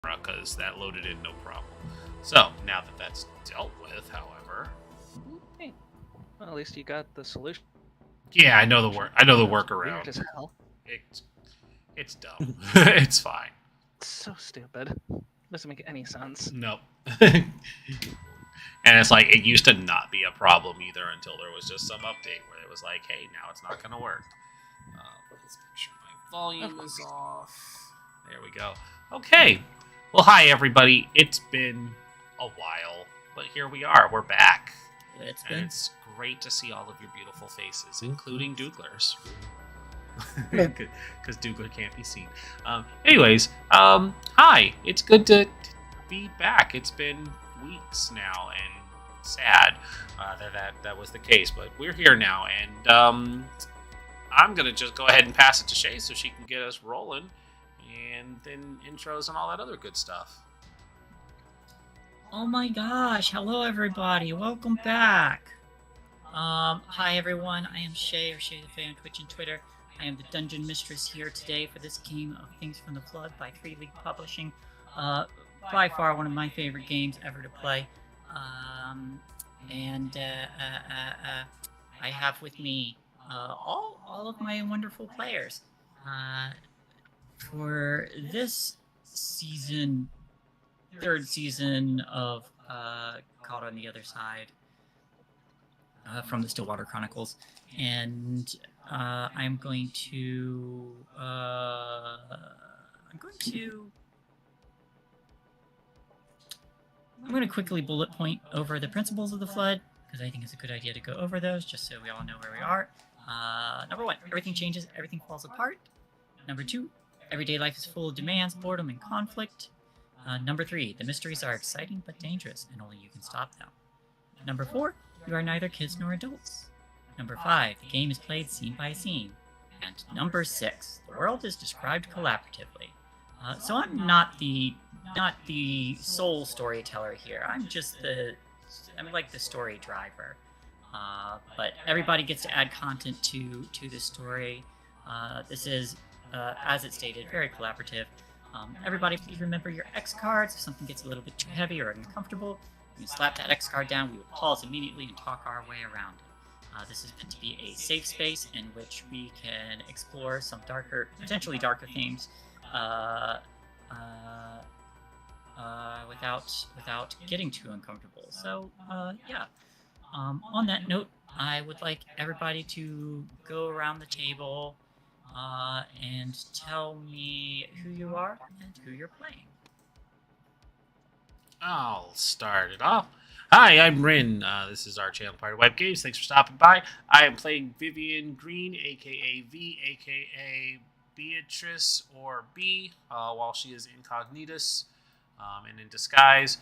because that loaded in no problem. So now that that's dealt with, however, Hey, well, at least you got the solution. yeah, I know the work. I know the Weird workaround. as hell. It's dumb. It's fine. It's so stupid. Doesn't make any sense. Nope. And it's like it used to not be a problem either until there was just some update where it was like, hey, now it's not going to work. Let's make sure my volume is off. There we go. Okay. Well, hi everybody. It's been a while, but here we are. We're back. And it's great to see all of your beautiful faces, including Dougler's. Because Dougler can't be seen. Anyways, hi. It's good to be back. It's been weeks now, and sad that was the case. But we're here now, and I'm gonna just go ahead and pass it to Shay so she can get us rolling, and then intros and all that other good stuff. Oh my gosh, hello everybody, welcome back. Hi everyone, I am Shay, or Shay the Fae on Twitch and Twitter. I am the Dungeon Mistress here today for this game of Things from the Flood by 3 League Publishing. By far one of my favorite games ever to play. I have with me all of my wonderful players. For this season, third season of Caught on the Other Side from the Stillwater Chronicles, and I'm going to quickly bullet point over the principles of the flood, because I think it's a good idea to go over those just so we all know where we are. Number 1, everything changes, everything falls apart. Number 2, everyday life is full of demands, boredom, and conflict. Number 3, the mysteries are exciting but dangerous, and only you can stop them. Number 4, you are neither kids nor adults. Number 5, the game is played scene by scene. And number 6, the world is described collaboratively. So I'm not the sole storyteller here. I'm like the story driver. But everybody gets to add content to the story. This is, as it stated, very collaborative. Everybody, please remember your X cards. If something gets a little bit too heavy or uncomfortable, you slap that X card down. We will pause immediately and talk our way around it. This is meant to be a safe space in which we can explore some potentially darker themes, without getting too uncomfortable. So, yeah. On that note, I would like everybody to go around the table and tell me who you are and who you're playing. I'll start it off. Hi, I'm Rin. This is our channel, Party Web Games. Thanks for stopping by. I am playing Vivian Green, aka V, aka Beatrice, or B, while she is incognitus and in disguise.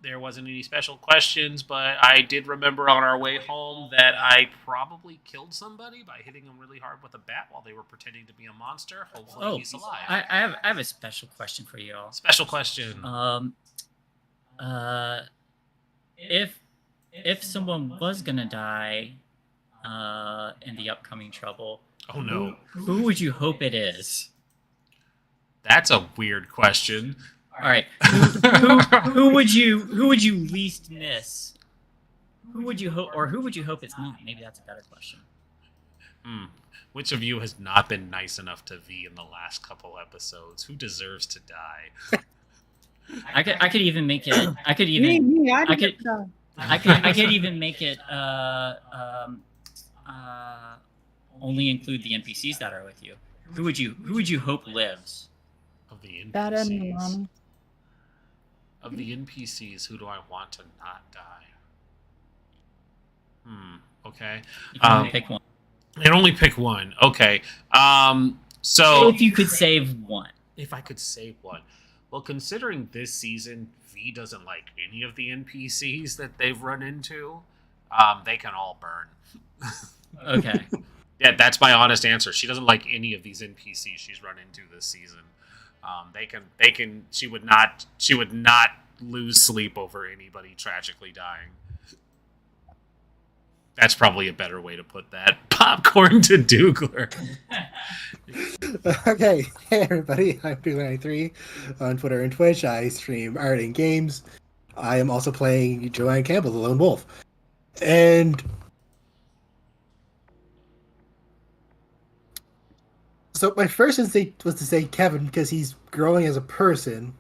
There wasn't any special questions, but I did remember on our way home that I probably killed somebody by hitting them really hard with a bat while they were pretending to be a monster. Hopefully he's alive. I have a special question for you all. Special question. If someone was gonna die in the upcoming trouble, oh no, who would you hope it is? That's a weird question. All right, who would you least miss? Who would you hope it's not? Maybe that's a better question. Which of you has not been nice enough to V in the last couple episodes? Who deserves to die? I could even make it. I could even make it. Only include the NPCs that are with you. Who would you hope lives? Of the NPCs. Of the NPCs, who do I want to not die? Okay. You can only pick one. I can only pick one. Okay. So if you could save one. If I could save one. Well, considering this season, V doesn't like any of the NPCs that they've run into, they can all burn. Okay. Yeah, that's my honest answer. She doesn't like any of these NPCs she's run into this season. She would not lose sleep over anybody tragically dying. That's probably a better way to put that. Popcorn to Dougler. Okay, hey everybody, I'm Dougler93 on Twitter and Twitch. I stream art and games. I am also playing Joanne Campbell, the Lone Wolf. And so my first instinct was to say Kevin because he's growing as a person.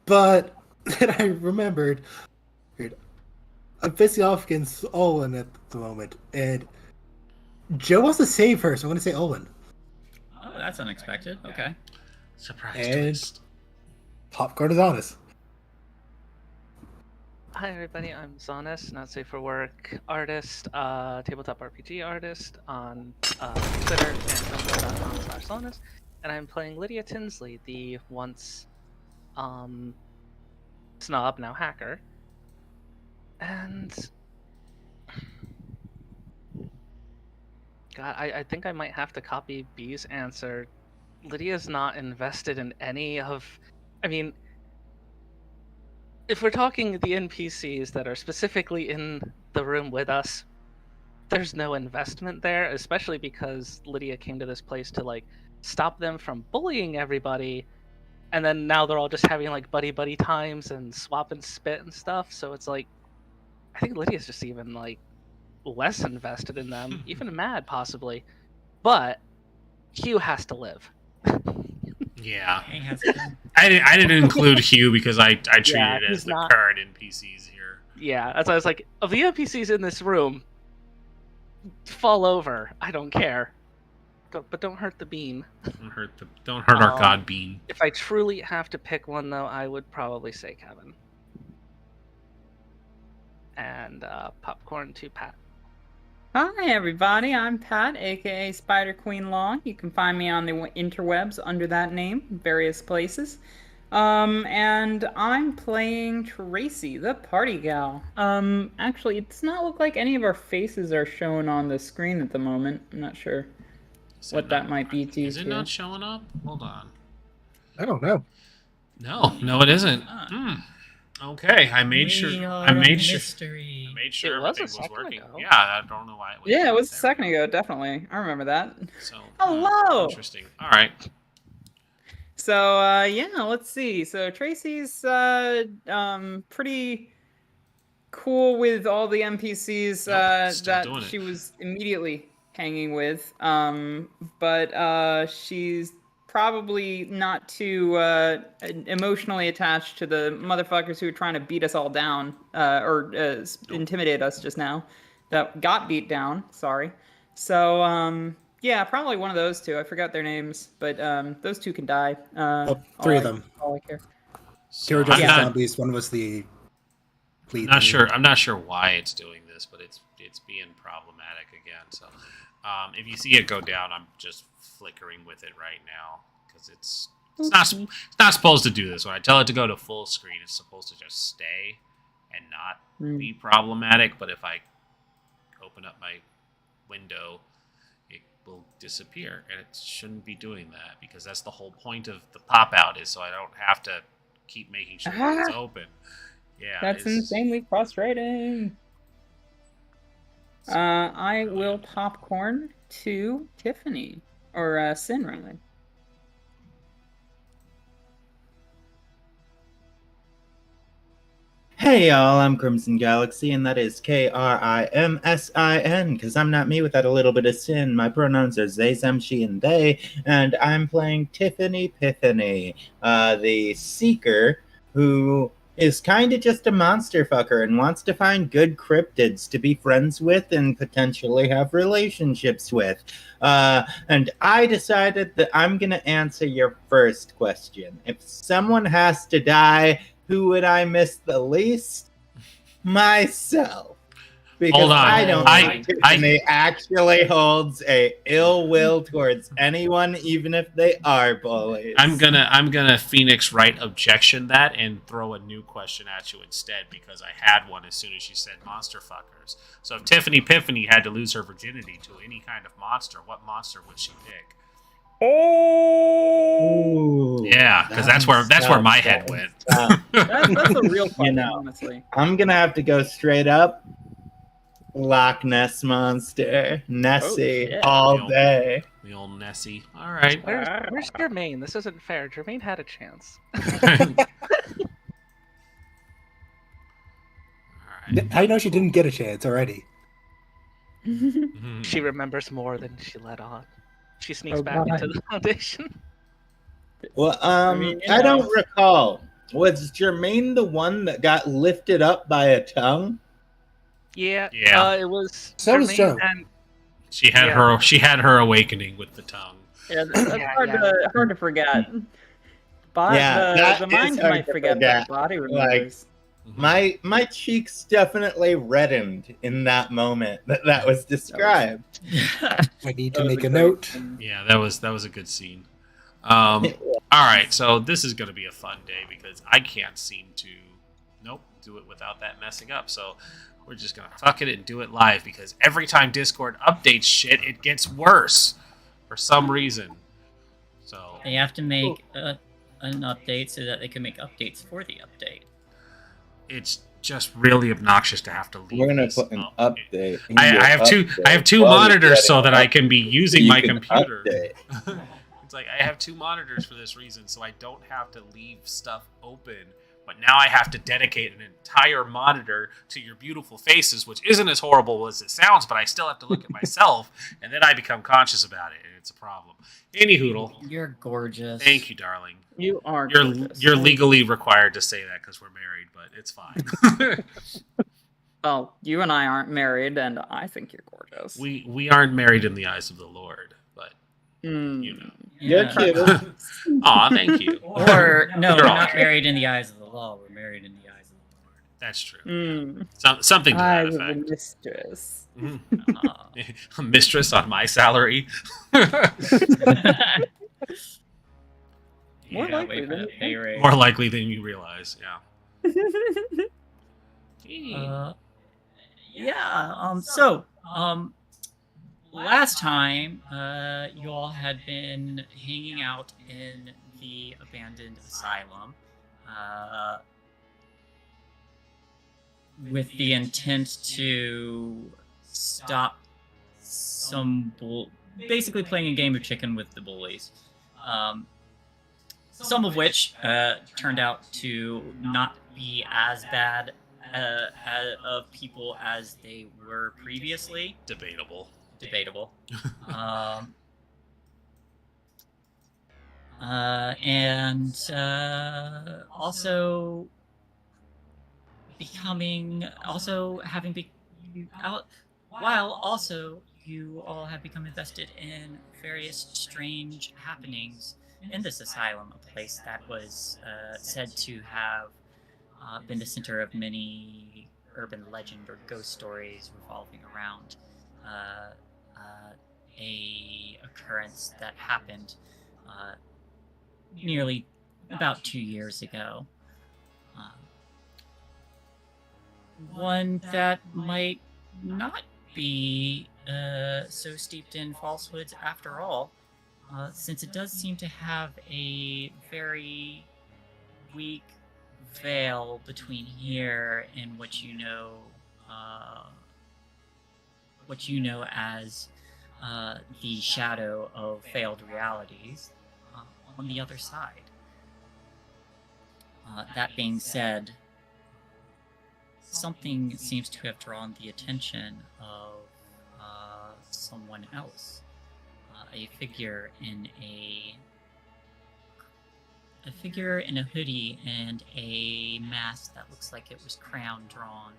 But then I remembered I'm facing off against Olin at the moment, and Joe wants to save her, so I'm going to say Olin. Oh, that's unexpected. Okay. Surprise And twist. Popcorn is honest. Hi everybody, I'm Zonis, not safe for work artist, tabletop RPG artist on Twitter and tumblr.com/Zonis, and I'm playing Lydia Tinsley, the once snob, now hacker. And God, I think I might have to copy B's answer. Lydia's not invested in any of, I mean, if we're talking the NPCs that are specifically in the room with us, there's no investment there, especially because Lydia came to this place to like stop them from bullying everybody, and then now they're all just having like buddy times and swapping spit and stuff. So it's like, I think Lydia's just even like less invested in them, even mad possibly. But Hugh has to live. Yeah. He has to- I didn't include Hugh because I treat Yeah, it as he's the not- current NPCs here. Yeah, that's why I was like, of the NPCs in this room, fall over. I don't care. But don't hurt the bean. Don't hurt our god bean. If I truly have to pick one, though, I would probably say Kevin. And popcorn to Pat. Hi everybody, I'm Pat, aka Spider Queen Law. You can find me on the interwebs under that name, in various places. And I'm playing Tracy, the party gal. Actually, it does not look like any of our faces are shown on the screen at the moment. I'm not sure what that might be to you. Is it not showing up? Hold on. I don't know. No, it isn't. Okay, I made sure. I made sure. Mystery. I made sure It was everything a was second working. ago. Yeah, I don't know why it was. Yeah, it was a there. second ago, definitely. I remember that. So Hello! interesting. All right. So, yeah, let's see. So Tracy's pretty cool with all the NPCs still doing that it. she was immediately hanging with. But she's probably not too emotionally attached to the motherfuckers who were trying to beat us all down or intimidate us just now. That got beat down. Sorry. So, yeah, probably one of those two. I forgot their names, but those two can die. Three of them. All I care. Two were just I'm not, zombies. One was the lead. not sure. I'm not sure why it's doing this, but it's being problematic again. So, if you see it go down, I'm just flickering with it right now because it's not supposed to do this. When I tell it to go to full screen, it's supposed to just stay and not be problematic. But if I open up my window, it will disappear, and it shouldn't be doing that because that's the whole point of the pop out is so I don't have to keep making sure that it's open. Yeah, That's insanely frustrating. I will popcorn to Tiffany or Sin rather. Hey y'all, I'm Crimson Galaxy, and that is Krimsin, because I'm not me without a little bit of sin. My pronouns are they, them, she, and they, and I'm playing Tiffany Piffany, the Seeker, who is kind of just a monster fucker and wants to find good cryptids to be friends with and potentially have relationships with. And I decided that I'm going to answer your first question. If someone has to die, who would I miss the least? Myself. Because Hold on. I don't think Tiffany actually holds a ill will towards anyone, even if they are bullies. I'm gonna Phoenix Wright objection that and throw a new question at you instead because I had one as soon as you said monster fuckers. So if Tiffany Piffany had to lose her virginity to any kind of monster, what monster would she pick? Oh, Yeah, because that's where my head went. That's a real question, know. honestly. I'm gonna have to go straight up. Loch Ness monster, Nessie, shit. all Yep. day. The old Nessie. All right. Where's Jermaine? This isn't fair. Jermaine had a chance. All right. I know she didn't get a chance already. Mhm. She remembers more than she let on. She sneaks Oh, back God. into the foundation. Well, mean, I don't recall. Was Jermaine the one that got lifted up by a tongue? Yeah. Yeah. It was. So was Jermaine Joe. And She had Yeah. her awakening with the tongue. Yeah, that's hard to forget. Yeah, that the is mind hard might to forget, but forget. the body remembers. Mhm. My cheeks definitely reddened in that moment that was described. I need to That was make a great note. scene. Yeah, that was a good scene. All right, so this is going to be a fun day because I can't seem to, do it without that messing up. So we're just going to fuck it and do it live because every time Discord updates shit, it gets worse for some reason. So They have to make an update so that they can make updates for the update. it's just really obnoxious to have to leave. We're gonna these put an up. update. in I your have two update while you're monitors so getting that I up can be using so you my can computer. update. It's like I have two monitors for this reason, so I don't have to leave stuff open. But now I have to dedicate an entire monitor to your beautiful faces, which isn't as horrible as it sounds, but I still have to look at myself, and then I become conscious about it, and it's a problem. Any hoodle. You're gorgeous. Thank you, darling. You are gorgeous. You're legally required to say that because we're married, but it's fine. Well, you and I aren't married, and I think you're gorgeous. we aren't married in the eyes of the Lord, but Mm. you know. You're Yeah. cute. Aw, thank you. Or no, They're we're all not cute. married in the eyes of the law. We're married in the eyes of the Lord. That's true. Mm. Something to that Eyes of a effect. mistress. Mhm. Uh, A mistress on my salary. More yeah, likely wait for than that you pay think. raise. More likely than you realize, yeah. Last time, you all had been hanging out in the abandoned asylum, with the intent to stop basically playing a game of chicken with the bullies. Some of which turned out to not be as bad of people as they were previously. Debatable. And also while also you all have become invested in various strange happenings in this asylum, a place that was said to have been the center of many urban legend or ghost stories revolving around a occurrence that happened nearly about 2 years ago. One that might not be so steeped in falsehoods after all, since it does seem to have a very weak veil between here and what you know as the shadow of failed realities on the other side. That being said, something seems to have drawn the attention of someone else. A figure in a hoodie and a mask that looks like it was crayon drawn,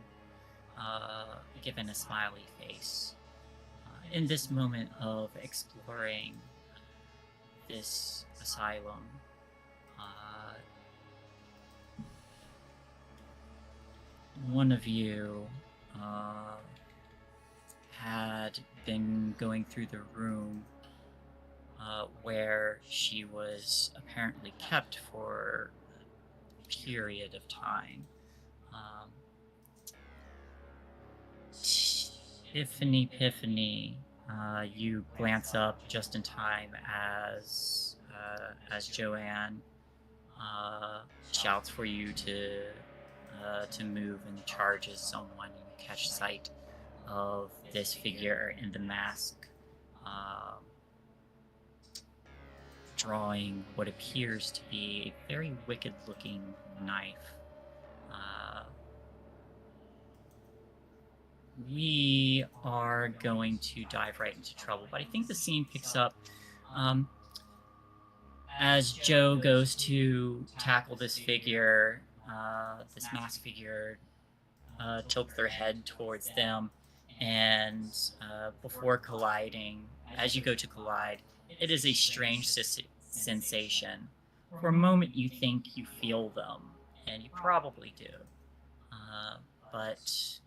given a smiley face. In this moment of exploring this asylum, one of you had been going through the room where she was apparently kept for a period of time. Tiffany, you glance up just in time as Joanne shouts for you to move and charges someone, and you catch sight of this figure in the mask, drawing what appears to be a very wicked-looking knife. We are going to dive right into trouble, but I think the scene picks up as Joe goes to tackle this figure. This masked figure tilts their head towards them, and before colliding, as you go to collide, it is a strange sensation. For a moment, you think you feel them, and you probably do, but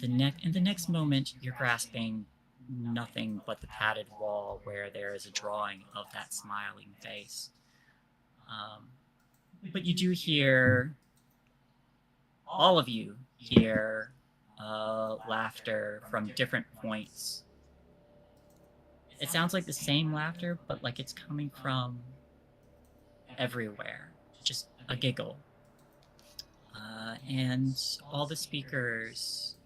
in the next moment, you're grasping nothing but the padded wall where there is a drawing of that smiling face. But you do hear, all of you hear laughter from different points. It sounds like the same laughter, but like it's coming from everywhere. Just a giggle. And all the speakers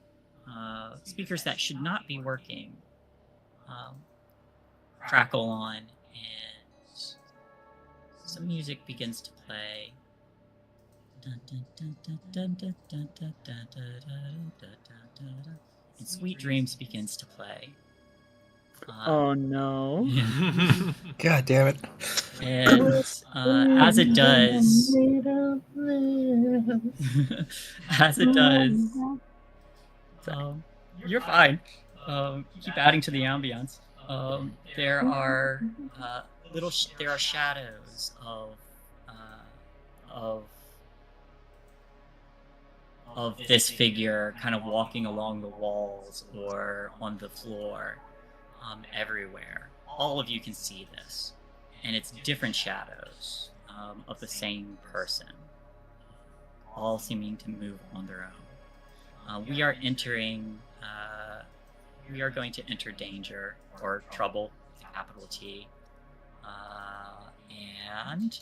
that should not be working, crackle on, and some music begins to play. And Sweet Dreams begins to play. Oh no. God damn it. And as it does, you're fine. Keep adding to the ambience. There are shadows of this figure kind of walking along the walls or on the floor, everywhere. All of you can see this, and it's different shadows of the same person, all seeming to move on their own. We are going to enter danger or trouble with a capital T, and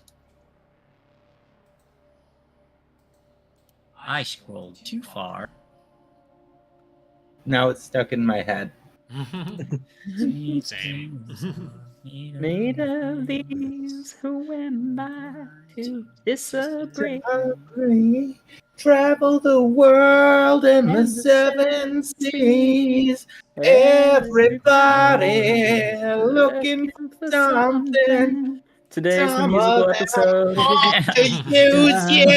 I scrolled too far. Now it's stuck in my head. Same. Made of these who went by to disagree. Travel the world in the seven seas. Everybody looking for something. Today's the Some musical of episode. them want to use you.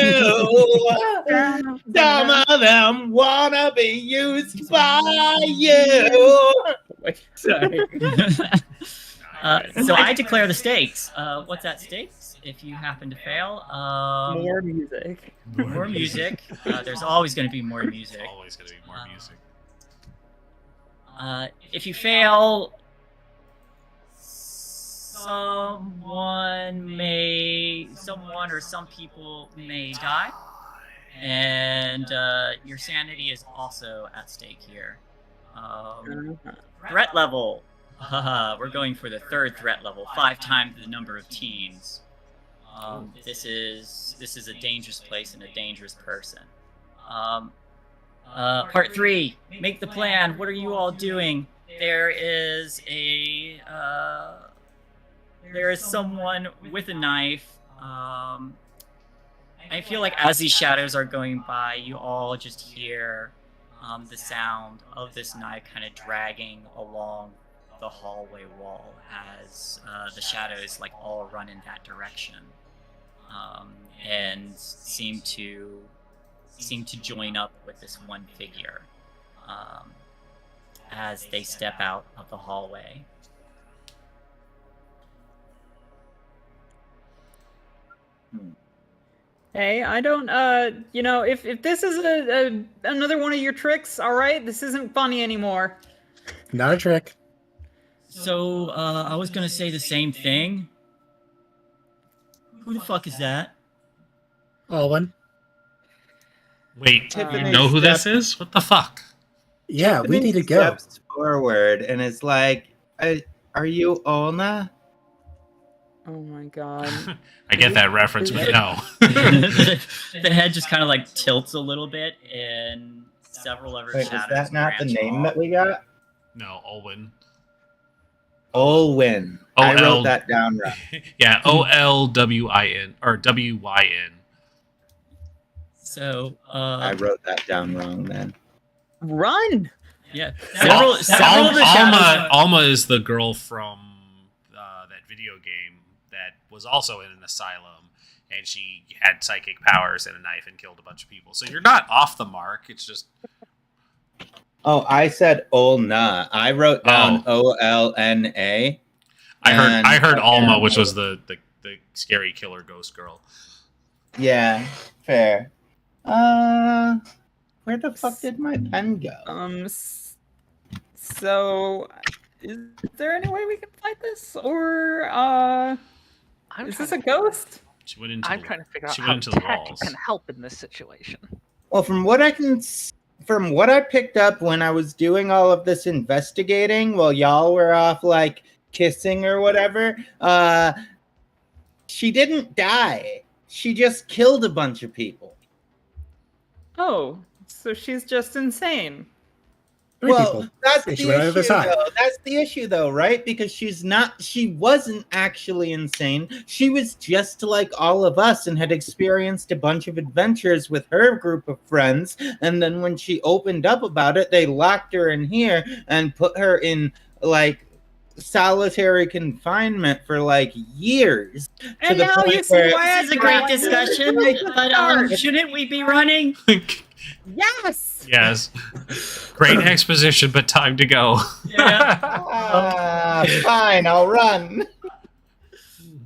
Some of them wanna be used by you. Sorry. So I declare the stakes. What's at stakes? If you happen to fail, More music. more music. There's always going to be more music. There's always going to be more music. If you fail, someone or some people may die, and your sanity is also at stake here. Threat level. We're going for the third threat level, 5 times the number of teens. This is a dangerous place and a dangerous person. Part 3. Make the plan. What are you all doing? There is someone with a knife. I feel like as these shadows are going by, you all just hear the sound of this knife kind of dragging along the hallway wall as the shadows like all run in that direction, and seem to join up with this one figure as they step out of the hallway. Hey, I don't, if this is another one of your tricks, all right, this isn't funny anymore. Not a trick. So, I was gonna say the same thing. Who the fuck is that? Owen. Wait, Tiffany you know who this stepped- is? What the fuck? Yeah, we need to go. Steps forward and is like, "Are you Olna?" Oh my god. I get that reference, but no. The head just kind of like tilts a little bit, and several of her Wait, is shadows that not the branch name off. that we got? No, Olwyn. Olwyn. I O-L- wrote that down wrong. Yeah, Olwyn or Wyn. So, I wrote that down wrong then. Run! yeah, Al- several of the shadows. Alma is the girl from that video game that was also in an asylum, and she had psychic powers and a knife and killed a bunch of people. So you're not off the mark. It's just Oh, I said Olna. I wrote down Olna. I heard Alma, which was the scary killer ghost girl. Yeah, fair. Where the fuck did my pen go? So, is there any way we can fight this, or is this a ghost? She went into I'm trying to figure out she how went into the tech walls. can help in this situation. Well, from what I picked up when I was doing all of this investigating while y'all were off like kissing or whatever, she didn't die. She just killed a bunch of people. Oh, so she's just insane. Three Well, people. that's And the she went on the issue, other side. though. That's the issue, though, right? Because she wasn't actually insane. She was just like all of us and had experienced a bunch of adventures with her group of friends. And then when she opened up about it, they locked her in here and put her in, like, solitary confinement for, like, years. And the now point you see where- why This is a great discussion, but shouldn't we be running? Yes! Yes. Great exposition, but time to go. Yeah. Fine, I'll run.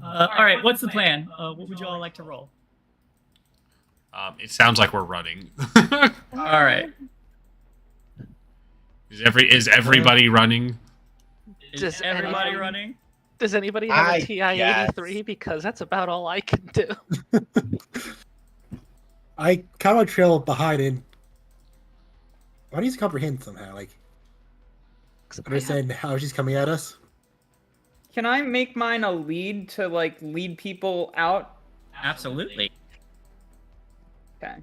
All right, what's the plan? What would you all like to roll? It sounds like we're running. All right. Is everybody running? Is Does everybody anyone- running? Does anybody have I a TI-83? Because that's about all I can do. I kind of trail behind and why do you comprehend somehow? Like, 'Cause I have- understand how she's coming at us? Can I make mine a lead to, like, lead people out? Absolutely. Okay.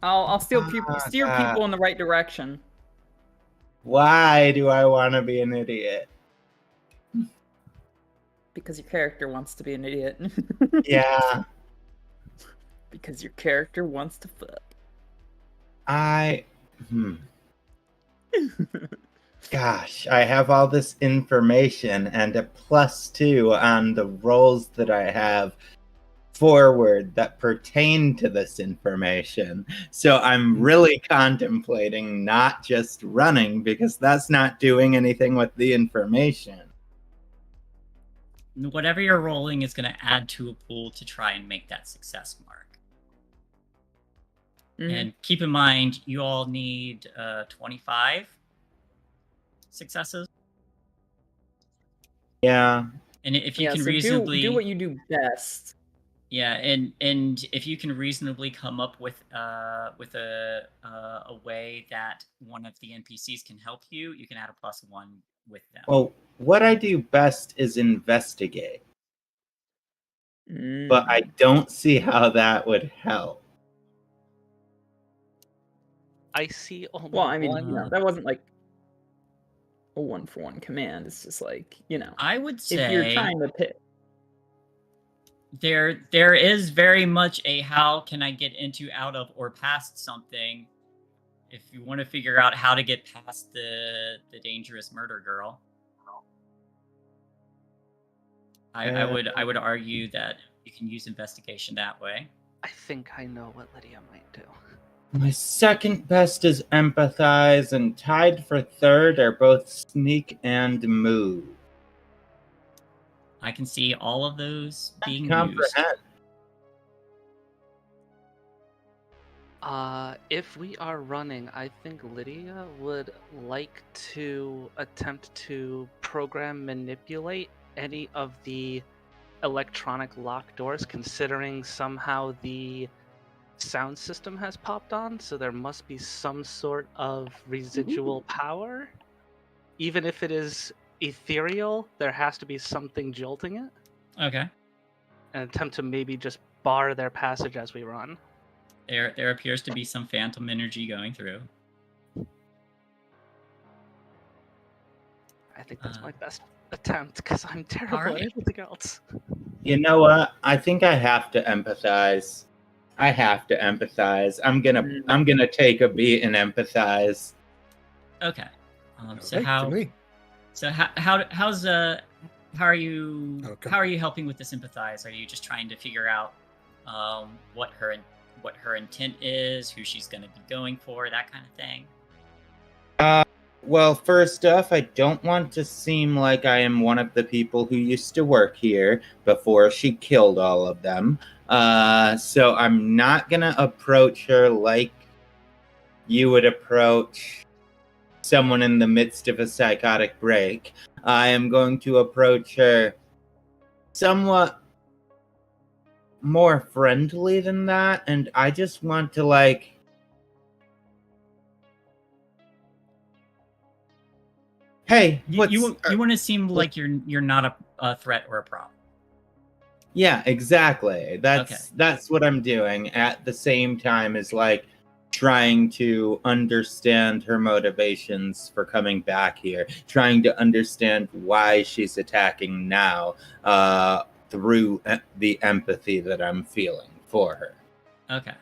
I'll steer people in the right direction. Why do I want to be an idiot? Because your character wants to be an idiot. Yeah, Because your character wants to fuck. Gosh, I have all this information and a +2 on the rolls that I have forward that pertain to this information. So I'm really contemplating not just running because that's not doing anything with the information. Whatever you're rolling is going to add to a pool to try and make that success mark. And keep in mind, you all need 25 successes. Yeah. And if you can so reasonably do what you do best. Yeah, and if you can reasonably come up with a way that one of the NPCs can help you, you can add a +1 with them. Well, what I do best is investigate, but I don't see how that would help. I see only Well, I mean, one. that wasn't like a 1-for-1 command. It's just like, I would say if you're trying to pick. there is very much a how can I get into, out of, or past something. If you want to figure out how to get past the dangerous murder girl, I would argue that you can use investigation that way. I think I know what Lydia might do. My second best is empathize, and tied for third are both sneak and move. I can see all of those being used. Comprehend. If we are running, I think Lydia would like to attempt to program manipulate any of the electronic lock doors, considering somehow the sound system has popped on, so there must be some sort of residual power. Even if it is ethereal, there has to be something jolting it. Okay. and attempt to maybe just bar their passage as we run. There appears to be some phantom energy going through. I think that's my best attempt because I'm terrible Alright. at everything else. You know what? I think I have to empathize. I'm gonna take a beat and empathize. Okay. Okay, to me. How are you Okay. how are you helping with the sympathize? Are you just trying to figure out what her intent is, who she's going to be going for, that kind of thing? Well, first off, I don't want to seem like I am one of the people who used to work here before she killed all of them. So I'm not gonna approach her like you would approach someone in the midst of a psychotic break. I am going to approach her somewhat more friendly than that, and I just want to hey, You want to seem like you're not a threat or a problem. Yeah, exactly. That's what I'm doing at the same time as trying to understand her motivations for coming back here, trying to understand why she's attacking now, through the empathy that I'm feeling for her. Okay.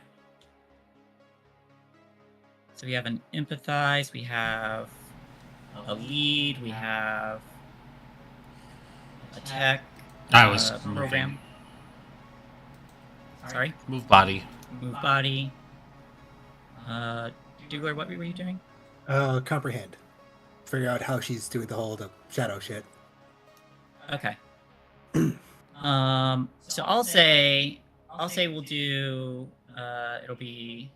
So we have an empathize, we have a lead, we have a tech. I was program. Sorry? Move body. Move body. Dougler, what were you doing? Comprehend. Figure out how she's doing the shadow shit. Okay. So I'll say we'll do it'll be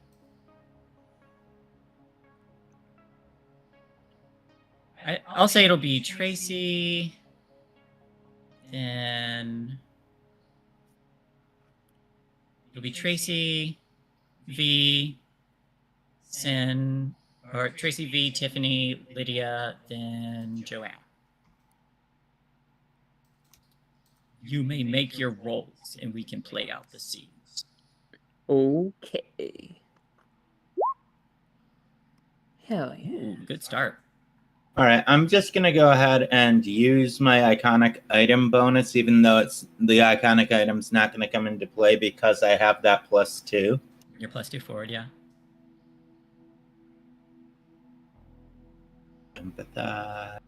I'll say it'll be Tracy, then it'll be Tracy, V, Sin, or Tracy, V, Tiffany, Lydia, then Joanne. You may make your rolls, and we can play out the scenes. Okay. Hell yeah. Ooh, good start. All right, I'm just going to go ahead and use my iconic item bonus, even though the iconic item's not going to come into play because I have that +2. You're +2 forward, yeah. Empathize.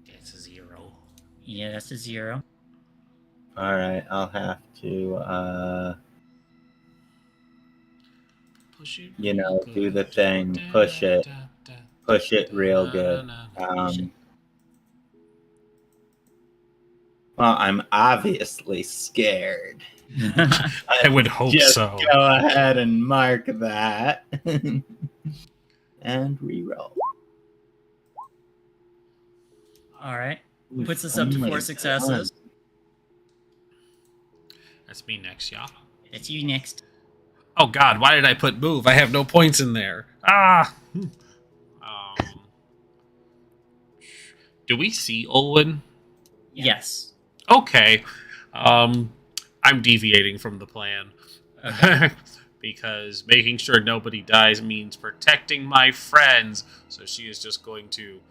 It's a 0. Yeah, that's a 0. All right, I'll have to, Push it. do the thing, push it real good. Well, I'm obviously scared. I would hope Just so. go ahead and mark that. And reroll. All right. Puts us up to 4 successes. That's me next, y'all. It's you next. Oh God, why did I put move? I have no points in there. Ah. Do we see Olwen? Yes. Okay. I'm deviating from the plan. Okay. Because making sure nobody dies means protecting my friends. So she is just going to...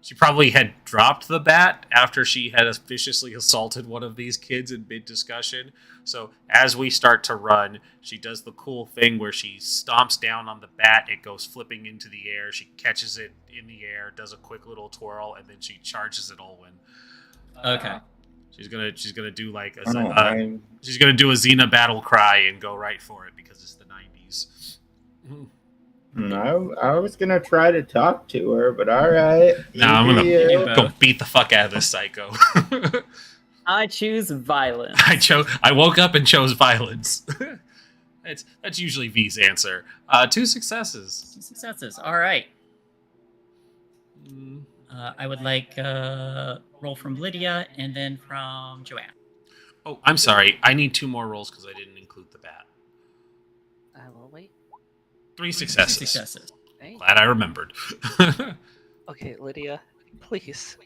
she probably had dropped the bat after she had viciously assaulted one of these kids in mid-discussion. So as we start to run, she does the cool thing where she stomps down on the bat. It goes flipping into the air. She catches it in the air, does a quick little twirl, and then she charges at Olwen. Okay. She's gonna do like a Oh, she's gonna do a Xena battle cry and go right for it because it's the 90s. No, I was gonna try to talk to her, but all right. No, I'm gonna do go both. beat the fuck out of this psycho. I choose violence. I woke up and chose violence. That's usually V's answer. 2 successes. 2 successes. All right. Mm. I would like roll from Lydia and then from Joanne. Oh, I'm sorry. I need 2 more rolls because I didn't include the bat. I will wait. 3 successes. Successes. Hey. Glad I remembered. Okay, Lydia, please.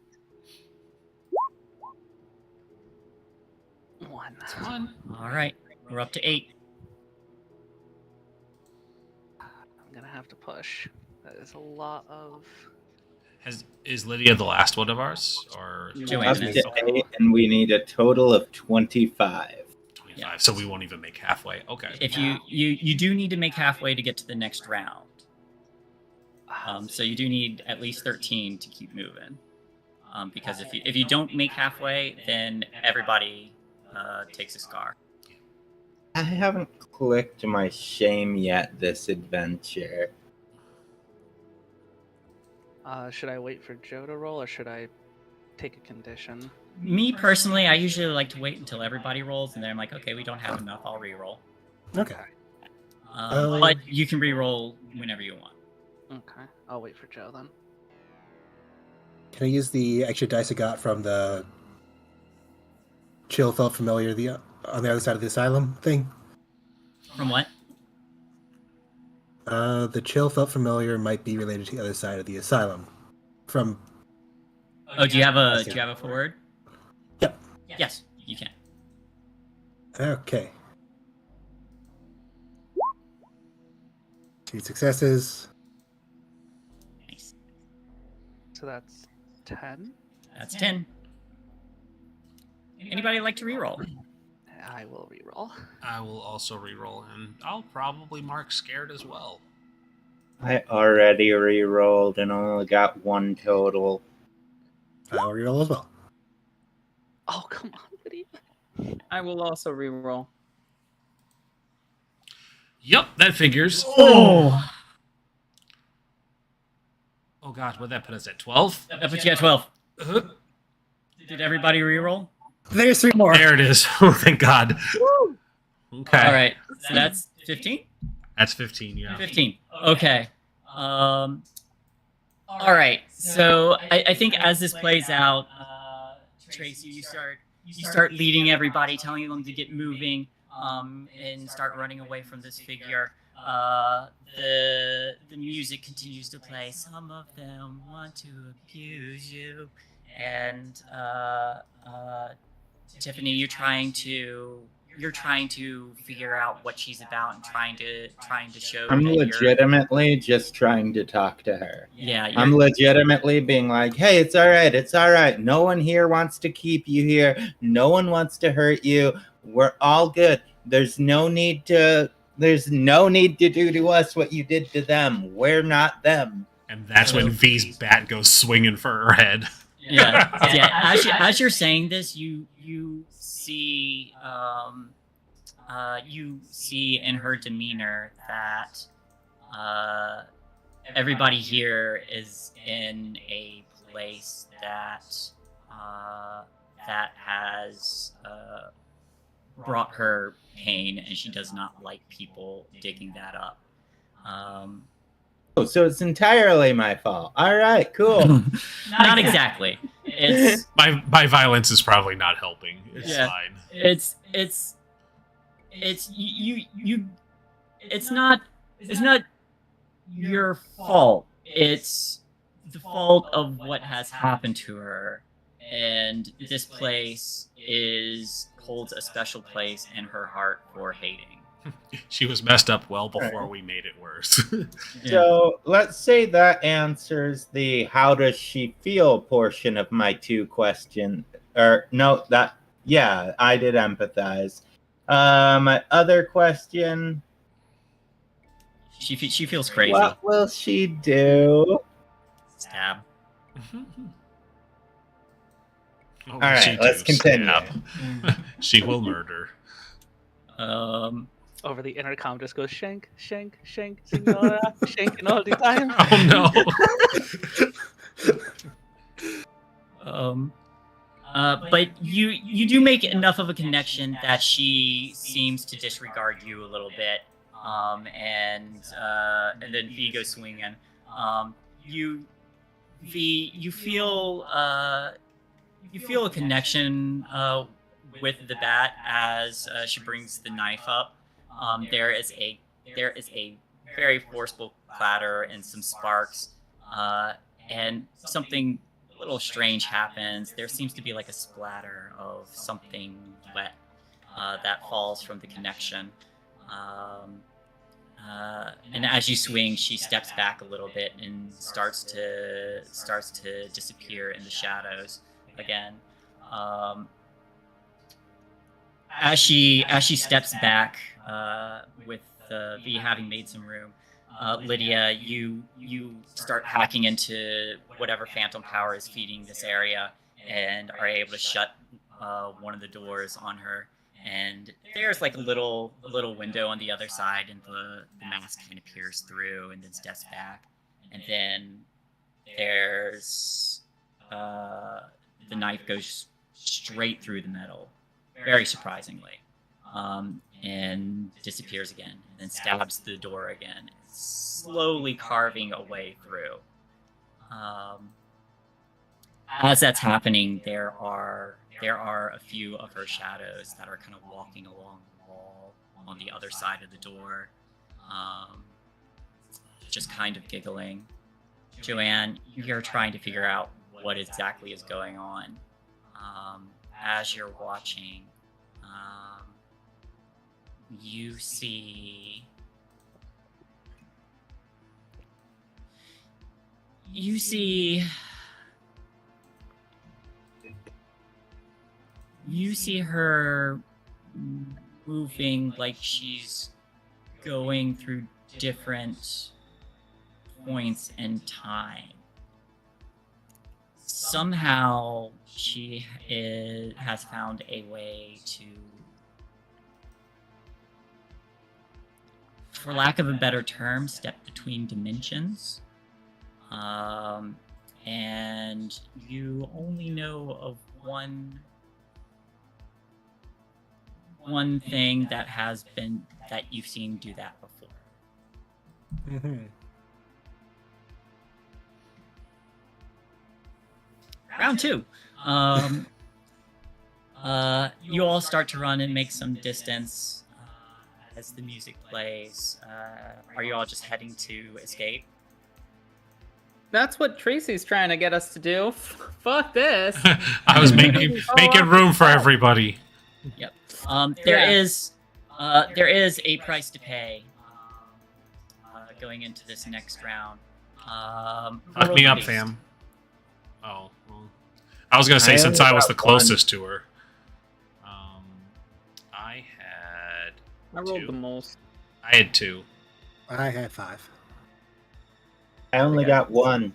1. That's 1. All right, we're up to 8. I'm gonna have to push. That is a lot of. Is Lydia the last one of ours, or Joanne Up is. to 8, and we need a total of 25. 25? Yeah. So we won't even make halfway. Okay. If you do need to make halfway to get to the next round. So you do need at least 13 to keep moving. Because if you don't make halfway, then everybody takes a scar. I haven't clicked my shame yet this adventure. Should I wait for Joe to roll, or should I take a condition? Me personally, I usually like to wait until everybody rolls, and then I'm like, okay, we don't have enough, I'll re-roll. Okay. But you can re-roll whenever you want. Okay, I'll wait for Joe then. Can I use the extra dice I got from the chill felt familiar on the other side of the asylum thing? From what? The chill felt familiar might be related to the other side of the asylum. From Oh, do you have a forward? Yep. Yes, you can. Okay. 2 successes. Nice. So that's 10. That's 10. Anybody like to re-roll? I will reroll. I will also re-roll, and I'll probably mark scared as well. I already re-rolled and only got 1 total. I'll reroll as well. Oh, come on, Lydia. I will also re-roll. Yep, that figures. Oh! Oh God, what'd that put us at? 12? That puts you at 12. Did everybody re-roll? There's 3 more. There it is. Oh, thank God. Okay. All right, so that's 15? That's 15, yeah. 15. Okay. All right. So I think as this plays out, Tracy, you start leading everybody, telling them to get moving, and start running away from this figure. The music continues to play. Some of them want to abuse you, and Tiffany, you're trying to figure out what she's about and trying to show. I'm that you're- legitimately just trying to talk to her. Yeah, I'm legitimately being like, hey, it's all right. It's all right. No one here wants to keep you here. No one wants to hurt you. We're all good. There's no need to do to us what you did to them. We're not them. And that's when V's bat goes swinging for her head. yeah. As you're saying this, you see in her demeanor that everybody here is in a place that has brought her pain, and she does not like people digging that up. Oh, so it's entirely my fault. All right, cool. Not exactly. It's My violence is probably not helping. It's fine. it's not your fault. It's the fault of what has happened to her, and this place holds a special place in her heart for hating. She was messed up well before we made it worse. So let's say that answers the how does she feel portion of my 2 question. Or no, I did empathize. My other question. She feels crazy. What will she do? Stab. All right, let's continue. She will murder. Over the intercom just goes shank, shank, shank, senora, shanking all the time. Oh no. But you do make enough of a connection that she seems to disregard you a little bit, and then V goes swinging. You feel a connection with the bat as she brings the knife up. There is a there is a very forceful clatter and some sparks, and something a little strange happens. There seems to be like a splatter of something wet that falls from the connection. And as you swing, she steps back a little bit and starts to disappear in the shadows again. As she steps back, with V having made some room, Lydia, you start hacking into whatever phantom power is feeding this area, and are able to shut one of the doors on her. And there's like a little window on the other side, and the mask kind of peers through and then steps back. And then there's the knife goes straight through the metal, very surprisingly, and disappears again, and then stabs the door again, slowly carving a way through. As that's happening, there are a few of her shadows that are kind of walking along the wall on the other side of the door, just kind of giggling. Joanne, you're trying to figure out what exactly is going on. As you're watching, you see her moving like she's going through different points in time. Somehow she has found a way to, for lack of a better term, step between dimensions. And you only know of one thing that you've seen do that before. Mm-hmm. Round 2. You all start to run and make some distance as the music plays. Are you all just heading to escape? That's what Tracy's trying to get us to do. Fuck this. I was making room for everybody. Yep. There is a price to pay going into this next round. Fuck me up, fam. Oh, well, I was gonna say, since I was the closest to her, I rolled two. the most. I had 2. I had 5. I only got 1.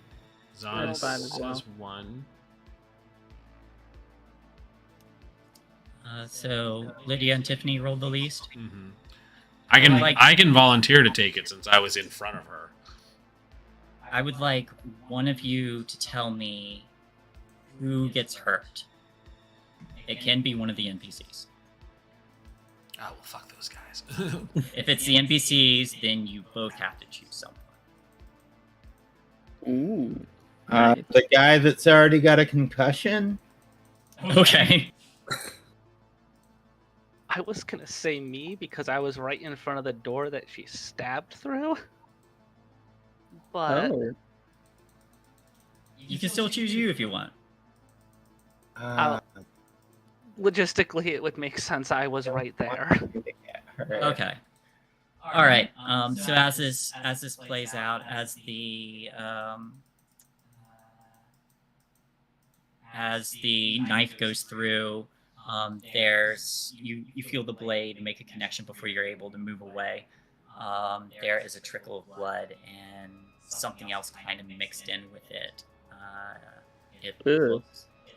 Zana That's fine as well. says 1. So Lydia and Tiffany rolled the least. Mm-hmm. I can volunteer to take it since I was in front of her. I would like one of you to tell me who gets hurt. It can be one of the NPCs. Oh, well, fuck those guys. If it's the NPCs, then you both have to choose someone. Ooh. The guy that's already got a concussion? Okay. I was gonna say me because I was right in front of the door that she stabbed through. But Oh. You can still choose you if you want. logistically, it would make sense. I was right there. Okay. All right. So as this plays out, as the knife goes through, there's you feel the blade make a connection before you're able to move away. There is a trickle of blood and something else kind of mixed in with it.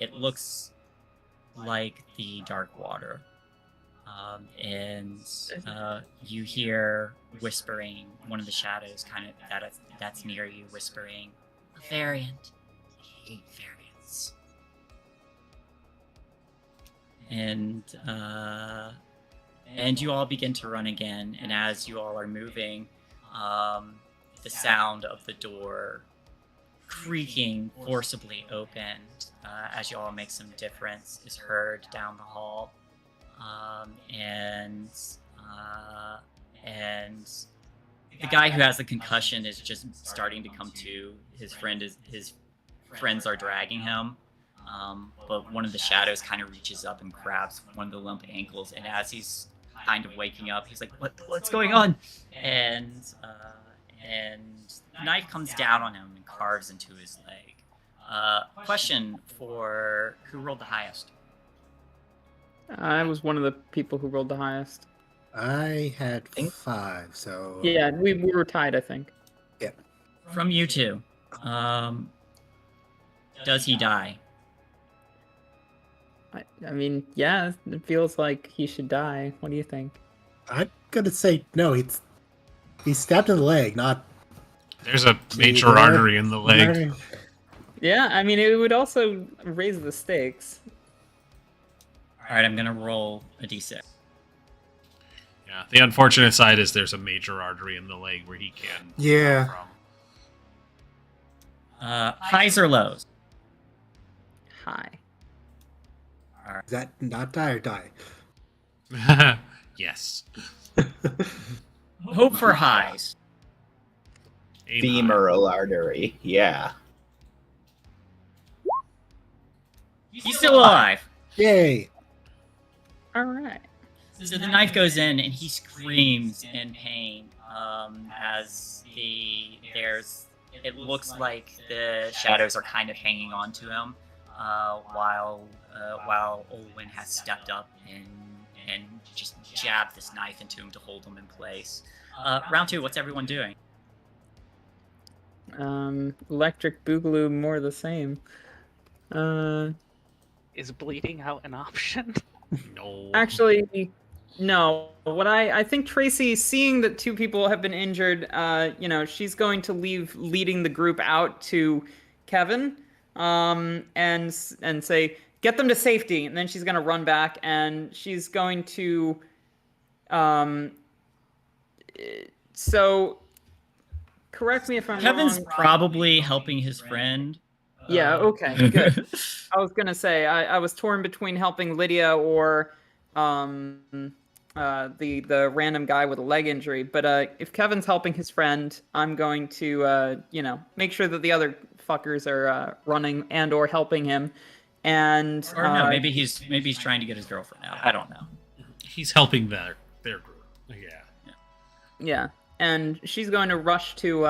It looks like the dark water. And you hear whispering, one of the shadows kind of that's near you whispering, "A variant. I hate variants." And you all begin to run again, and as you all are moving, the sound of the door creaking forcibly opened as you all make some difference is heard down the hall. And the guy who has the concussion is just starting to come to. His friends are dragging him, but one of the shadows kind of reaches up and grabs one of the limp ankles, and as he's kind of waking up, he's like, "What's going on?" And the knife comes down on him and carves into his leg. Question for who rolled the highest? I was one of the people who rolled the highest. I had 5, so Yeah, we were tied, I think. yeah. From you two, does he die? I mean, yeah, it feels like he should die. What do you think? I'm gonna say no. He's stabbed in the leg, not. There's a major artery in the leg. Yeah, I mean, it would also raise the stakes. All right, I'm gonna roll a d6. Yeah. The unfortunate side is there's a major artery in the leg where he can. Yeah. From. Highs or lows? High. Is that not die or die? Yes. Hope for highs. Aim Femoral artery. Yeah. He's still alive. Yay! All right. So the knife goes in, and he screams in pain as it looks like the shadows are kind of hanging on to him, while Olwen has stepped up and just jabbed this knife into him to hold him in place. Round 2, what's everyone doing? Electric Boogaloo, more the same. Is bleeding out an option? No. Actually, no. What I think Tracy, seeing that 2 people have been injured, she's going to leading the group out to Kevin, and say, get them to safety, and then she's going to run back, and she's going to, so, correct me if I'm Kevin's wrong. probably helping his friend. Yeah, okay, good. I was gonna say I was torn between helping Lydia or the random guy with a leg injury, but if Kevin's helping his friend, I'm going to make sure that the other fuckers are running and or helping him, and Or no, maybe he's trying to get his girlfriend out. I don't know. He's helping their group. yeah, and she's going to rush to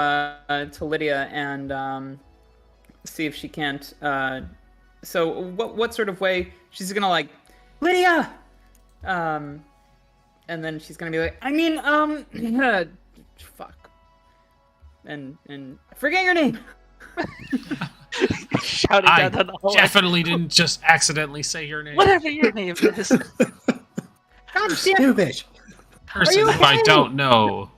Lydia and see if she can't. So what sort of way she's gonna like, Lydia, and then she's gonna be like, I mean, fuck, and I forget your name. Shouting I down the hallway. definitely didn't just accidentally say your name. Whatever your name is. God damn. Stupid. Person you who I okay? don't know.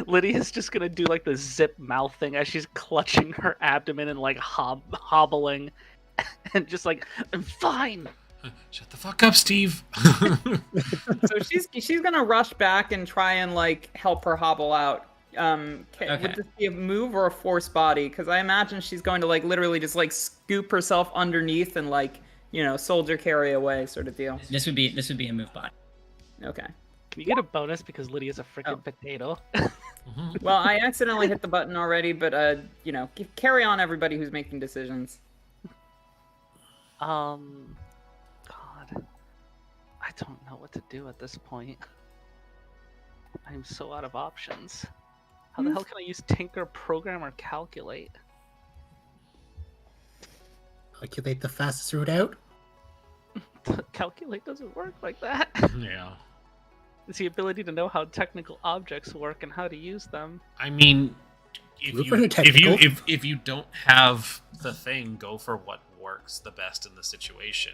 Lydia's just gonna do like the zip mouth thing as she's clutching her abdomen and like hobbling, and just like, I'm fine. Shut the fuck up, Steve. So she's gonna rush back and try and like help her hobble out. Would this be a move or a force body? Because I imagine she's going to like literally just like scoop herself underneath and like soldier carry away sort of deal. This would be a move bot. Okay. Can you get a bonus because Lydia's a freaking potato? Well, I accidentally hit the button already, but carry on, everybody who's making decisions. God, I don't know what to do at this point. I'm so out of options. How the hell can I use Tinker, Program, or Calculate? Calculate the fastest route out. Calculate doesn't work like that. Yeah. It's the ability to know how technical objects work and how to use them. I mean, if you don't have the thing, go for what works the best in the situation.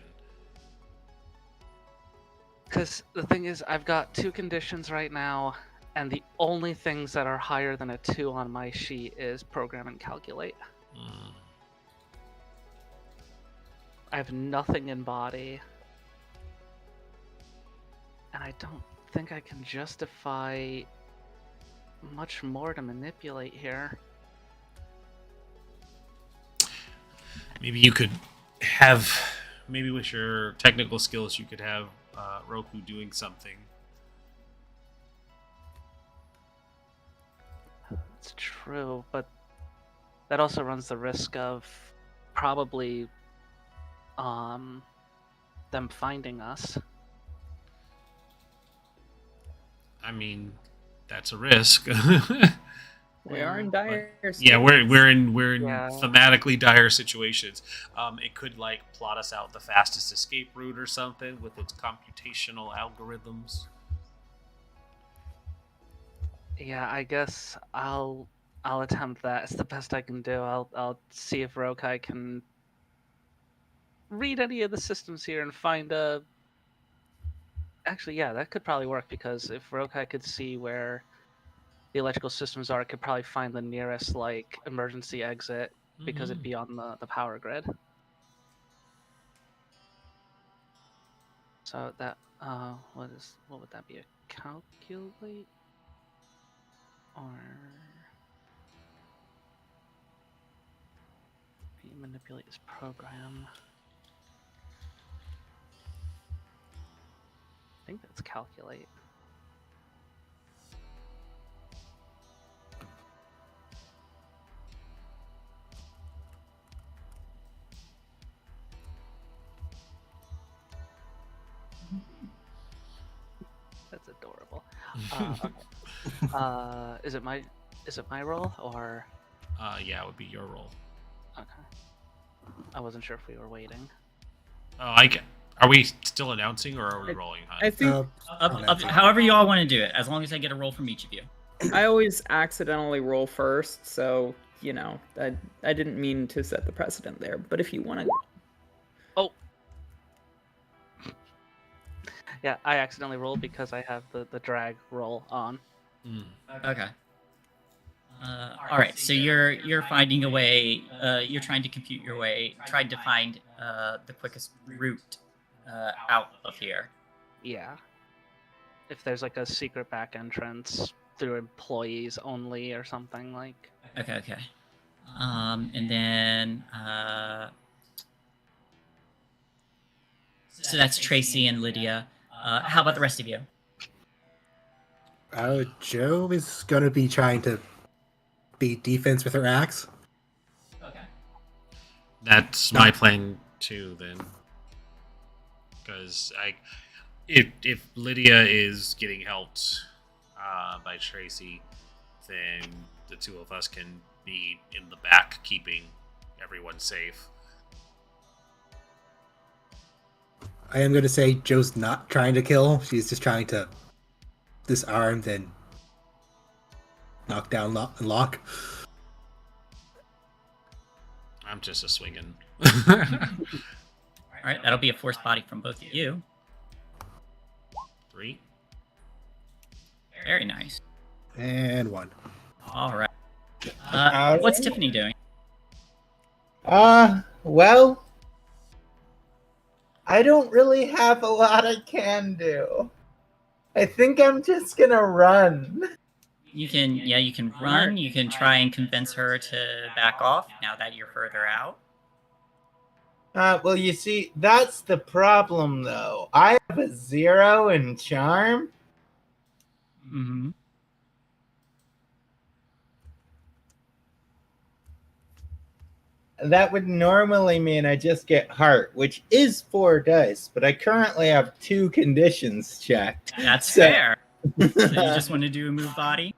Because the thing is, I've got 2 conditions right now, and the only things that are higher than a 2 on my sheet is Program and Calculate. I have nothing in body. And I don't think I can justify much more to manipulate here. Maybe you could have, maybe with your technical skills, you could have Roku doing something. That's true, but that also runs the risk of probably them finding us. I mean, that's a risk. We are in dire state. Yeah, we're in Yeah. thematically dire situations. It could like plot us out the fastest escape route or something with its computational algorithms. Yeah, I guess I'll attempt that. It's the best I can do. I'll see if Rokai can read any of the systems here and find a. Actually, yeah, that could probably work because if Rokai could see where the electrical systems are, it could probably find the nearest like emergency exit because it'd be on the power grid. So that what would that be? A calculate or manipulate this program? I think that's calculate. That's adorable. Okay. Is it my role or? Yeah, it would be your role. Okay. I wasn't sure if we were waiting. Oh, are we still announcing or are we rolling? I think Up, however you all want to do it, as long as I get a roll from each of you. I always accidentally roll first, so you know I didn't mean to set the precedent there. But if you want to, Oh. Yeah, I accidentally rolled because I have the drag roll on. Okay. All right. So you're finding a way. You're trying to compute your way. Trying to find the quickest route out of here. Yeah. If there's like a secret back entrance through employees only or something like. Okay. And then so that's Tracy and Lydia. How about the rest of you? Joe is gonna be trying to beat defense with her axe. Okay. That's my plan too, then. Because if Lydia is getting helped by Tracy, then the two of us can be in the back, keeping everyone safe. I am gonna say Joe's not trying to kill. She's just trying to disarm, then knock down, lock. I'm just a swinging. All right. That'll be a force body from both of you. 3. Very nice. And 1. All right. What's Tiffany doing? Well, I don't really have a lot I can do. I think I'm just gonna run. You can run. You can try and convince her to back off now that you're further out. Well, you see, that's the problem, though. I have a 0 in charm. Mm-hmm. That would normally mean I just get heart, which is 4 dice, but I currently have 2 conditions checked. That's fair. So you just want to do a move body?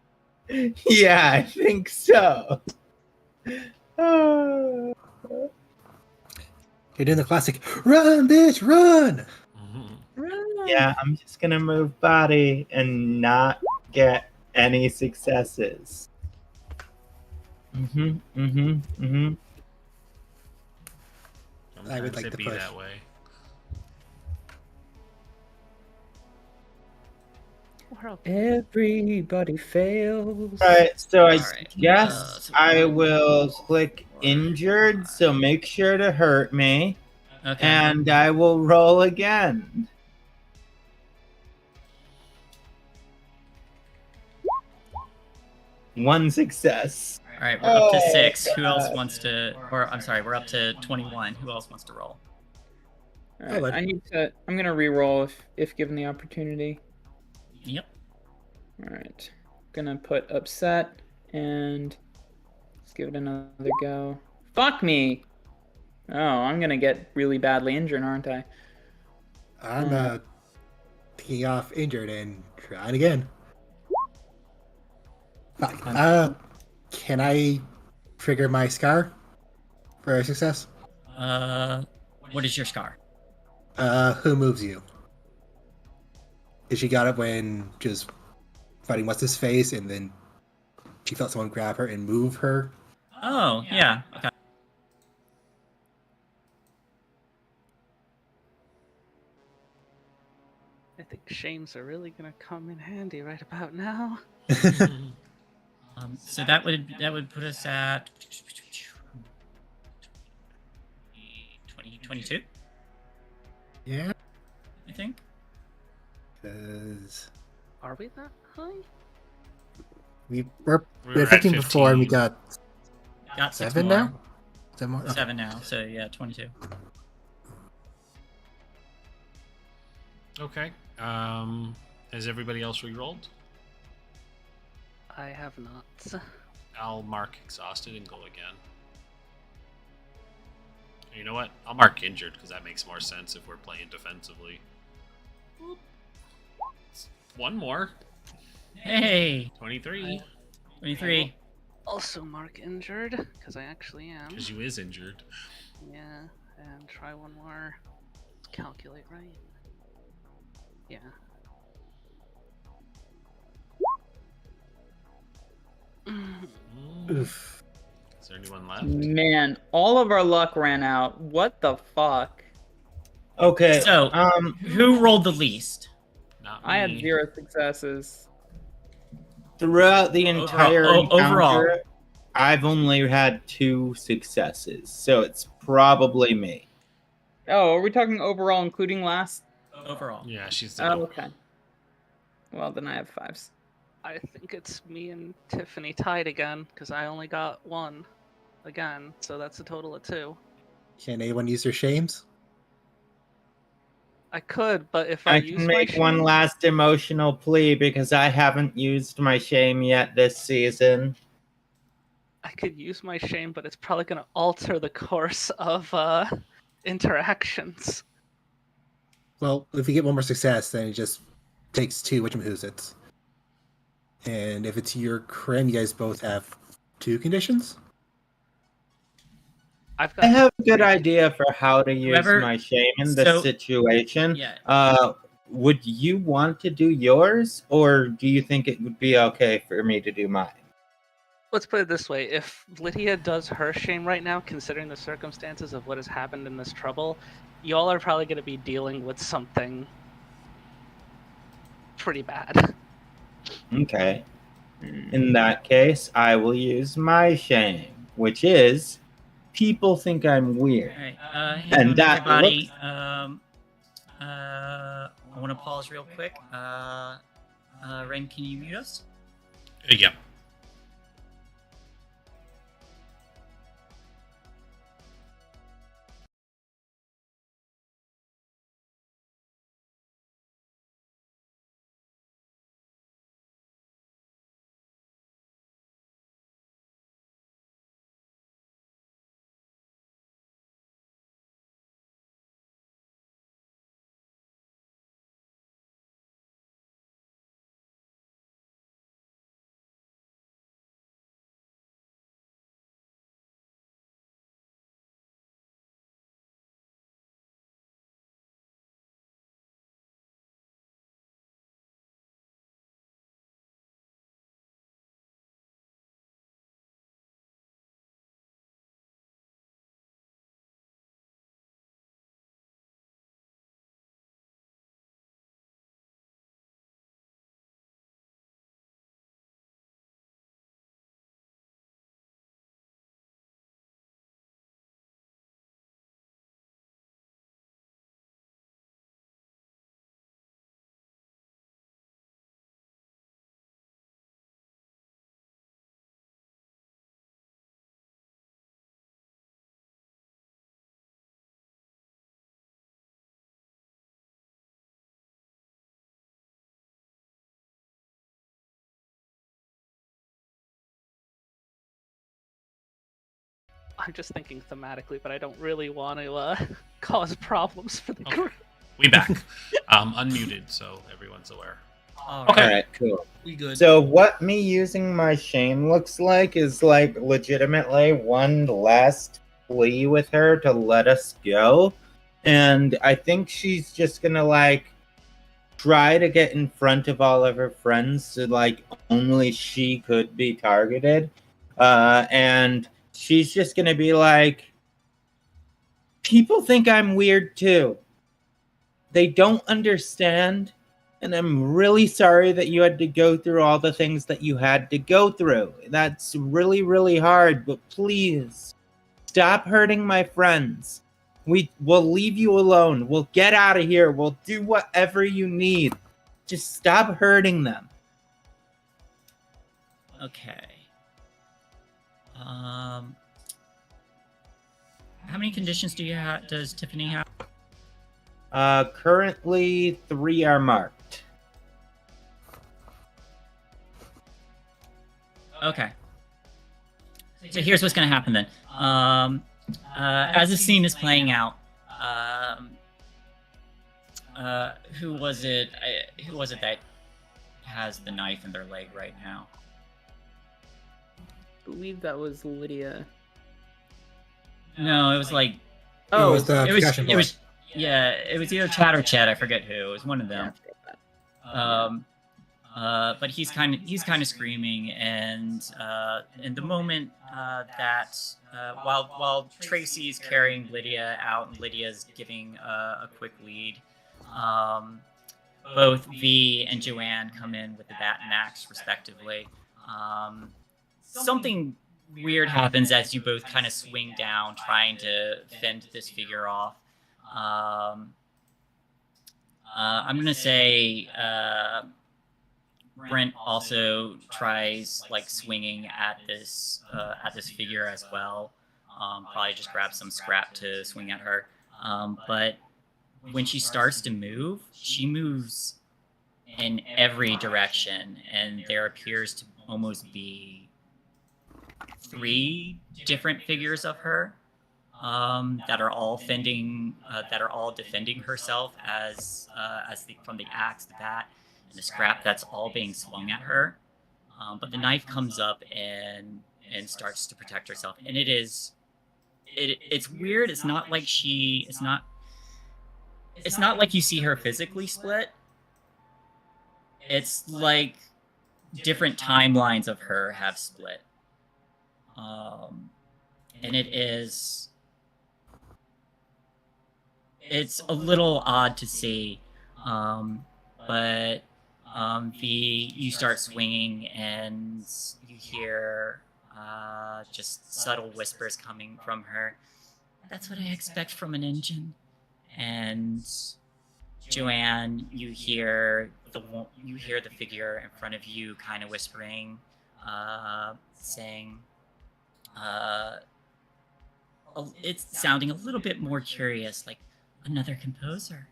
Yeah, I think so. You're doing the classic, run, bitch, run! Yeah, I'm just gonna move body and not get any successes. I would Sometimes like it to be push. that way. everybody fails. Alright, so I Alright, guess so I one, will two, click 4, injured, so 5. make sure to hurt me, Okay. and I will roll again. One success. All right, we're up to Oh, 6. Who else God. wants to? Or I'm sorry, we're up to 21. Who else wants to roll? All right, I'm gonna re-roll if given the opportunity. Yep. All right, gonna put upset And let's give it another go. Fuck me! Oh, I'm gonna get really badly injured, aren't I? I'm taking off injured and trying again. Fuck. Can I trigger my scar for a success? What is your scar? Who moves you? Did she got it when just fighting what's his face, and then she felt someone grab her and move her? Oh, yeah. Okay. I think shames are really gonna come in handy right about now. So that would put us at 22, Yeah, I think. because Are we that high? we were We were 15 at before, and we 15. got Got 6 7 more. now. 7 more. Okay. 7 now. So yeah, 22. Okay. Has everybody else re-rolled? I have not. I'll mark exhausted and go again. You know what? I'll mark injured because that makes more sense if we're playing defensively. One more. Hey, 23. 23. Also mark injured, because I actually am. Because you is injured. Yeah, and try one more. Calculate right. Yeah. Oof. Is there anyone left? Man, all of our luck ran out. What the fuck? Okay. So, who rolled the least? Not I had me. 0 successes. Throughout the entire overall. encounter, I've only had 2 successes, so it's probably me. Oh, are we talking overall, including last? Overall. Yeah, she's the Oh, okay. Well, then I have 5s. I think it's me and Tiffany tied again, because I only got 1 again, so that's a total of 2. Can anyone use their shames? I could, but if I I use can my make one shame- last emotional plea because I haven't used my shame yet this season. I could use my shame, but it's probably going to alter the course of interactions. Well, if you get one more success, then it just takes 2 who's-its. And if it's your crim, you guys both have 2 conditions? I've I got have a good idea for how to use Whoever- my shame in this so- situation. Yeah. Would you want to do yours, or do you think it would be okay for me to do mine? Let's put it this way. If Lydia does her shame right now, considering the circumstances of what has happened in this trouble, y'all are probably going to be dealing with something pretty bad. Okay. In that case, I will use my shame, which is people think I'm weird. All right. Hang And on, that everybody. I want to pause real quick. Ren, can you mute us? Yeah. I'm just thinking thematically, but I don't really want to cause problems for the Okay. group. We back. Unmuted, so everyone's aware. Alright. All right, cool. We good. So what me using my shame looks like is like legitimately one last plea with her to let us go. And I think she's just gonna like try to get in front of all of her friends so like only she could be targeted. And she's just gonna be like, people think I'm weird too. They don't understand. And I'm really sorry that you had to go through all the things that you had to go through. That's really, really hard, but please stop hurting my friends. We'll leave you alone. We'll get out of here. We'll do whatever you need. Just stop hurting them. Okay. How many conditions does Tiffany have? Currently 3 are marked. Okay. So here's what's gonna happen then. As the scene is playing out, who was it that has the knife in their leg right now? I believe that was Lydia. No, it was like It was the percussion it boy. was yeah, it was either Chad or Chet. I forget who. It was one of them. But he's kind of screaming, and in the moment that while Tracy's carrying Lydia out and Lydia's giving a quick lead, both V and Joanne come in with the bat and axe respectively. Something weird happens as you both kind of swing down, trying to fend this figure off. I'm gonna say Brent also tries like swinging at this figure as well. Probably just grab some scrap to swing at her. But when she starts to move, she moves in every direction, and there appears to almost be 3 different figures of her that are all defending herself from the axe, the bat, and the scrap that's all being swung at her. But the knife comes up and starts to protect herself, and it's weird. It's not like you see her physically split. It's like different timelines of her have split. And it's a little odd to see, but you start swinging and you hear just subtle whispers coming from her. That's what I expect from an engine. And Joanne, you hear the figure in front of you kind of whispering, saying, it's sounding a little bit more curious, like another composer.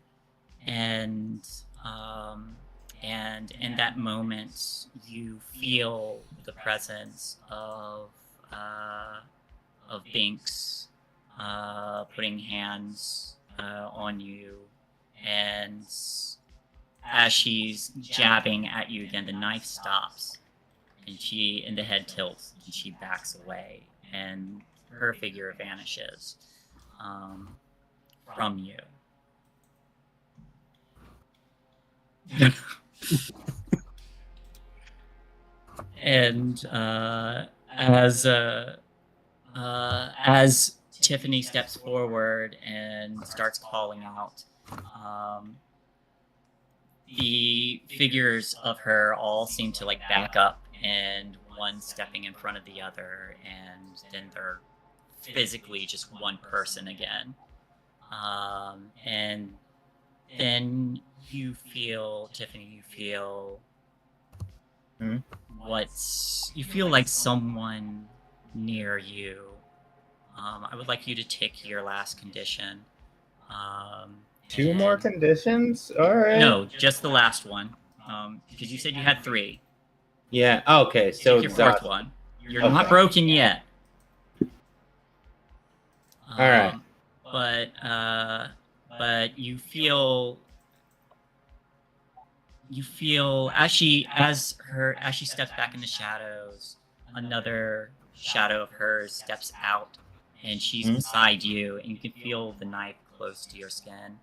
And in that moment, you feel the presence of Binks putting hands on you, and as she's jabbing at you again, the knife stops, and the head tilts, and she backs away, and her figure vanishes from you. And as Tiffany steps forward and starts calling out, the figures of her all seem to like back up, and one stepping in front of the other, and then they're physically just one person again. And then you feel, Tiffany, you feel you feel like someone near you. I would like you to tick your last condition. 2 more conditions? Alright. No, just the last one. Because you said you had 3. Yeah, okay, so Tick your 4th one. You're not broken yet. right. But you feel as she steps back in the shadows, another shadow of hers steps out, and she's beside you, and you can feel the knife close to your skin.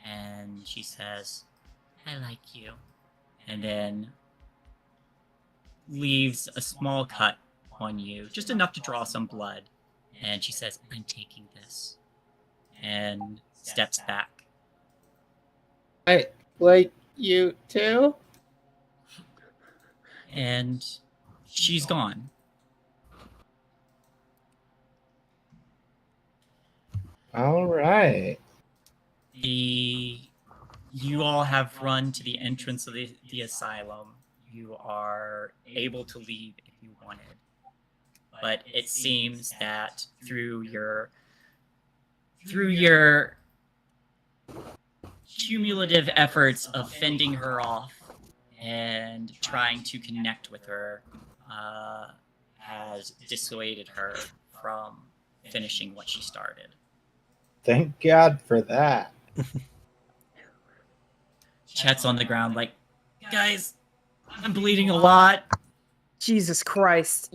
And she says, "I like you," and then leaves a small cut on you, just enough to draw some blood. And she says, "I'm taking this," and steps back. I like you too. And she's gone. All right. You all have run to the entrance of the asylum. You are able to leave if you wanted. But it seems that through your cumulative efforts of fending her off and trying to connect with her has dissuaded her from finishing what she started. Thank God for that. Chet's on the ground like, "Guys, I'm bleeding a lot." Jesus Christ.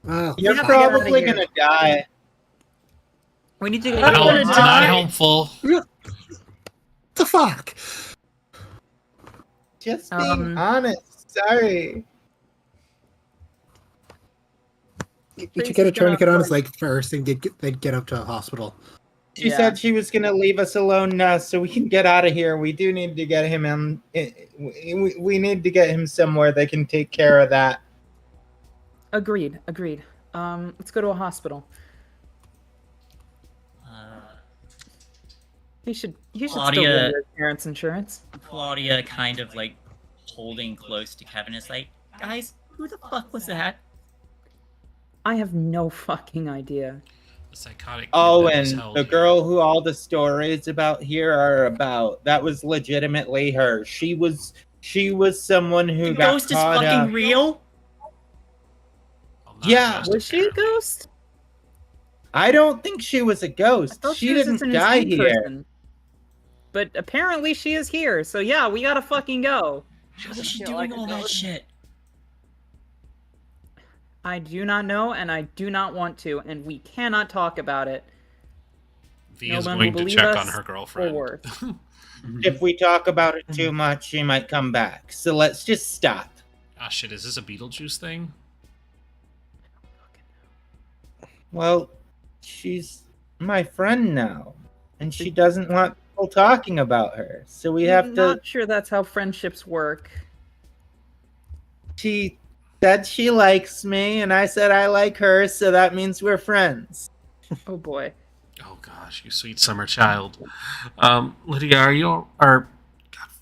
Well, You're have to get probably outta here. gonna die. We need to get I'm No, gonna it's die. not helpful. what the fuck? Just being Um, honest. Sorry. You should Tracy's get a tourniquet gonna on his leg first and get up to a hospital. She said she was gonna leave us alone now, so we can get out of here. We do need to get him in. We need to get him somewhere they can take care of that. Agreed. Let's go to a hospital. He should still be Claudia- under his parents' insurance. Claudia, kind of like holding close to Kevin, is like, "Guys, who the fuck was that?" I have no fucking idea. The psychotic. Oh, kid that was and held the here. girl who all the stories about here are about, that was legitimately her. She was someone who The got ghost is caught fucking up. real. Well, not Yeah, just Was she a apparently. ghost? I don't think she was a I ghost. thought She was just didn't an die insane here. person. But apparently she is here, so yeah, we gotta fucking go. How was she feel doing like a all that ghost. shit? I do not know, and I do not want to, and we cannot talk about it. V No is one going will to believe check us on her girlfriend. forward. If we talk about it too much, she might come back. So let's just stop. Ah, shit, is this a Beetlejuice thing? Well, she's my friend now, and she doesn't want people talking about her. So we have to. Not sure that's how friendships work. She said she likes me, and I said I like her, so that means we're friends. Oh boy. Oh gosh, you sweet summer child. Lydia, are you God,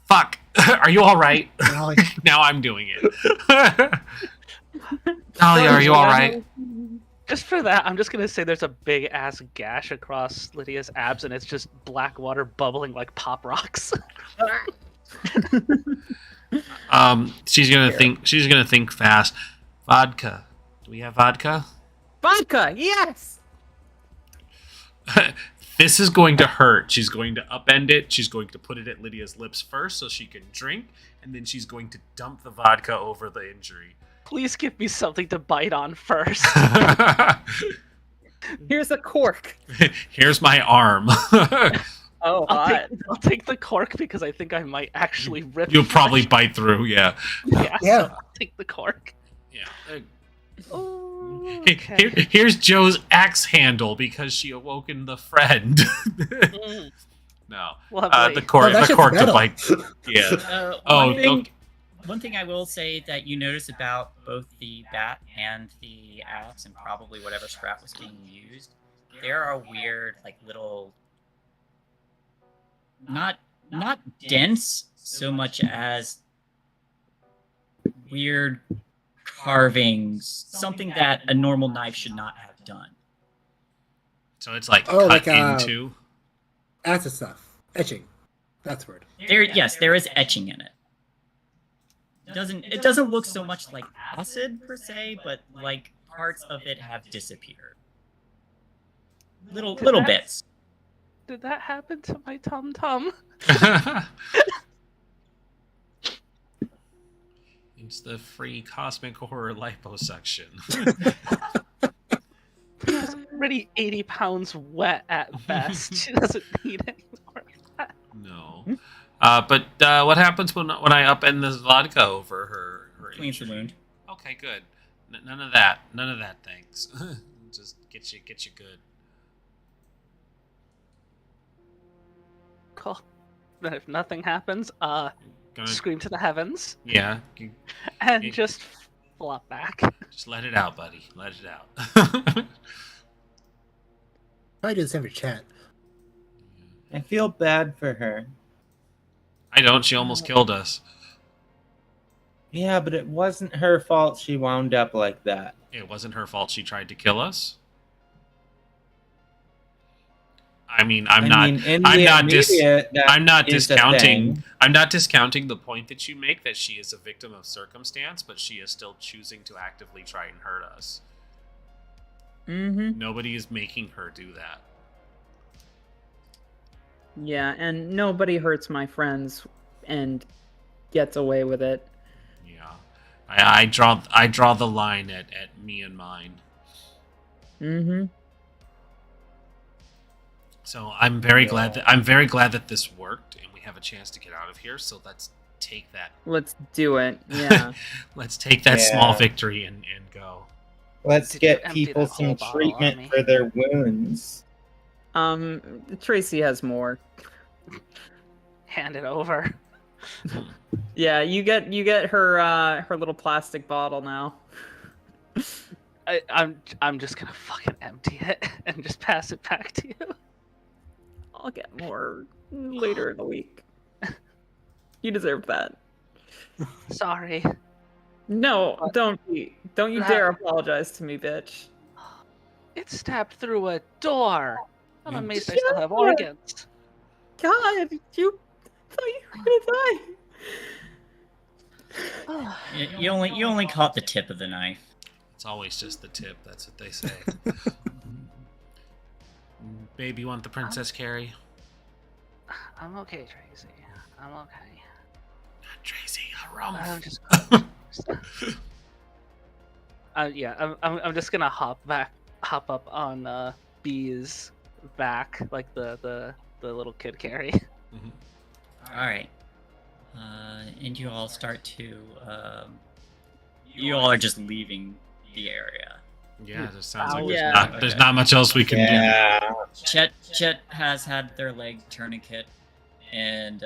fuck? Are you all right? Well, Now I'm doing it. Talia, are you all right? Just for that, I'm just gonna say there's a big ass gash across Lydia's abs, and it's just black water bubbling like pop rocks. She's gonna think. She's gonna think fast. Vodka. Do we have vodka? Vodka, yes! This is going to hurt. She's going to upend it. She's going to put it at Lydia's lips first so she can drink, and then she's going to dump the vodka over the injury. Please give me something to bite on first. Here's a cork. Here's my arm. Oh, hot. I'll take the cork because I think I might actually rip. You'll probably bite through. Yeah. Yeah. Yeah. So I'll take the cork. Yeah. Oh, Here's Joe's axe handle because she awoken the friend. Mm, No. lovely. The cork. Oh, that the shit's cork to metal. bite. Yeah. Oh, One thing I will say that you notice about both the bat and the axe, and probably whatever scrap was being used, there are weird, like little, not dents so much as weird carvings, something that a normal knife should not have done. So it's like Oh, cut like, into. acid stuff. Etching. That's weird. There is etching in it. It doesn't look so much like acid per se, but like parts of it have disappeared. little Did little that- bits. Did that happen to my tum tum? It's the free cosmic horror liposuction. She's already 80 pounds wet at best. She doesn't need any more of that. No. But what happens when I upend the vodka over her Cleans the injury? wound. Okay, good. None of that. None of that. Thanks. Just get you good. Cool. Then if nothing happens, Gonna, scream to the heavens yeah. and Yeah. just flop back. Just let it out, buddy. Let it out. Probably do the same for chat. I feel bad for her. I don't. She almost killed us. Yeah, but it wasn't her fault she wound up like that. It wasn't her fault she tried to kill us. I mean, I'm not discounting. I'm not discounting the point that you make that she is a victim of circumstance, but she is still choosing to actively try and hurt us. Mm-hmm. Nobody is making her do that. Yeah, and nobody hurts my friends and gets away with it. Yeah, I draw the line at me and mine. Mm-hmm. So I'm very glad that this worked and we have a chance to get out of here. So let's take that. Let's do it. Yeah. Let's take that small victory and go. Let's Did get you empty people that whole some bottle on treatment me? for their wounds. Tracy has more. Hand it over. Yeah, you get her her little plastic bottle now. I'm just gonna fucking empty it and just pass it back to you. I'll get more later in the week. You deserve that. Sorry. No, don't you dare apologize to me, bitch. It stabbed through a door. I'm Yeah. amazed I still have organs. God, you thought you were gonna die. You only caught the tip of the knife. It's always just the tip. That's what they say. Babe, you want the princess carry? I'm okay, Tracy. I'm okay. Tracy, harumph. I'm just. Yeah, I'm just gonna hop up on B's back, like the little kid carry. Mhm. All right, and you all start to. You all are just leaving the area. Yeah, it just sounds like Yeah. there's not much else we can Yeah. Chet has had their leg tourniquet, and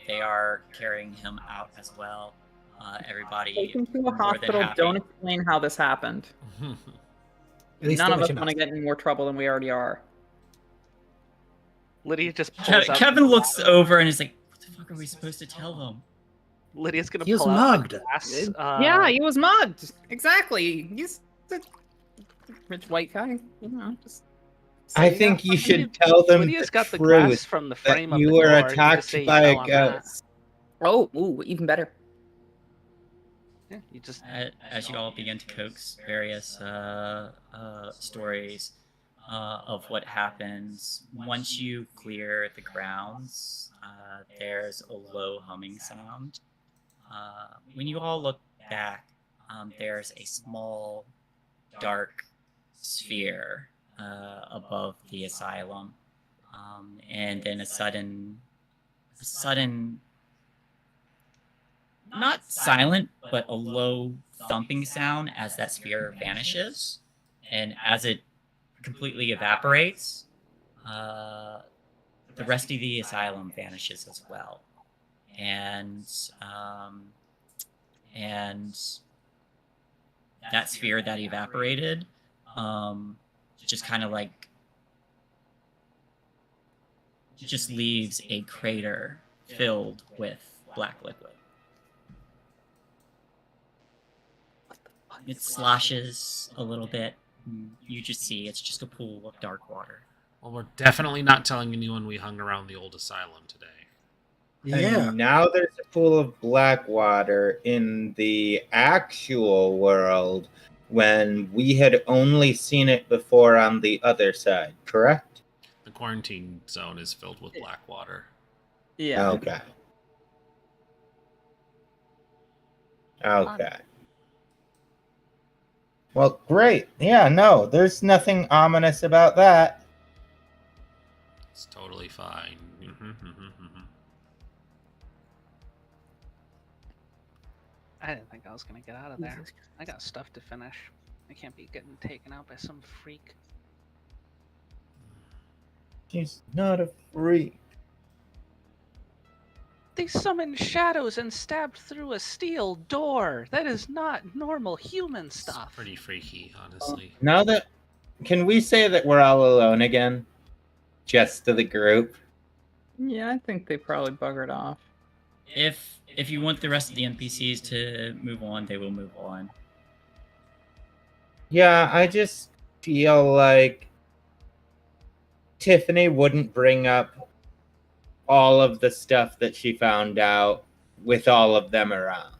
they are carrying him out as well. Everybody Take him to a more than hospital. happy. Don't explain how this happened. do. At least None don't of us mention want to us. get in more trouble than we already are. Lydia just pulls up. Kevin looks over and is like, "What the fuck are we supposed to tell them?" Lydia's gonna He was pull out mugged. the glass. Yeah, he was mugged. Exactly. He's a rich white guy. You know, just. I say think that. you should tell them Lydia's got the truth glass from the that frame of you the were door. You just attacked say you by fell a on that. ghost. Oh, ooh, even better. Yeah, you just As you all begin to coax various stories of what happens, once you clear the grounds, there's a low humming sound. When you all look back, there's a small, dark sphere above the asylum, and then a sudden, not silent, but a low thumping sound as that sphere vanishes, and as it completely evaporates, the rest of the asylum vanishes as well, and that sphere that evaporated just kind of like just leaves a crater filled with black liquid. It sloshes a little bit. You just see it's just a pool of dark water. Well, we're definitely not telling anyone we hung around the old asylum today. Yeah. And now there's a pool of black water in the actual world. when we had only seen it before on the other side, correct? The quarantine zone is filled with black water. Yeah. Okay. Okay. Well, great. Yeah, no, there's nothing ominous about that. It's totally fine. I didn't think I was gonna get out of there. I got stuff to finish. I can't be getting taken out by some freak. She's not a freak. They summoned shadows and stabbed through a steel door. That is not normal human stuff. It's pretty freaky, honestly. Now that, can we say that we're all alone again? Just to the group? Yeah, I think they probably buggered off. If you want the rest of the NPCs to move on, they will move on. Yeah, I just feel like Tiffany wouldn't bring up all of the stuff that she found out with all of them around.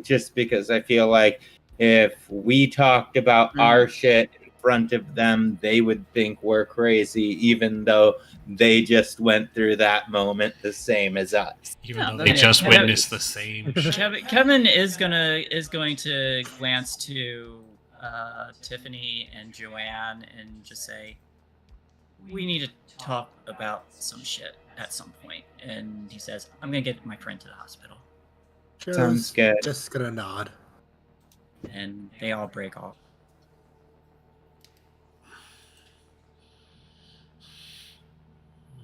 Just because I feel like if we talked about our shit in front of them, they would think we're crazy, even though they just went through that moment the same as us. Even though they just witnessed the same shit. Kevin is going to glance to Tiffany and Joanne and just say, "We need to talk about some shit at some point." And he says, "I'm gonna get my friend to the hospital." Sounds good. Just gonna nod. And they all break off.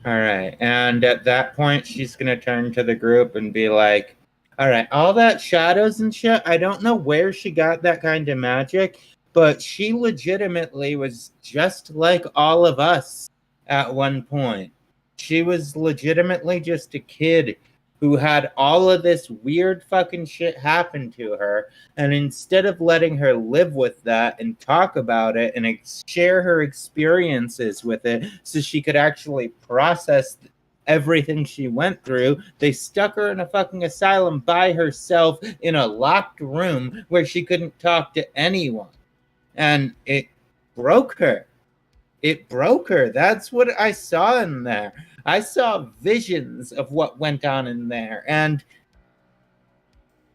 All right. And at that point, she's going to turn to the group and be like, all right, all that shadows and shit, I don't know where she got that kind of magic, but she legitimately was just like all of us at one point. She was legitimately just a kid who had all of this weird fucking shit happen to her, and instead of letting her live with that and talk about it and share her experiences with it so she could actually process everything she went through, they stuck her in a fucking asylum by herself in a locked room where she couldn't talk to anyone. And it broke her. It broke her. That's what I saw in there. I saw visions of what went on in there. And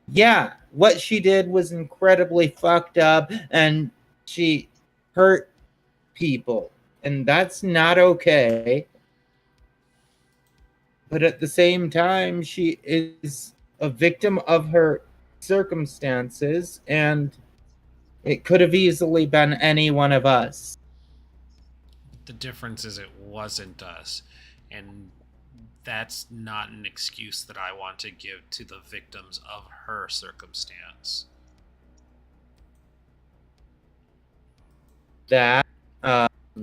yeah, what she did was incredibly fucked up, and she hurt people. And that's not okay. But at the same time, she is a victim of her circumstances, and it could have easily been any one of us. The difference is it wasn't us. And that's not an excuse that I want to give to the victims of her circumstance. That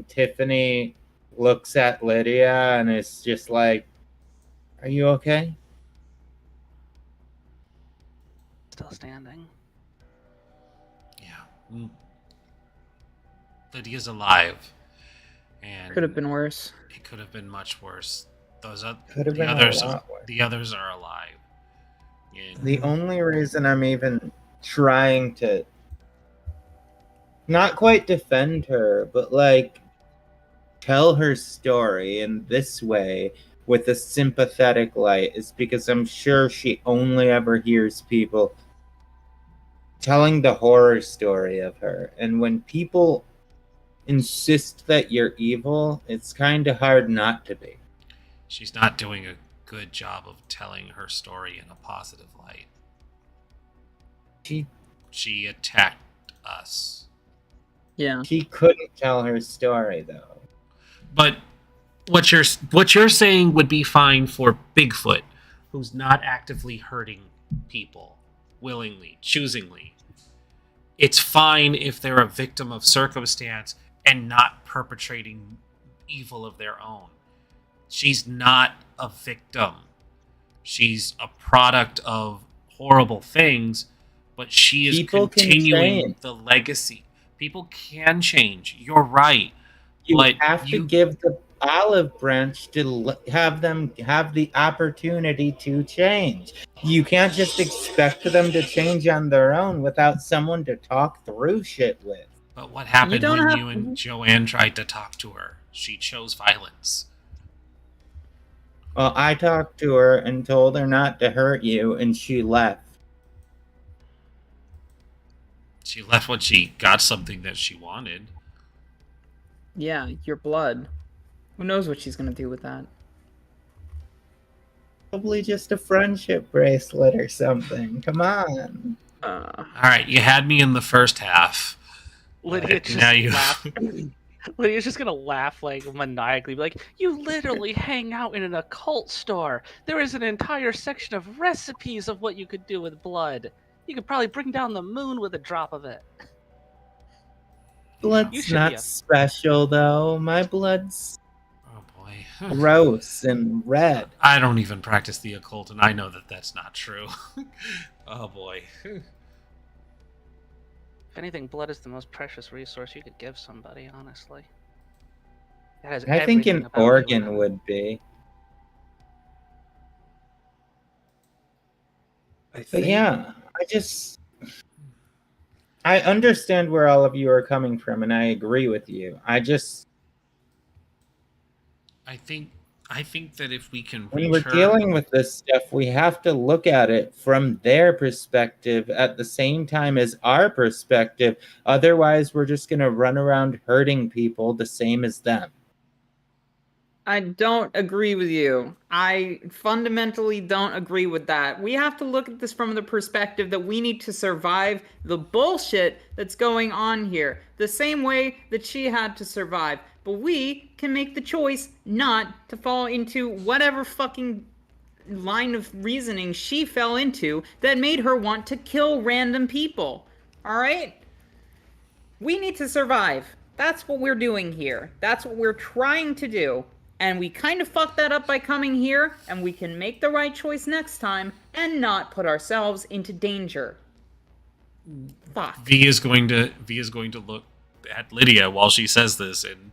Tiffany looks at Lydia and is just like, are you okay? Still standing. Yeah. Lydia's alive. And Could have been worse. it could have been much worse. Could have been a lot worse. The others are alive. And The only reason I'm even trying to not quite defend her, but like tell her story in this way with a sympathetic light is because I'm sure she only ever hears people telling the horror story of her. And when people insist that you're evil, it's kind of hard not to be. she's not doing a good job of telling her story in a positive light. She attacked us. Yeah. She couldn't tell her story though. But what you're saying would be fine for Bigfoot, who's not actively hurting people willingly, choosingly. It's fine if they're a victim of circumstance and not perpetrating evil of their own. She's not a victim. She's a product of horrible things, but she is People can continuing change. the legacy. People can change. You're right. You But have to you- give the olive branch to have them have the opportunity to change. You can't just expect them to change on their own without someone to talk through shit with. But what happened don't when have- you and Joanne tried to talk to her? She chose violence. Well, I talked to her and told her not to hurt you, and she left. She left when she got something that she wanted. Yeah, your blood. Who knows what she's gonna do with that? Probably just a friendship bracelet or something. Come on. All right, you had me in the first half. Lydia Now just you- laughed. Lydia's just gonna laugh like maniacally, be like, "You literally hang out in an occult store. There is an entire section of recipes of what you could do with blood. You could probably bring down the moon with a drop of it." You Blood's should be not a- special, though. My blood's Oh boy. gross and red. I don't even practice the occult, and I know that that's not true. Oh boy. If anything, blood is the most precious resource you could give somebody, honestly. It has I think everything an about you in organ it. would be. I But think. yeah, I understand where all of you are coming from, and I agree with you. I think that if we can When reach we're her, dealing with this stuff, we have to look at it from their perspective at the same time as our perspective. Otherwise, we're just going to run around hurting people the same as them. I don't agree with you. I fundamentally don't agree with that. We have to look at this from the perspective that we need to survive the bullshit that's going on here, the same way that she had to survive. But we can make the choice not to fall into whatever fucking line of reasoning she fell into that made her want to kill random people. Alright? We need to survive. That's what we're doing here. That's what we're trying to do. And we kind of fucked that up by coming here, and we can make the right choice next time and not put ourselves into danger. Fuck. V is going to look at Lydia while she says this, and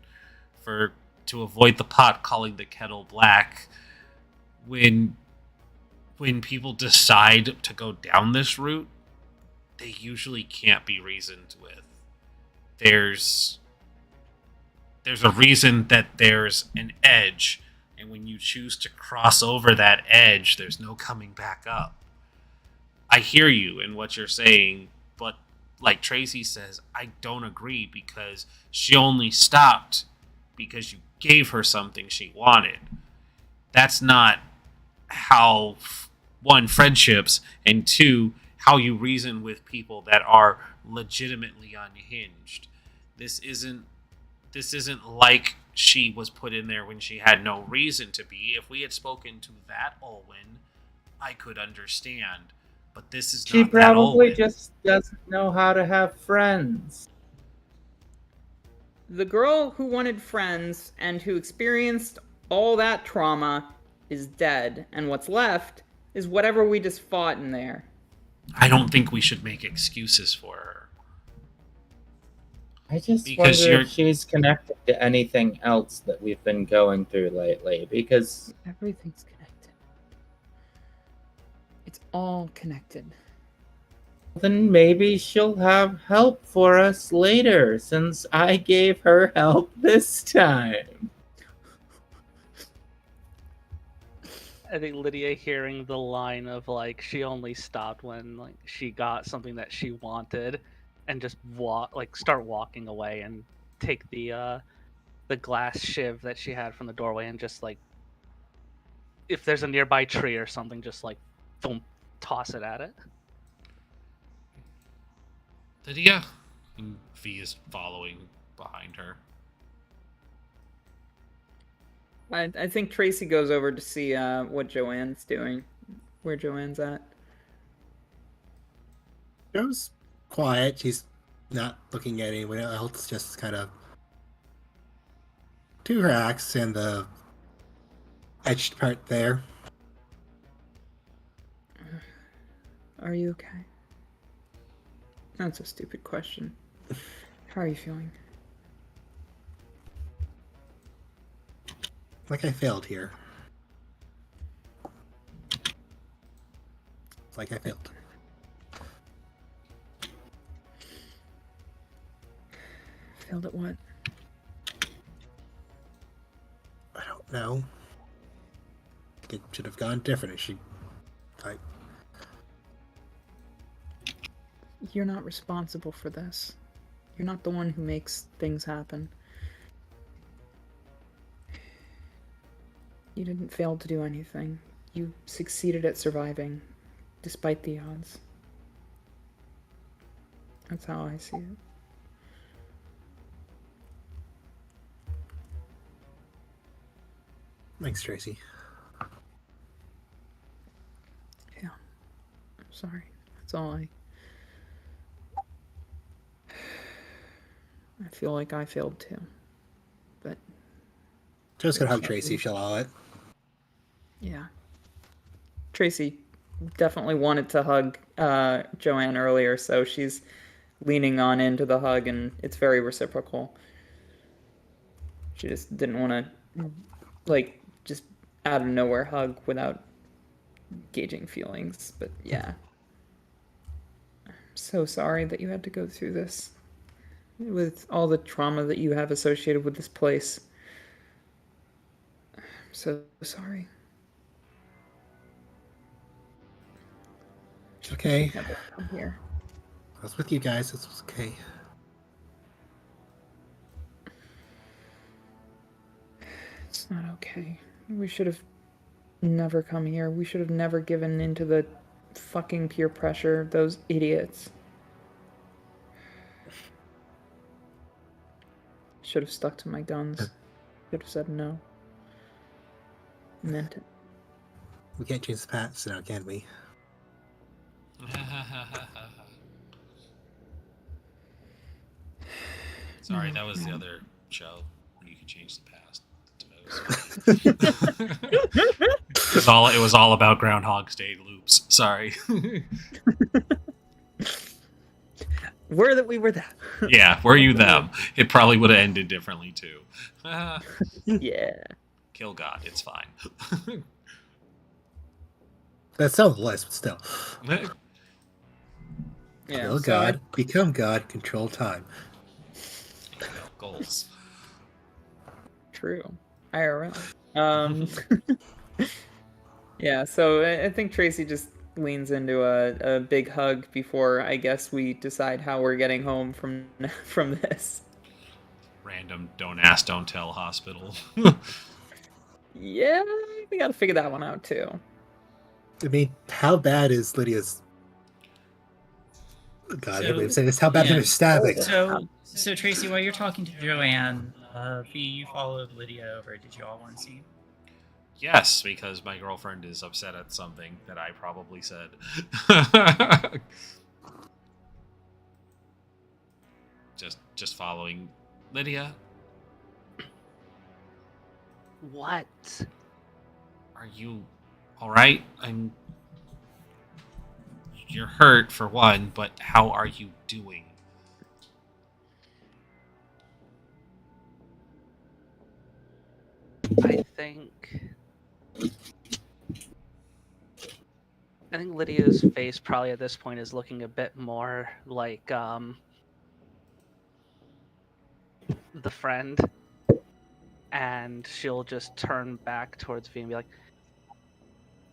to avoid the pot calling the kettle black. When people decide to go down this route, they usually can't be reasoned with. There's a reason that there's an edge, and when you choose to cross over that edge, there's no coming back up. I hear you in what you're saying, but like Tracy says, I don't agree, because she only stopped because you gave her something she wanted. That's not how, one, friendships, and two, how you reason with people that are legitimately unhinged. This isn't like she was put in there when she had no reason to be. If we had spoken to that Olwen, I could understand. But this is She not that probably Olwen. just doesn't know how to have friends. The girl who wanted friends and who experienced all that trauma is dead, and what's left is whatever we just fought in there. I don't think we should make excuses for her. I just Because wonder you're- if she's connected to anything else that we've been going through lately, because Everything's connected. It's all connected. then maybe she'll have help for us later, since I gave her help this time. I think Lydia hearing the line of like she only stopped when like she got something that she wanted, and just start walking away and take the glass shiv that she had from the doorway and just like, if there's a nearby tree or something, just like boom, toss it at it. Lydia? And V is following behind her. I think Tracy goes over to see what Joanne's doing. Where Joanne's at. Joe's quiet. She's not looking at anyone else. Just kind of to her axe and the etched part there. Are you okay? That's a stupid question. How are you feeling? Like I failed here. It's like I failed. Failed at what? I don't know. It should have gone different. It should. You're not responsible for this. You're not the one who makes things happen. You didn't fail to do anything. You succeeded at surviving, despite the odds. That's how I see it. Thanks, Tracy. Yeah. I'm sorry. That's all I feel like I failed too. But Just gonna hug Tracy if she'll allow it. yeah. Tracy definitely wanted to hug Joanne earlier, so she's leaning on into the hug, and it's very reciprocal. She just didn't want to, like, just out of nowhere hug without gauging feelings. But yeah. I'm so sorry that you had to go through this. With all the trauma that you have associated with this place. I'm so sorry. It's okay. Never come here. I was with you guys. It was okay. It's not okay. We should have never come here. We should have never given into the fucking peer pressure of those idiots. Should have stuck to my guns. Should have said no. Meant it. We can't change the past now, can we? Sorry, that was the other show where you could change the past. It was all about Groundhog's Day loops. Sorry. We were that. Yeah, were you them? It probably would have ended differently too. Yeah. Kill God, it's fine. That's still the list, but still. Yeah. Kill God, become God, control time. Goals. True. IRL. Yeah, so I think Tracy just leans into a big hug before I guess we decide how we're getting home from this. Random don't ask, don't tell hospital. Yeah, we gotta figure that one out too. I mean, how bad is Lydia's... God, I would say this. How bad is yeah. her stabbing? So Tracy, while you're talking to Joanne, V, you followed Lydia over. Did you all want to see? Yes, because my girlfriend is upset at something that I probably said. just following Lydia. What? Are you all right? You're hurt for one, but how are you doing? I think Lydia's face probably at this point is looking a bit more like the friend, and she'll just turn back towards V and be like,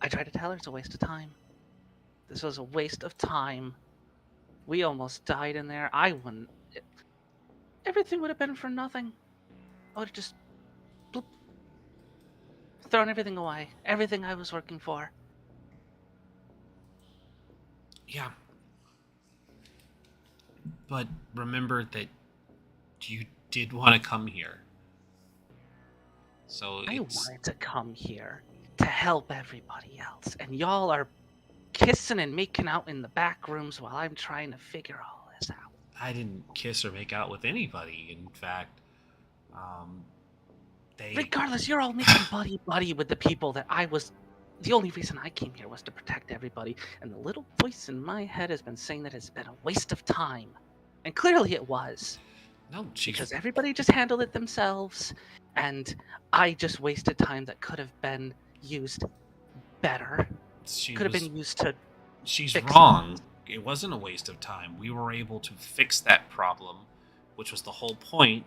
I tried to tell her it's a waste of time. This was a waste of time. We almost died in there. I wouldn't. Everything would have been for nothing. I would have just bloop, thrown everything away. Everything I was working for. Yeah. But remember that you did want to come here. So I wanted to come here to help everybody else, and y'all are kissing and making out in the back rooms while I'm trying to figure all this out. I didn't kiss or make out with anybody. In fact, Regardless, you're all making buddy with the people that I was. The only reason I came here was to protect everybody, and the little voice in my head has been saying that it's been a waste of time, and clearly it was. No, because everybody just handled it themselves, and I just wasted time that could have been used better. Could have been used to She's fix wrong. It wasn't a waste of time. We were able to fix that problem, which was the whole point,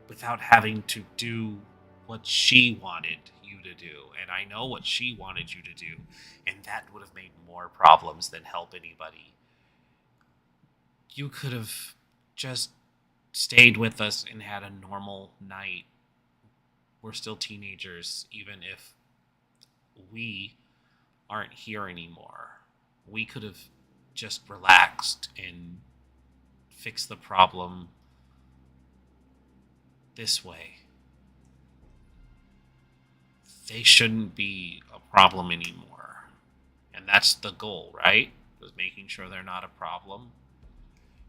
without having to do what she wanted you to do. And I know what she wanted you to do, and that would have made more problems than help anybody. You could have just stayed with us and had a normal night. We're still teenagers, even if we aren't here anymore. We could have just relaxed and fixed the problem this way. They shouldn't be a problem anymore. And that's the goal, right? Was making sure they're not a problem.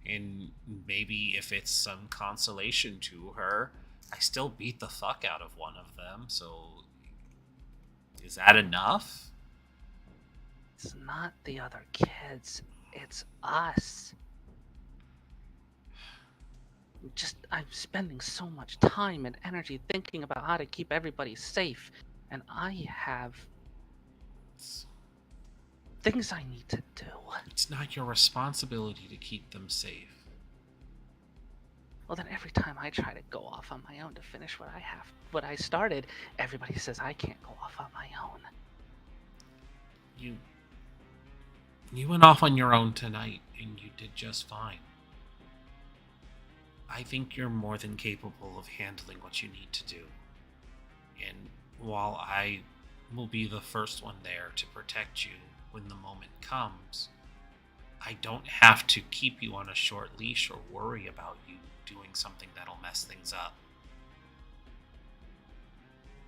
And maybe if it's some consolation to her, I still beat the fuck out of one of them, so is that enough? It's not the other kids, it's us. I'm spending so much time and energy thinking about how to keep everybody safe, and I have things I need to do. It's not your responsibility to keep them safe. Well, then every time I try to go off on my own to finish what I started, everybody says I can't go off on my own. You went off on your own tonight, and you did just fine. I think you're more than capable of handling what you need to do. And while I will be the first one there to protect you when the moment comes, I don't have to keep you on a short leash or worry about you doing something that'll mess things up.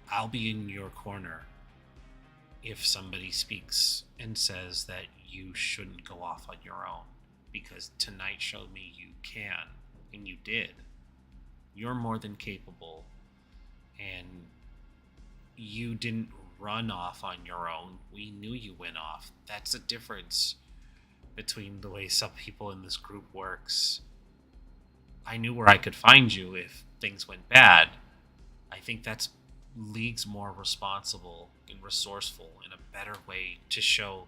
I'll be in your corner if somebody speaks and says that you shouldn't go off on your own, because tonight showed me you can, and you did. You're more than capable, and you didn't run off on your own. We knew you went off. That's a difference between the way some people in this group works. I knew where I could find you if things went bad. I think that's leagues more responsible and resourceful and a better way to show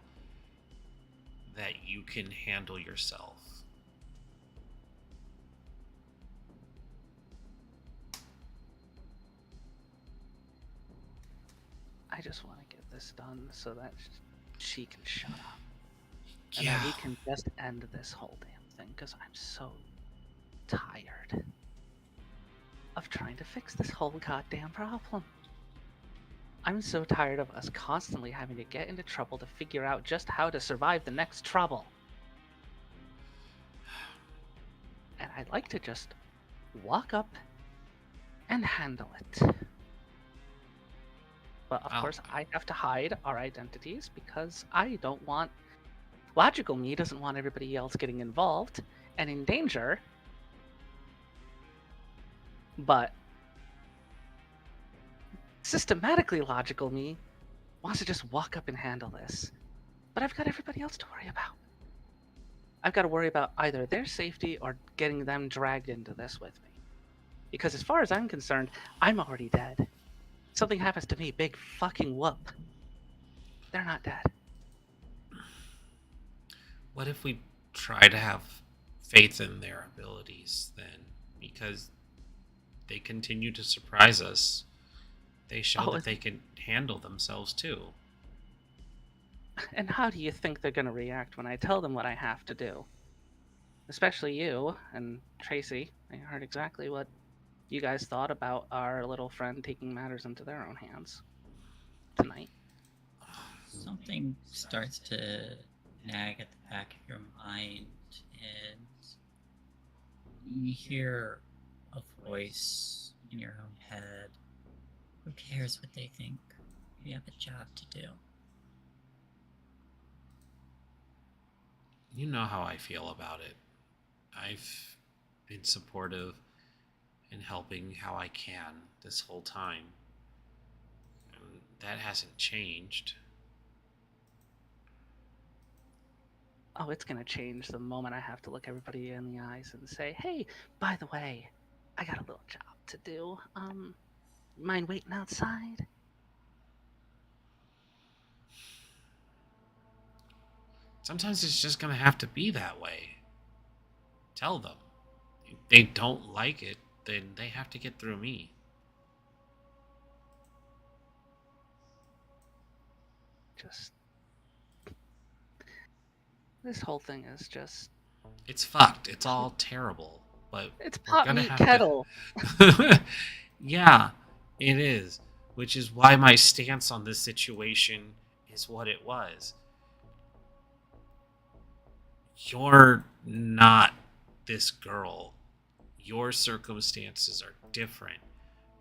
that you can handle yourself. I just want to get this done so that she can shut up. And Yeah. that we can just end this whole damn thing, because I'm so tired of trying to fix this whole goddamn problem. I'm so tired of us constantly having to get into trouble to figure out just how to survive the next trouble. And I'd like to just walk up and handle it. But of course, I have to hide our identities because I don't want... Logical me doesn't want everybody else getting involved and in danger. But systematically logical me wants to just walk up and handle this. But I've got everybody else to worry about. I've got to worry about either their safety or getting them dragged into this with me. Because as far as I'm concerned, I'm already dead. Something happens to me, big fucking whoop. They're not dead. What if we try to have faith in their abilities then? Because they continue to surprise us. They show that they can handle themselves too. And how do you think they're going to react when I tell them what I have to do? Especially you and Tracy. I heard exactly what you guys thought about our little friend taking matters into their own hands tonight. Something starts to nag at the back of your mind, and you hear a voice in your own head. Who cares what they think? We have a job to do. You know how I feel about it. I've been supportive and helping how I can this whole time. And that hasn't changed. Oh, it's going to change the moment I have to look everybody in the eyes and say, hey, by the way, I got a little job to do. mind waiting outside? Sometimes it's just gonna have to be that way. Tell them. If they don't like it, then they have to get through me. Just this whole thing is just It's fucked. It's all terrible. But it's we're pot gonna meat have kettle. to. Yeah, it is. Which is why my stance on this situation is what it was. You're not this girl. Your circumstances are different.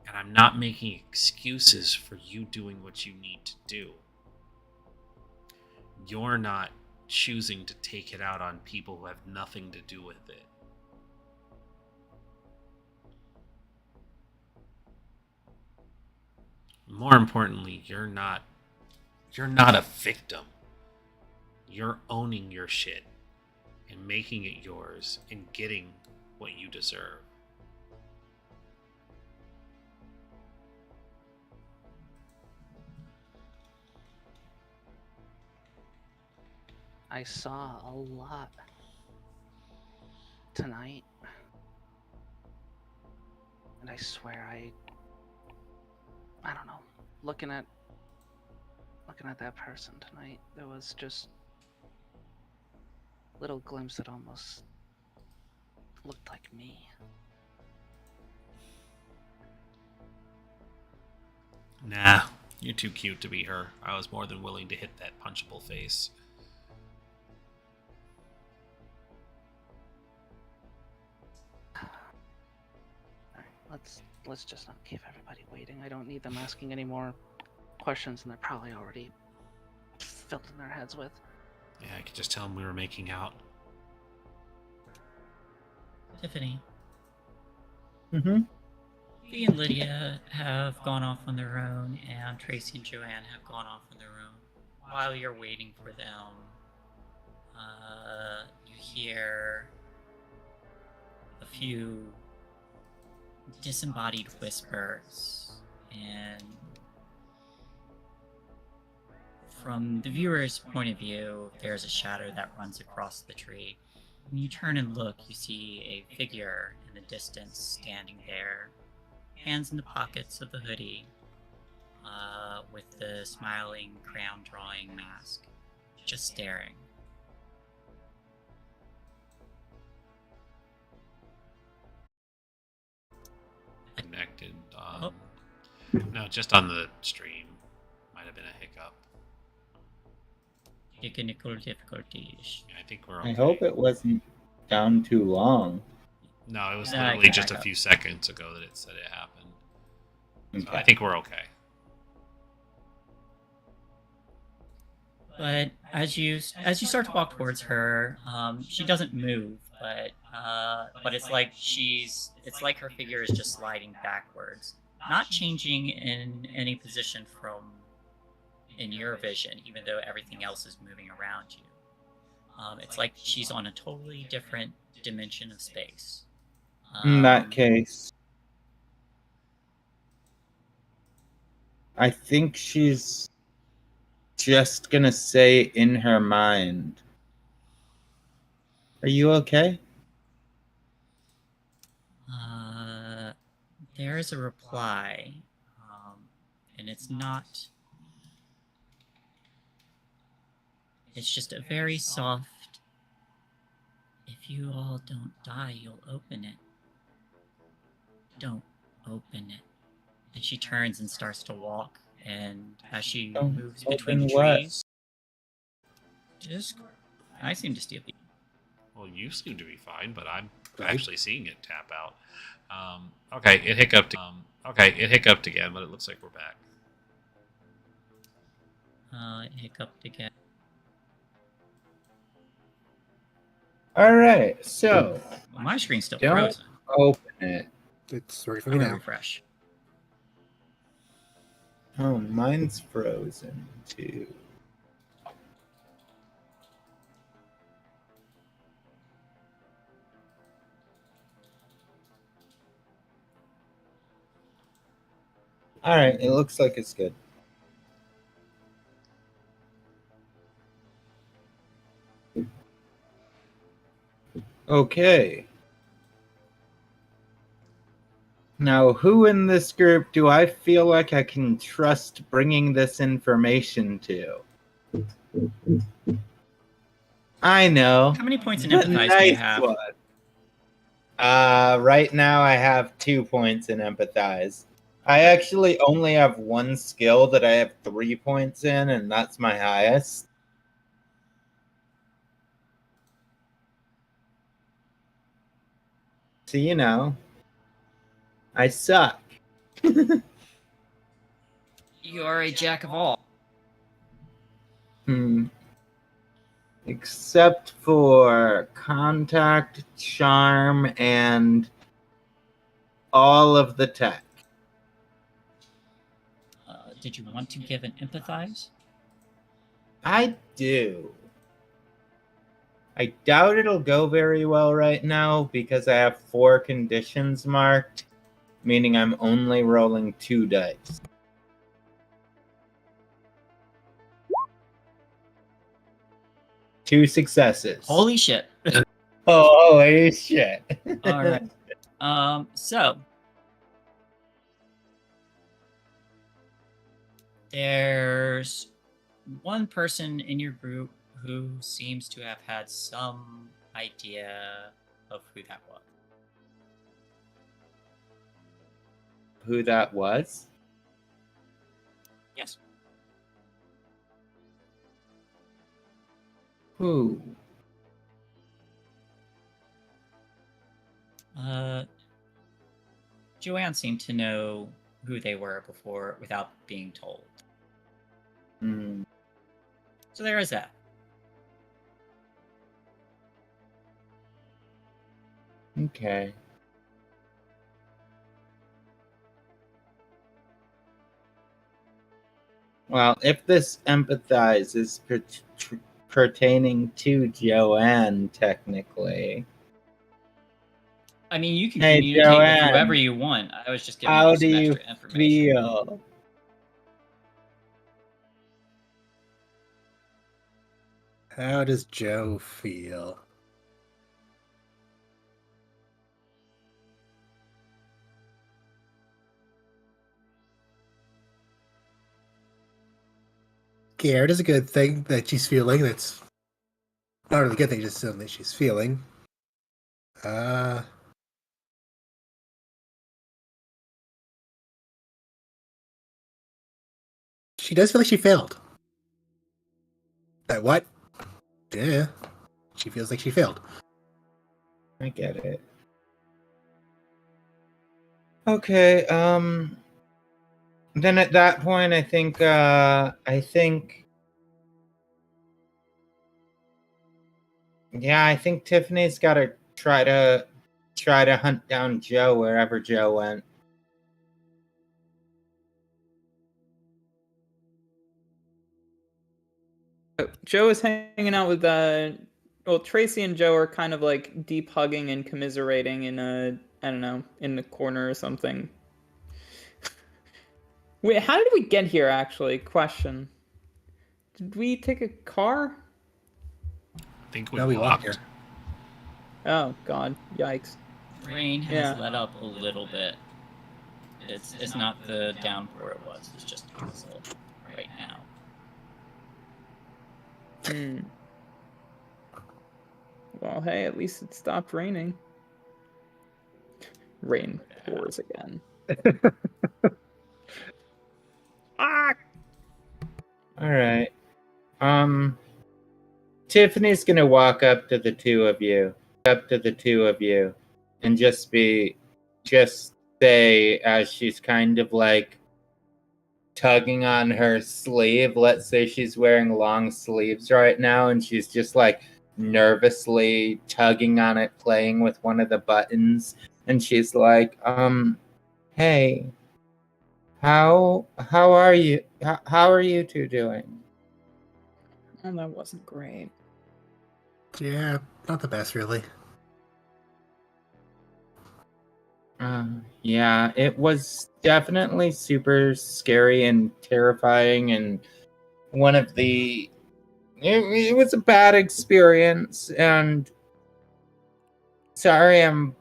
And I'm not making excuses for you doing what you need to do. You're not choosing to take it out on people who have nothing to do with it. More importantly, you're not a victim. You're owning your shit and making it yours and getting what you deserve. I saw a lot tonight. And I swear I don't know. Looking at that person tonight, there was just a little glimpse that almost looked like me. Nah, you're too cute to be her. I was more than willing to hit that punchable face. Alright, let's just not keep everybody waiting. I don't need them asking any more questions than they're probably already filled in their heads with. Yeah, I could just tell them we were making out. Tiffany, Mm-hmm. Lee and Lydia have gone off on their own, and Tracy and Joanne have gone off on their own. While you're waiting for them, you hear a few disembodied whispers, and from the viewer's point of view, there's a shadow that runs across the tree. When you turn and look, you see a figure in the distance standing there, hands in the pockets of the hoodie, with the smiling crayon drawing mask, just staring. Connected. Oh. No, just on the stream. Might have been a hiccup. Technical difficulties. Yeah, I think we're okay. I hope it wasn't down too long. No, it was Nah, I literally can just a back up. few seconds ago that it said it happened. So Okay. I think we're okay. But as you start to walk towards her, she doesn't move, but it's like her figure is just sliding backwards, not changing in any position from in your vision, even though everything else is moving around you. It's like she's on a totally different dimension of space. In that case, I think she's just gonna say in her mind, "Are you okay?" There is a reply, and it's not. It's just a very soft. If you all don't die, you'll open it. Don't open it. And she turns and starts to walk, and as she Don't moves between the open what? trees, I seem to steal the. Well, you seem to be fine, but I'm actually seeing it tap out. Okay, it hiccuped. It hiccuped again, but it looks like we're back. It hiccuped again. All right, so My screen's still don't frozen. open it. It's working for I'm me gonna now. refresh. Oh, mine's frozen too. All right, it looks like it's good. Okay. Now, who in this group do I feel like I can trust bringing this information to? I know. How many points in The empathize do you nice have? one. Right now I have 2 points in empathize. I actually only have one skill that I have 3 points in, and that's my highest. So, you know, I suck. You are a jack of all. Except for contact, charm, and all of the tech. Did you want to give an empathize? I do. I doubt it'll go very well right now because I have 4 conditions marked, meaning I'm only rolling 2 dice. Two successes. Holy shit. Holy shit. All right. So there's one person in your group who seems to have had some idea of who that was. Who that was? Yes. Who? Joanne seemed to know who they were before without being told. Hmm. So there is that. Okay. Well, if this empathize is pertaining to Joanne, technically. I mean, you can Hey, communicate Joanne, with whoever you want. I was just giving how you do some you extra information. feel? How does Joe feel? Scared is a good thing that she's feeling. That's not really a good thing, just something that she's feeling. She does feel like she failed. That what? Yeah. She feels like she failed. I get it. Okay, then at that point I think yeah, I think Tiffany's gotta try to hunt down Joe wherever Joe went. Joe is hanging out with well, Tracy and Joe are kind of like deep hugging and commiserating in I don't know, in the corner or something. Wait, how did we get here actually? Question. Did we take a car? I think we No, we walked walked. here. Oh god, yikes. Rain has Yeah. let up a little bit. It's not the downpour it was. It's just drizzle right now. Well, hey, at least it stopped raining. Rain pours again. Ah! All right. Tiffany's gonna walk up to the two of you, and just say as she's kind of like tugging on her sleeve. Let's say she's wearing long sleeves right now, and she's just like nervously tugging on it, playing with one of the buttons, and she's like, hey, how are you? How are you two doing? Oh, that wasn't great. Yeah, not the best, really. Yeah, it was definitely super scary and terrifying, and one of the. It was a bad experience, and sorry, I'm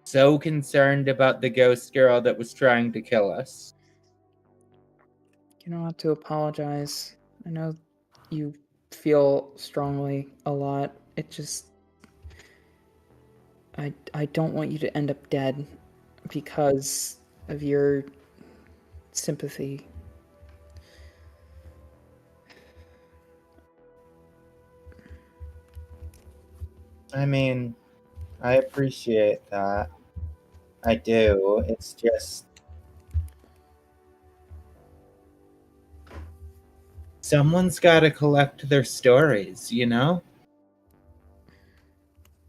so concerned about the ghost girl that was trying to kill us. You don't have to apologize. I know you feel strongly a lot. It just I don't want you to end up dead because of your sympathy. I mean, I appreciate that. I do. It's just someone's got to collect their stories, you know?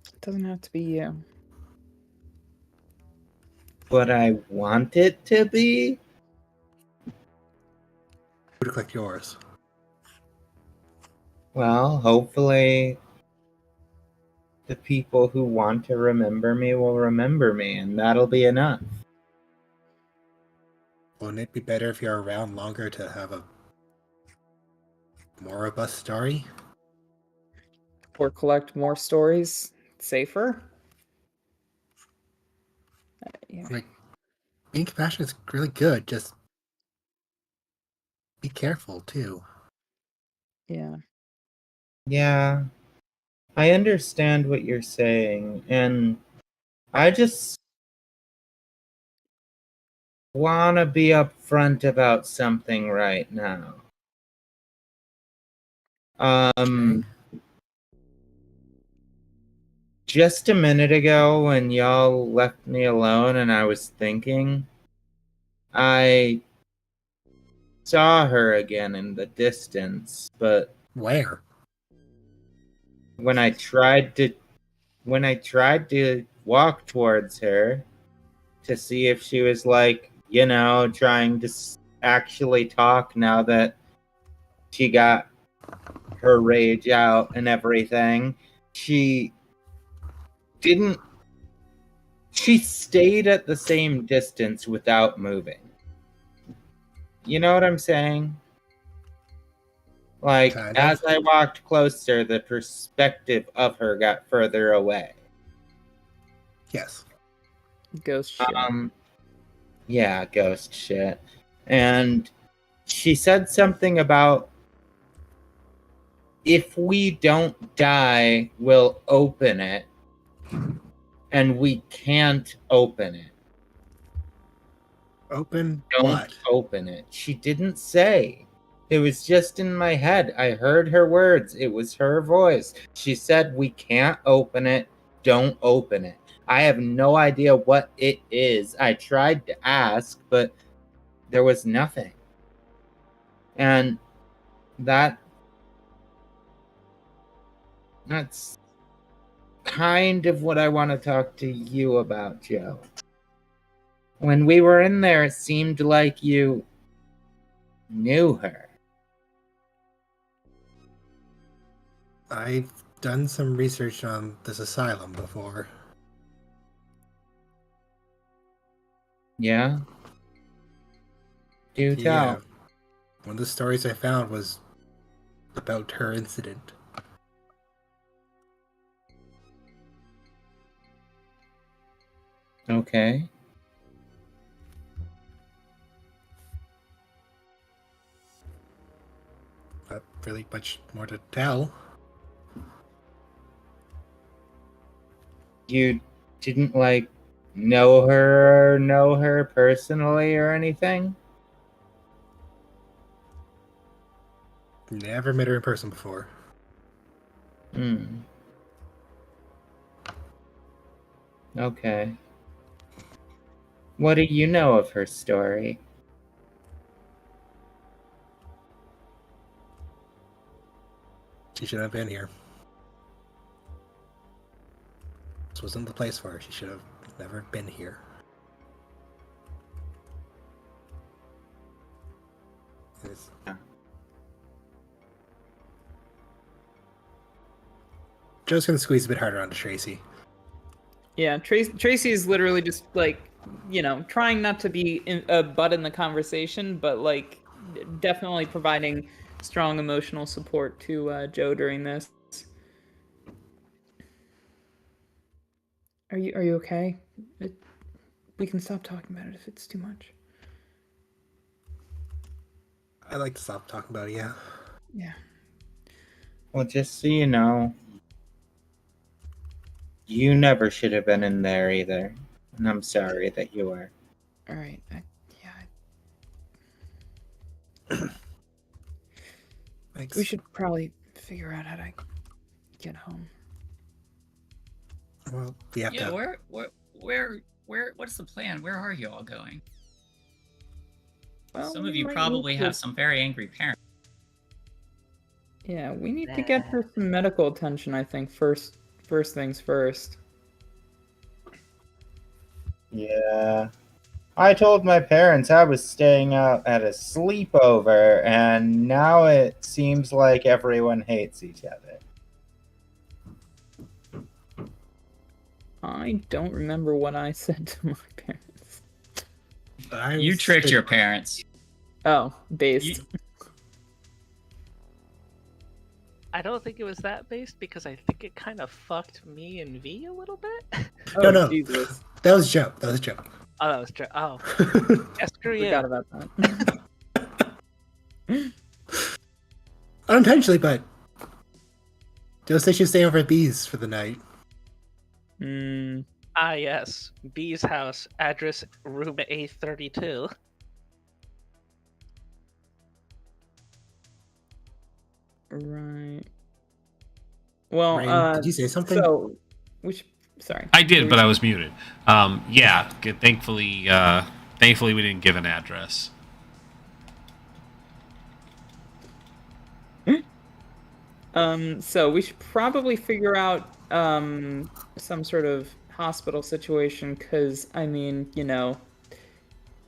It doesn't have to be you. But I want it to be. Who to collect yours? Well, hopefully the people who want to remember me will remember me, and that'll be enough. Wouldn't it be better if you're around longer to have a more robust story? Or collect more stories. Safer. Yeah. Like, being compassionate is really good. Just be careful too. Yeah. Yeah, I understand what you're saying, and I just want to be upfront about something right now. Okay. Just a minute ago when y'all left me alone and I was thinking, I saw her again in the distance, but Where? when I tried to walk towards her to see if she was like, trying to actually talk now that she got her rage out and everything, she didn't. She stayed at the same distance without moving. You know what I'm saying? Like, Kind as of. I walked closer, the perspective of her got further away. Yes. Ghost shit. Yeah, ghost shit. And she said something about if we don't die, we'll open it. And we can't open it. Open Don't what? open it. She didn't say. It was just in my head. I heard her words. It was her voice. She said, "We can't open it. Don't open it." I have no idea what it is. I tried to ask, but there was nothing. And that's kind of what I want to talk to you about, Joe. When we were in there, it seemed like you knew her. I've done some research on this asylum before. Yeah? Do tell. Yeah. One of the stories I found was about her incident. Okay. Not really much more to tell. You didn't know her personally or anything? Never met her in person before. Hmm. Okay. What do you know of her story? She shouldn't have been here. This wasn't the place for her. She should have never been here. It's... Joe's gonna squeeze a bit harder onto Tracy. Yeah, Tracy is literally just like, trying not to be a butt in the conversation, but like definitely providing strong emotional support to Joe during this. Are you okay? We can stop talking about it if it's too much. I like to stop talking about it, yeah. Yeah. Well, just so you know, you never should have been in there either. And I'm sorry that you were. All right. Thanks. We should probably figure out how to get home. Well, we have Yeah, to. what's the plan? Where are you all going? Well, Some of we you might probably need to- have some very angry parents. Yeah, we need to get her some medical attention, I think, first things first. Yeah. I told my parents I was staying out at a sleepover, and now it seems like everyone hates each other. I don't remember what I said to my parents. You tricked your parents. Oh, based. I don't think it was that based because I think it kind of fucked me and V a little bit. Oh, No. Jesus. That was Joe. That was Joe. Oh, that was true. Oh, yeah, screw you. Forgot about that. Unintentionally, but Joe said she was staying over at Bees for the night. Ah, yes. B's house, address room A32. Right. Well, Rain, did you say something? So, sorry. I did, but I was muted. Yeah. Thankfully, we didn't give an address. So we should probably figure out some sort of hospital situation, because I mean,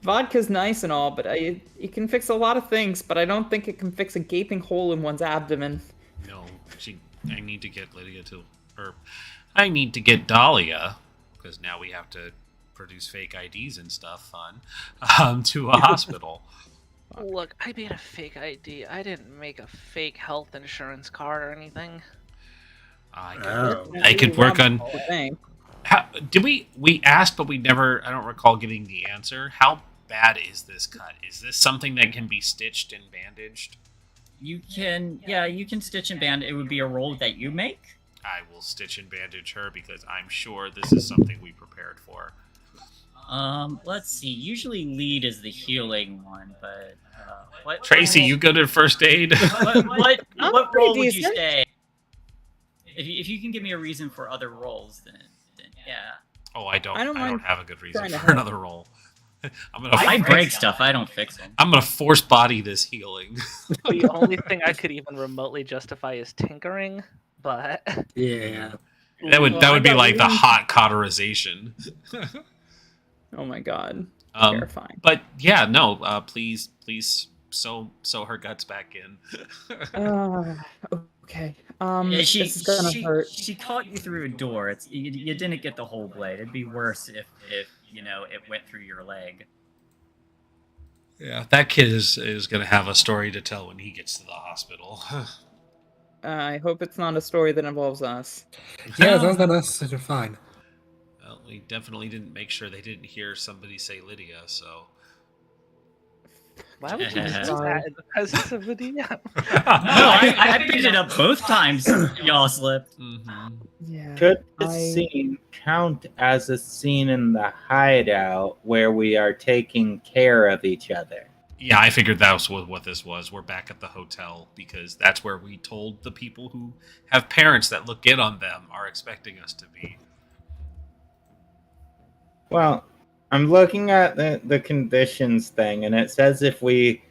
vodka's nice and all, but it can fix a lot of things, but I don't think it can fix a gaping hole in one's abdomen. No, I need to get Lydia I need to get Dahlia, because now we have to produce fake IDs and stuff to a hospital. Look, I made a fake ID. I didn't make a fake health insurance card or anything. I could work on. Did we asked, but we never. I don't recall getting the answer. How bad is this cut? Is this something that can be stitched and bandaged? You can stitch and band. It would be a roll that you make. I will stitch and bandage her because I'm sure this is something we prepared for. Let's see. Usually lead is the healing one, but what? Tracy, you good at first aid? What role would you decent. stay? If you can give me a reason for other roles, then yeah. Oh, I don't mind have a good reason trying to for help. another role. I break stuff. I don't fix them. I'm gonna force body this healing. The only thing I could even remotely justify is tinkering, but Yeah. That would I be got like the one- hot cauterization. Oh my god. Um, Terrifying. But yeah, no. Please sew her guts back in. Okay. Yeah, This is gonna hurt. she caught you through a door. You didn't get the whole blade. It'd be worse if it went through your leg. Yeah, that kid is gonna have a story to tell when he gets to the hospital. I hope it's not a story that involves us. Yeah, as long as not us, they're fine. Well, we definitely didn't make sure they didn't hear somebody say Lydia, so. why would you do Yeah. that in the presence of Lydia? No, I picked it up both times. Y'all slipped. Mm-hmm. Yeah. Could this scene count as a scene in the hideout where we are taking care of each other? Yeah, I figured that was what this was. We're back at the hotel because that's where we told the people who have parents that look in on them are expecting us to be. Well, I'm looking at the conditions thing, and it says if the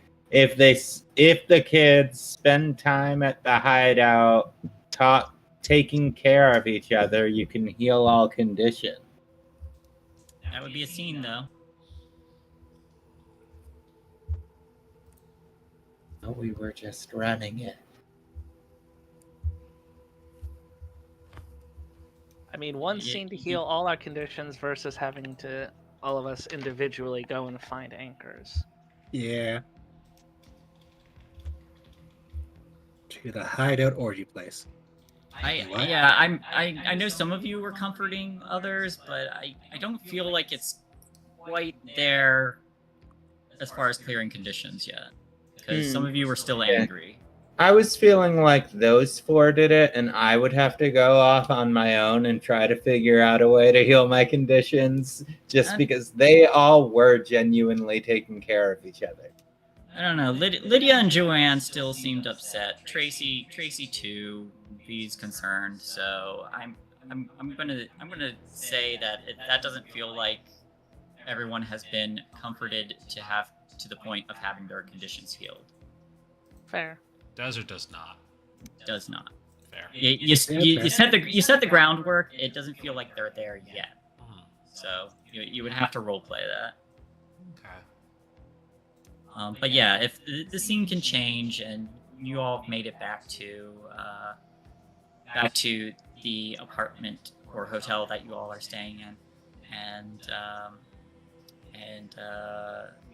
kids spend time at the hideout taking care of each other, you can heal all conditions. That would be a scene, though. Oh, we were just running it. I mean, one scene to heal all our conditions versus having to all of us individually go and find anchors. Yeah. To the hideout orgy place. What? I know some of you were comforting others, but I don't feel like it's quite there as far as clearing conditions yet. Because some of you were still angry. I was feeling like those four did it, and I would have to go off on my own and try to figure out a way to heal my conditions, just because they all were genuinely taking care of each other. I don't know. Lydia and Joanne still seemed upset. Tracy too. He's concerned. So I'm gonna say that that doesn't feel like everyone has been comforted to the point of having their conditions healed. Fair. Does or does not? Does not. Fair. You set the groundwork. It doesn't feel like they're there yet. So you would have to roleplay that. Okay. But yeah, if the scene can change and you all made it back to the apartment or hotel that you all are staying in, and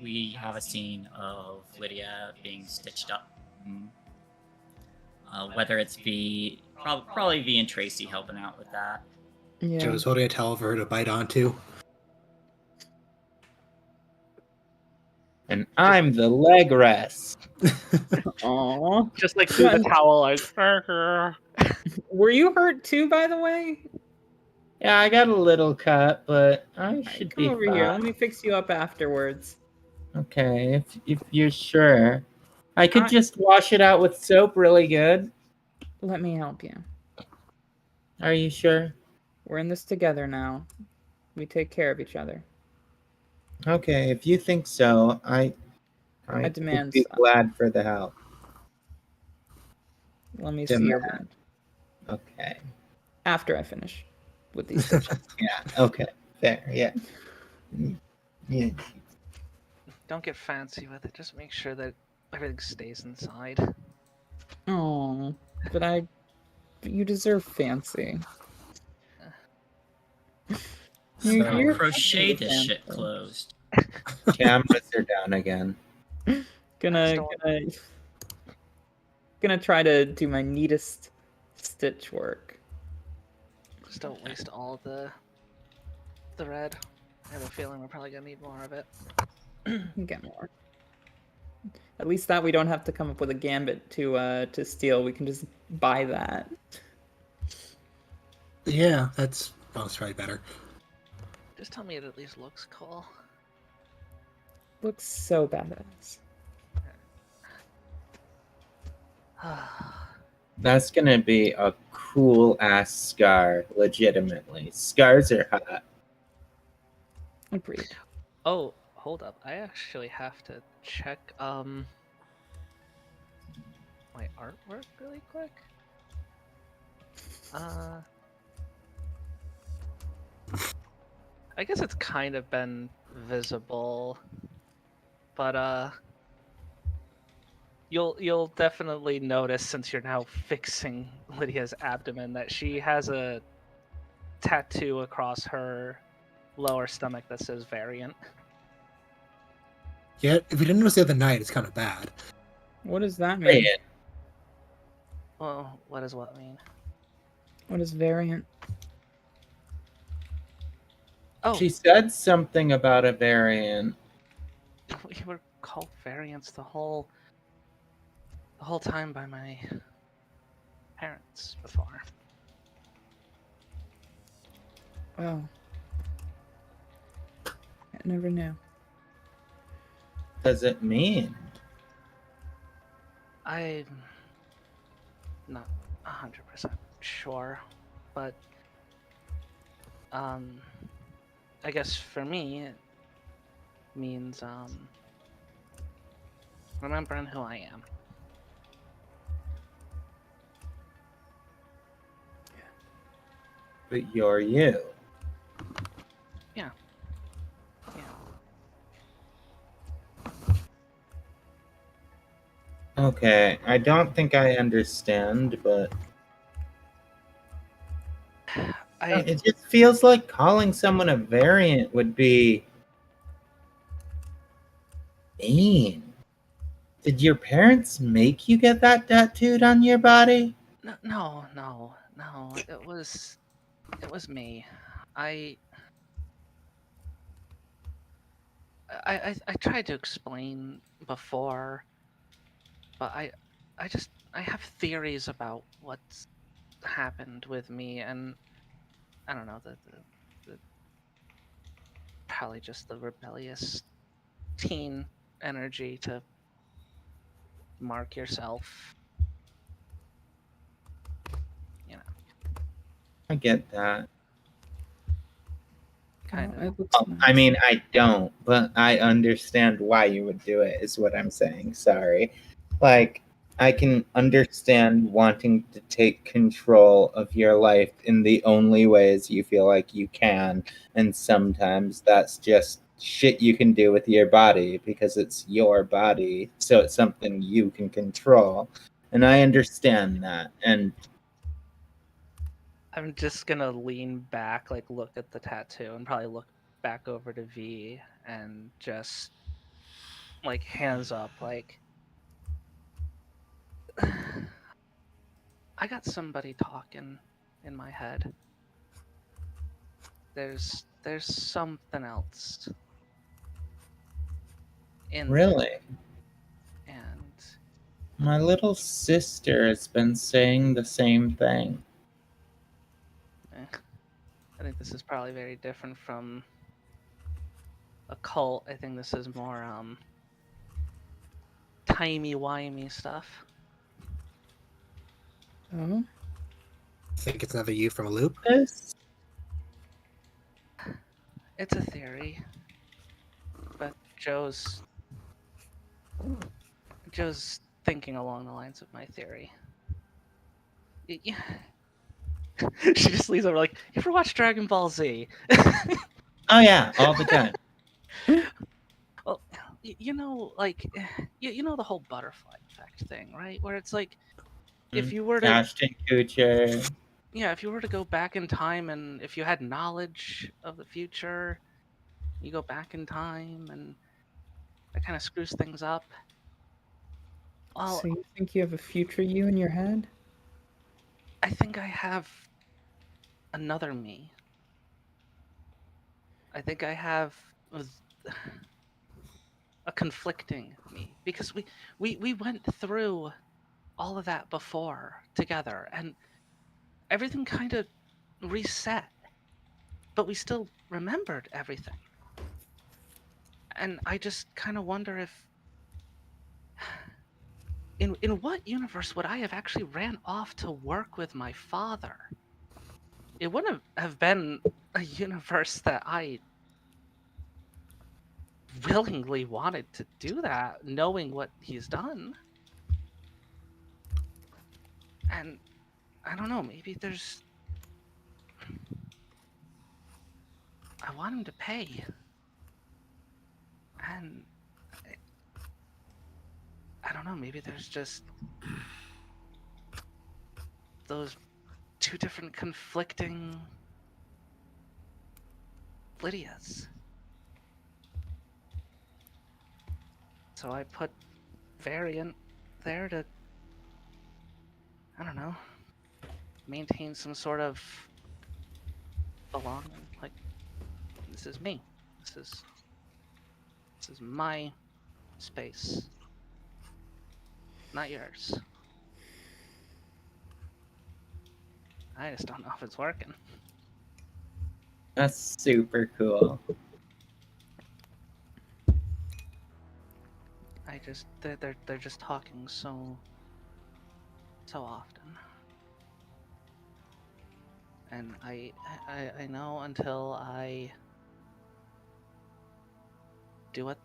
we have a scene of Lydia being stitched up. Whether it's probably V and Tracy helping out with that. Yeah. Joe's holding a towel for her to bite onto. And I'm the leg rest. Aww. Just like through the towel, like. Were you hurt too, by the way? Yeah, I got a little cut, but I should Come be over fine. here. Let me fix you up afterwards. Okay, if you're sure. I could just wash it out with soap really good. Let me help you. Are you sure? We're in this together now. We take care of each other. Okay, if you think so, I demand would be some. glad for the help. Let me see your wound. Okay. After I finish with these stitches. Yeah, okay. Fair, yeah. Yeah. Don't get fancy with it. Just make sure that everything stays inside. Oh, but you deserve fancy. So, Crochet this shit closed. cameras are down again. Gonna try to do my neatest stitch work. Just don't waste all the red. I have a feeling we're probably gonna need more of it. Get more. At least that we don't have to come up with a gambit to steal. We can just buy that. Yeah, that's probably better. Just tell me it at least looks cool. Looks so badass. That's gonna be a cool ass scar, legitimately. Scars are hot. Agreed. Oh, hold up. I actually have to check my artwork really quick. I guess it's kind of been visible, but you'll definitely notice, since you're now fixing Lydia's abdomen, that she has a tattoo across her lower stomach that says variant. Yeah, if we didn't notice the other night, it's kind of bad. What does that mean? Wait, Well, what does what mean? What is variant? Oh, she said something about a variant. we were called variants the whole time by my parents before. Oh. I never knew. Does it mean? I'm not 100% sure, but I guess for me it means remembering who I am. But you're you. Yeah. Okay, I don't think I understand, but It just feels like calling someone a variant would be mean. Did your parents make you get that tattooed on your body? No. It was me. I I tried to explain before, but I have theories about what's happened with me, and I don't know, the probably just the rebellious teen energy to mark yourself. You know, I get that. kind of. It looks nice. I mean, I don't, but I understand why you would do it, is what I'm saying. Sorry. Like, I can understand wanting to take control of your life in the only ways you feel like you can. And sometimes that's just shit you can do with your body because it's your body. So it's something you can control. And I understand that. And I'm just gonna lean back, like look at the tattoo, and probably look back over to V and just like hands up, like I got somebody talking in my head. There's something else in there, really, and my little sister has been saying the same thing. I think this is probably very different from a cult. I think this is more timey-wimey stuff. Oh, Think it's another you from a loop? This It's a theory, but Joe's thinking along the lines of my theory. Yeah. She just leaves over like, you ever watch Dragon Ball Z? Oh yeah, all the time. Well, you know, like, you know the whole butterfly effect thing, right? Where it's like, if you were to, Ashton Kutcher. yeah, if you were to go back in time, and if you had knowledge of the future, you go back in time, and that kind of screws things up. Well, so you think you have a future you in your head? I think I have another me. I think I have a conflicting me, because we went through all of that before together, and everything kind of reset, but we still remembered everything. And I just kind of wonder if in what universe would I have actually ran off to work with my father? It wouldn't have been a universe that I willingly wanted to do that, knowing what he's done. And I don't know, maybe there's, I want him to pay. And I don't know, maybe there's just those two different conflicting Lydias. So I put variant there to, I don't know, maintain some sort of belonging. Like, this is me. This is my space, not yours. I just don't know if it's working. That's super cool. I just they're just talking so often. And I know until I do what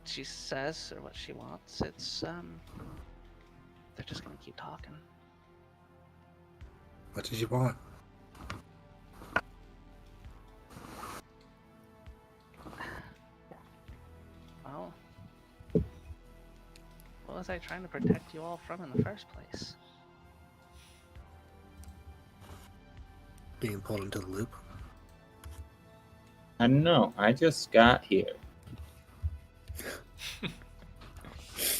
she says or what she wants, it's they're just gonna keep talking. What did you want? Well, what was I trying to protect you all from in the first place? being pulled into the loop? I don't know. I just got here.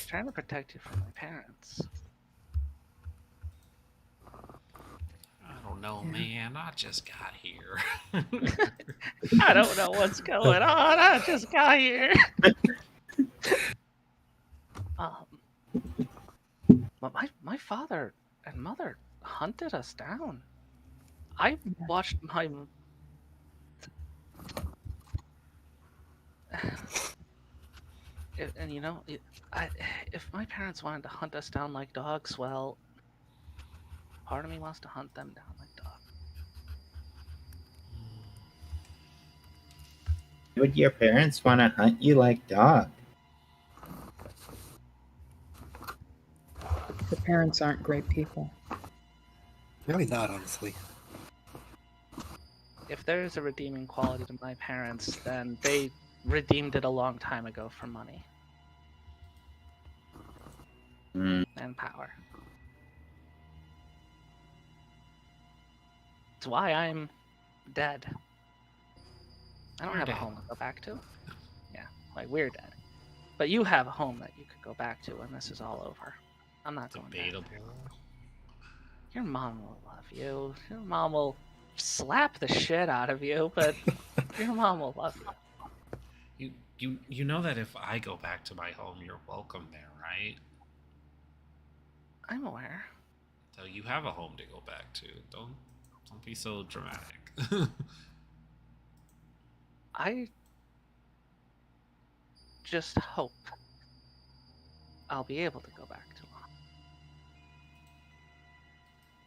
Trying to protect you from my parents. I don't know, man. I just got here. I don't know what's going on. I just got here. But my father and mother hunted us down. I watched my. And you know, if my parents wanted to hunt us down like dogs, well, part of me wants to hunt them down like dogs. Would your parents want to hunt you like dog? The parents aren't great people. Really not, honestly. If there's a redeeming quality to my parents, then they redeemed it a long time ago for money and power. It's why I'm dead. I don't We're have a dead. home to go back to. Yeah, like we're dead. But you have a home that you could go back to when this is all over. I'm not going back. Debatable. Your mom will love you. Your mom will slap the shit out of you, but your mom will love you. You know that if I go back to my home, you're welcome there, right? I'm aware. So you have a home to go back to. Don't be so dramatic. I just hope I'll be able to go back to mom.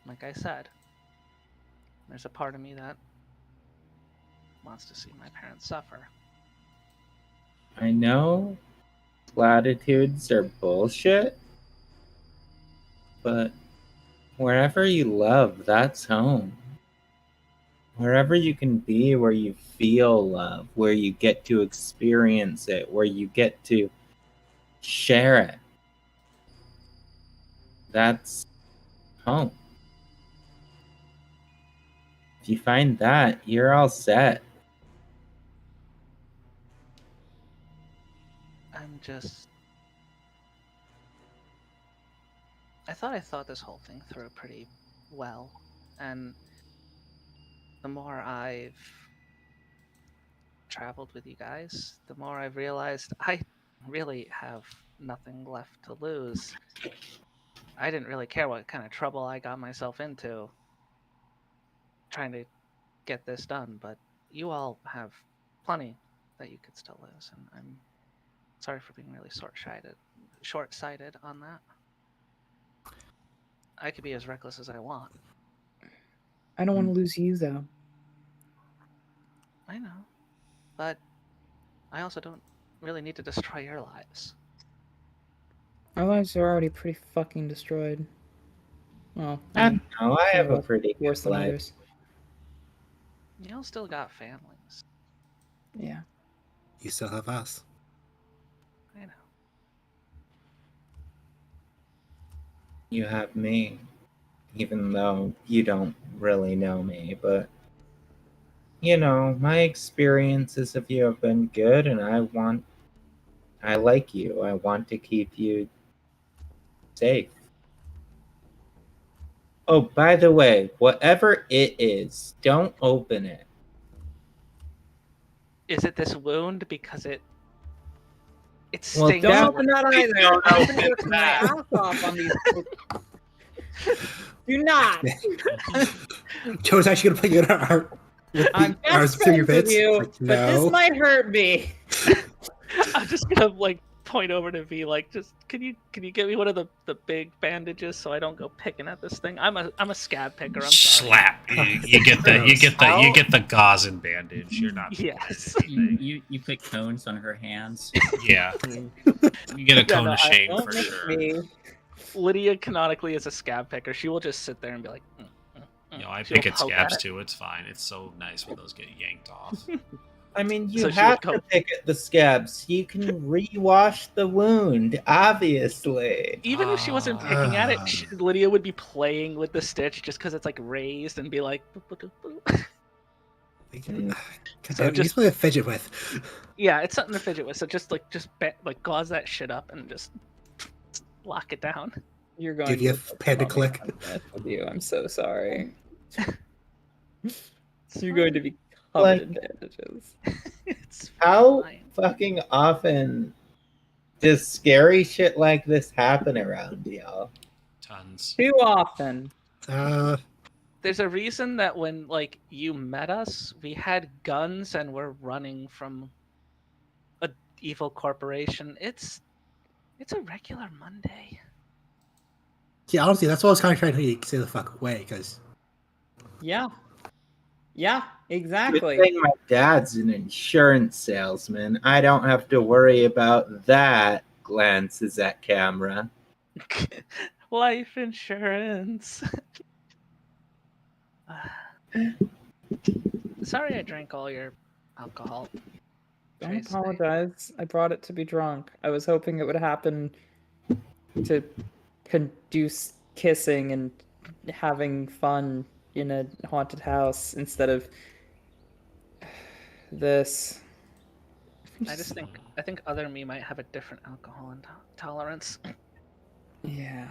Like I said, there's a part of me that wants to see my parents suffer. I know platitudes are bullshit, but wherever you love, that's home. Wherever you can be where you feel love, where you get to experience it, where you get to share it, that's home. If you find that, you're all set. I'm just... I thought this whole thing through pretty well, and the more I've traveled with you guys, the more I've realized I really have nothing left to lose. I didn't really care what kind of trouble I got myself into trying to get this done, but you all have plenty that you could still lose, and I'm sorry for being really short-sighted on that. I could be as reckless as I want. I don't want to lose you, though. I know, but I also don't really need to destroy your lives. Our lives are already pretty fucking destroyed. Well, I don't know. I have a some of us pretty worse good than life. others. You all still got families. Yeah. You still have us. I know. You have me, even though you don't really know me, but you know, my experiences of you have been good, and I like you. I want to keep you safe. Oh, by the way, whatever it is, don't open it. Is it this wound? Because it Well, stings. Don't That- open that either. don't I'm gonna open rip my that. ass off on these. Do not. Joe's actually gonna put you in our I'm our best friends with bits. you, Like, but this no. might hurt me. I'm just gonna like point over to V, like, just can you get me one of the big bandages so I don't go picking at this thing? I'm a scab picker. I'm sorry. Slap. You get the gauze and bandage. You're not. Yes. You put cones on her hands. Yeah. You get a cone of shame Don't for make sure. me. Lydia canonically is a scab picker. She will just sit there and be like, You know, I She'll pick at poke scabs at it. too. It's fine. It's so nice when those get yanked off. I mean, you So she have would to go- pick at the scabs. You can re-wash the wound, obviously. Even if she wasn't picking at it, Lydia would be playing with the stitch just because it's like raised and be like. So He's just something to fidget with. yeah, it's something to fidget with. So just gauze that shit up and just lock it down. You're going Give you to a panda click. with you. I'm so sorry. It's You're fine. going to be covered Like- in bandages. It's How fine. fucking often does scary shit like this happen around y'all? Tons. Too often. There's a reason that when like you met us, we had guns and we're running from a evil corporation. It's a regular Monday. Yeah, honestly, that's what I was kind of trying to tell you to stay the fuck away, because Yeah. Yeah, Good exactly. thing my dad's an insurance salesman. I don't have to worry about that. Glances at camera. Life insurance. Sorry I drank all your alcohol. Don't Tracy. apologize. I brought it to be drunk. I was hoping it would happen to conduce kissing and having fun in a haunted house instead of this. I think other me might have a different alcohol intolerance. Yeah.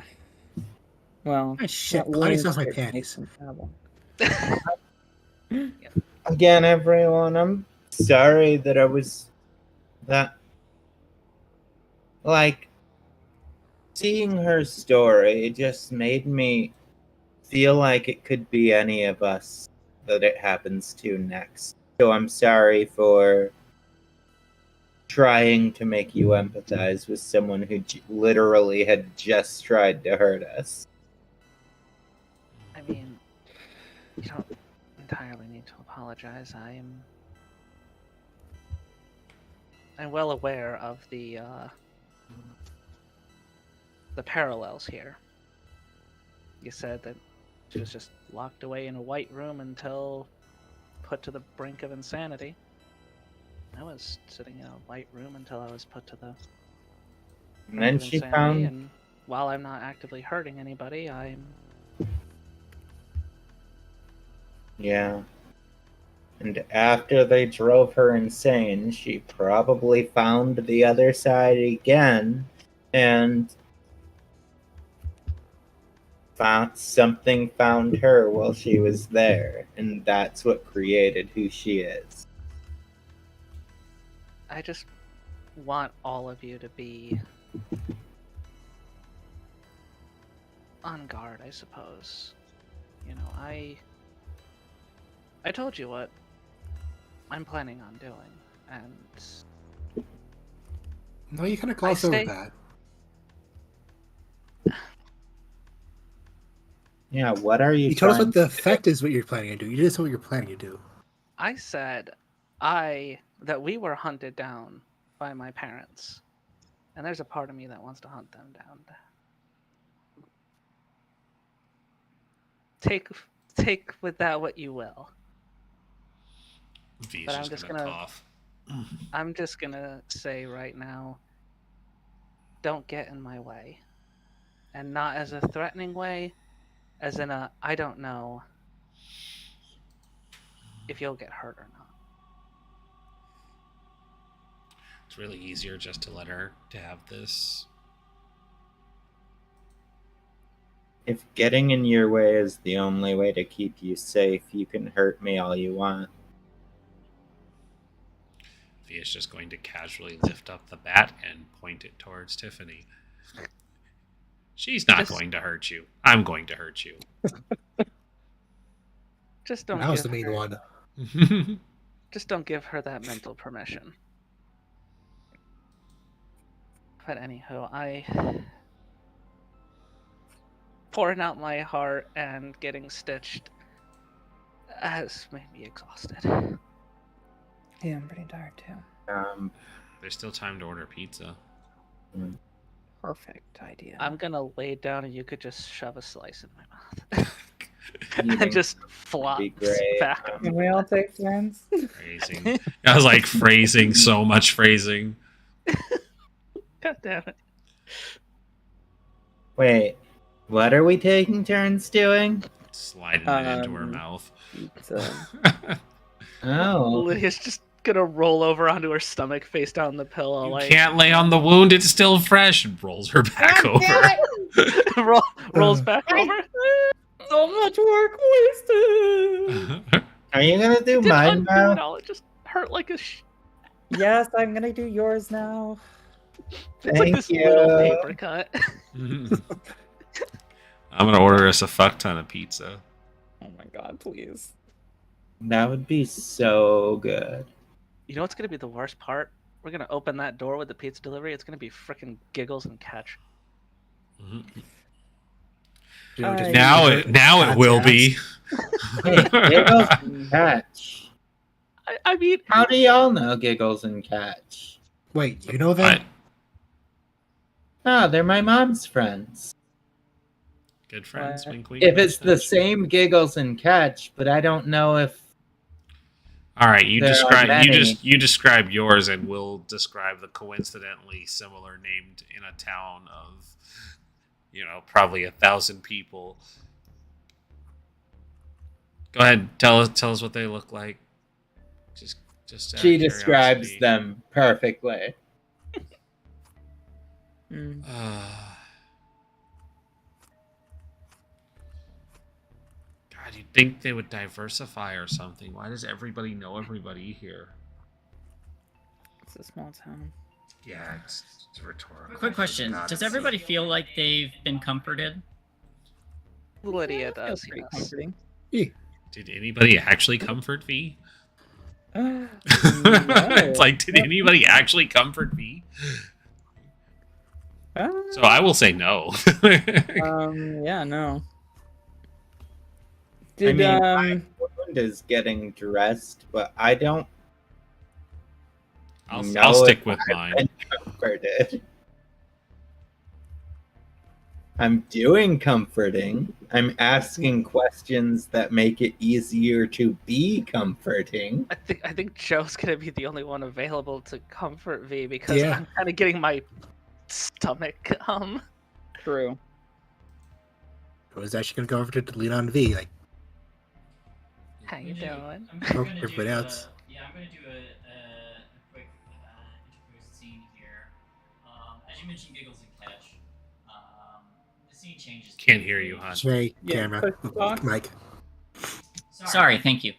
Well, oh, shit, that Claudia wound smells my certainly panties. makes them travel. Again, everyone, I'm sorry that I was that. Like, seeing her story just made me feel like it could be any of us that it happens to next. So I'm sorry for trying to make you empathize with someone who literally had just tried to hurt us. I mean, you don't entirely need to apologize. I'm well aware of the parallels here. You said that she was just locked away in a white room until put to the brink of insanity. I was sitting in a white room until I was put to the And then brink of she insanity, found. and while I'm not actively hurting anybody, I'm Yeah. And after they drove her insane, she probably found the other side again and found her while she was there. And that's what created who she is. I just want all of you to be on guard, I suppose. You know, I told you what I'm planning on doing, and No, you kind of glossed over stay- that. Yeah, what are you You told us trying what the to do? effect is what you're planning to do. You didn't say what you're planning to do. I said that we were hunted down by my parents, and there's a part of me that wants to hunt them down. Take with that what you will. V's But I'm just just gonna gonna- cough. I'm just gonna say right now, don't get in my way. And not as a threatening way, as in a, I don't know if you'll get hurt or not. It's really easier just to let her to have this. If getting in your way is the only way to keep you safe, you can hurt me all you want. V is just going to casually lift up the bat and point it towards Tiffany. She's not Just- going to hurt you. I'm going to hurt you. Just don't I was give the main her, one. just don't give her that mental permission. But anywho, pouring out my heart and getting stitched has made me exhausted. Yeah, I'm pretty tired too. There's still time to order pizza. Perfect idea. I'm gonna lay down and you could just shove a slice in my mouth. and just Be flops great. back. Can we all take turns? Phrasing. I was like phrasing, so much phrasing. God damn it. Wait, what are we taking turns doing? Sliding it into her Um, mouth. Pizza. Oh, Lydia's just gonna roll over onto her stomach, face down the pillow, You like can't lay on the wound, it's still fresh, and rolls her back God damn over. it! rolls back I- over. So much work wasted. are you gonna do Didn't mine undo now? it all. It just hurt like a. Yes, I'm gonna do yours now. It's like Thank this little you. paper cut. I'm gonna order us a fuck ton of pizza. Oh my god, please. That would be so good. You know what's gonna be the worst part? We're gonna open that door with the pizza delivery. It's gonna be freaking Giggles and Catch. Joe, just Now hurt it Cat's will ass. be. Hey, Giggles and Catch. I mean, How do y'all know Giggles and Catch? Wait, you know that? Oh, they're my mom's friends. Good friends, wink, wink. If it's the nudge. same Giggles and Catch, but I don't know if All right, you There are describe many. you describe yours, and we'll describe the coincidentally similar named in a town of, probably 1,000 people. Go ahead, tell us what they look like. Just out she of describes curiosity. them perfectly. Mm. God, you'd think they would diversify or something. Why does everybody know everybody here? It's a small town. Yeah, it's rhetorical. Quick question: God, does it's- everybody feel like they've been comforted? Lydia Feels does. pretty Yes. comforting. Did anybody actually comfort V? No. It's like, did anybody actually comfort V? So I will say no. Yeah, no. Did my wound is getting dressed, but I don't I'll know stick if with I've mine. been comforted. I'm doing comforting. I'm asking questions that make it easier to be comforting. I think Joe's gonna be the only one available to comfort V because Yeah. I'm kind of getting my stomach. True. I was actually gonna go over to lean on V. Like, How you doing? Oh, everybody else. I'm gonna do a quick interposed scene here. As you mentioned, Giggles and Catch. The scene changes. Can't hear you, hon. Shay, Yeah, camera, push talk. mic. Sorry, thank you.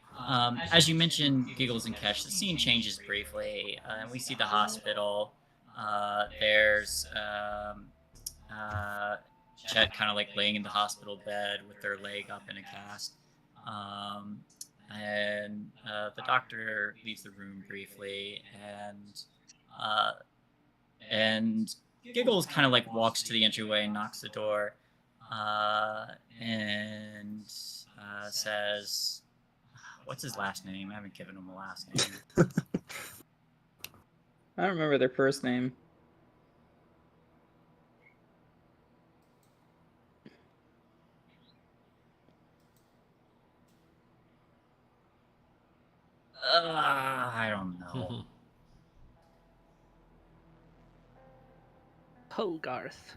As you mentioned, Giggles and Catch, the scene changes briefly. We see the hospital. There's Chet kind of like laying in the hospital bed with their leg up in a cast. And the doctor leaves the room briefly, and Giggles kind of like walks to the entryway and knocks the door, and says, "What's his last name? I haven't given him a last name." I don't remember their first name. I don't know. Hogarth.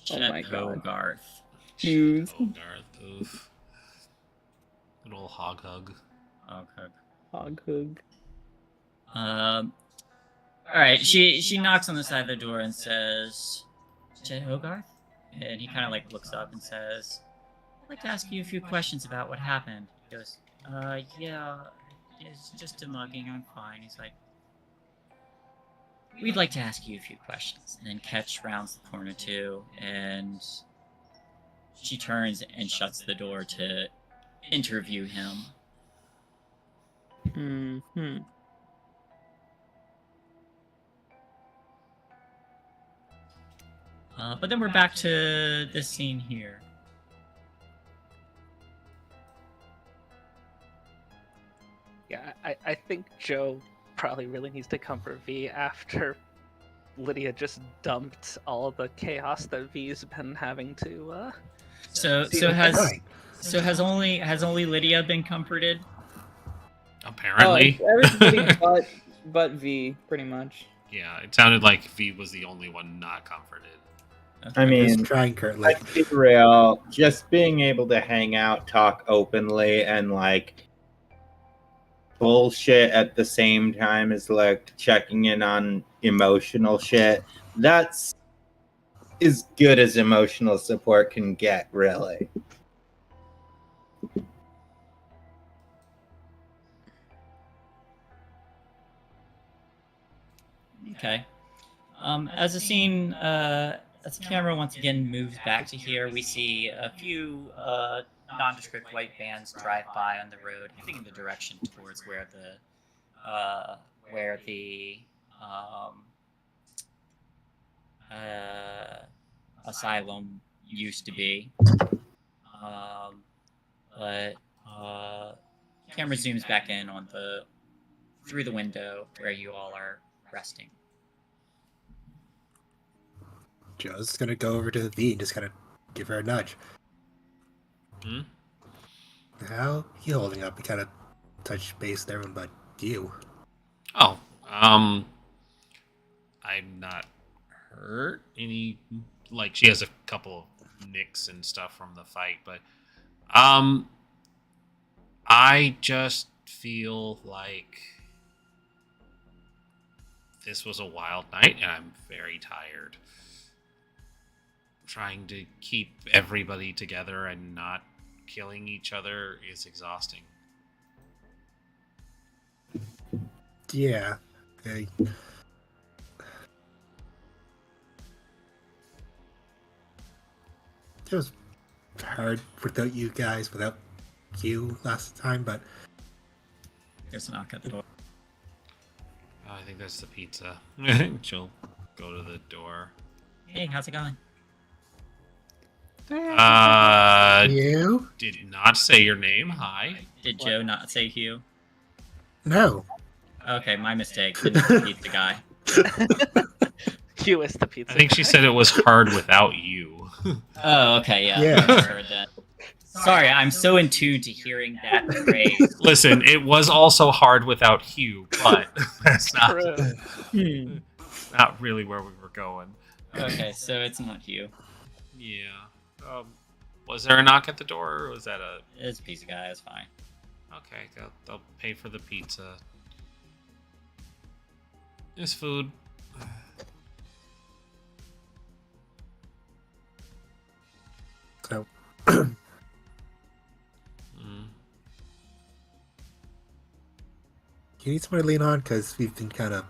Chet my God. Hogarth. Hughes. Oh, Garth. Oof. Good old hog hug. Okay. Hoghug. All right. She knocks on the side of the door and says, "Chet Hogarth," and he kind of like looks up and says, "I'd like to ask you a few questions about what happened." He goes, "Yeah, it's just a mugging. I'm fine." He's like, "We'd like to ask you a few questions." And then Catch rounds the corner too, and she turns and shuts the door to interview him. Hmm. But then we're back to this scene here. Yeah, I think Joe probably really needs to comfort V after Lydia just dumped all the chaos that V's been having to. So See, has Right. So has only Lydia been comforted? Apparently. Oh, everybody but V, pretty much. Yeah, it sounded like V was the only one not comforted. I I'm mean, just trying, Kurt. let's Like, be real. Just being able to hang out, talk openly, and like bullshit at the same time as like checking in on emotional shit. That's as good as emotional support can get, really. Okay. As as the camera once again moves back to here, we see a few nondescript white vans drive by on the road, heading in the direction towards where the um, uh, asylum used to be. But camera zooms back in on through the window where you all are resting. Joe's gonna go over to the V and just kind of give her a nudge. Hmm? How you holding up? We kind of touch base with everyone but you. Oh, I'm not hurt. Like, she has a couple of nicks and stuff from the fight, but I just feel like this was a wild night and I'm very tired. Trying to keep everybody together and not killing each other is exhausting. Yeah. It was hard without you guys, without you last time, but There's a knock at the door. I think that's the pizza. She'll go to the door. Hey, how's it going? you? Did not say your name. Hi. Did Joe not say Hugh? No. Okay, my mistake. The pizza guy. Hugh is the pizza. I think she said it was hard without you. Oh, okay, yeah. Yeah. I misheard that. Sorry, I'm so in tune to hearing that phrase. Listen, it was also hard without Hugh, but that's True. not really where we were going. Okay, so it's not Hugh. Yeah. Was there a knock at the door, or was that a... It's a pizza guy, it's fine. Okay, they'll pay for the pizza. There's food. So, Mm. you need someone to lean on because we've been kind of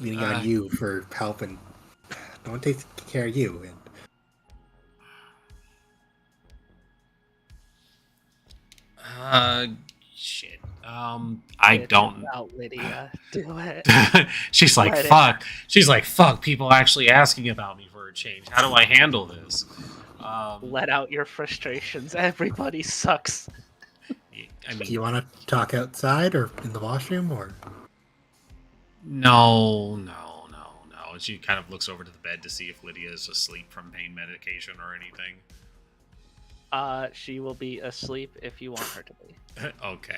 leaning on you for help, and no one takes care of you. And Shit. I don't. Out, Lydia. Do it. She's like, Let it. fuck. She's like, fuck. People actually asking about me for a change. How do I handle this? Let out your frustrations. Everybody sucks. I do mean, you want to talk outside or in the washroom, or? no. And she kind of looks over to the bed to see if Lydia is asleep from pain medication or anything. She will be asleep if you want her to be. Okay.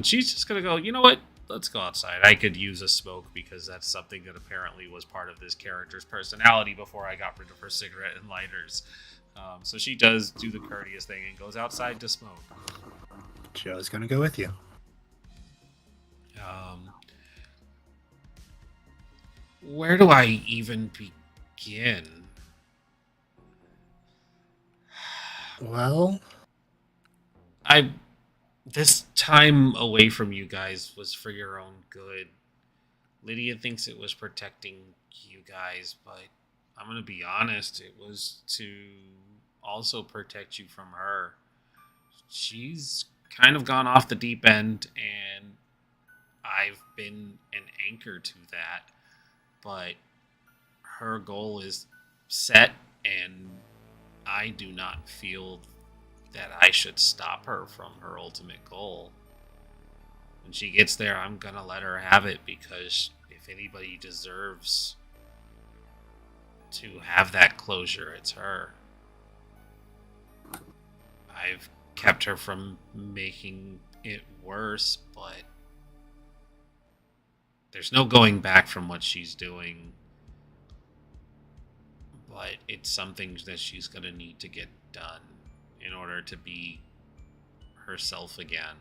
She's just gonna go, you know what? Let's go outside. I could use a smoke because that's something that apparently was part of this character's personality before I got rid of her cigarette and lighters. So she does do the courteous thing and goes outside to smoke. Joe's gonna go with you. Where do I even begin? Well, This time away from you guys was for your own good. Lydia thinks it was protecting you guys, but I'm gonna be honest, it was to also protect you from her. She's kind of gone off the deep end, and I've been an anchor to that. But her goal is set, and I do not feel that I should stop her from her ultimate goal. When she gets there, I'm gonna let her have it, because if anybody deserves to have that closure, it's her. I've kept her from making it worse, but there's no going back from what she's doing. But it's something that she's going to need to get done in order to be herself again.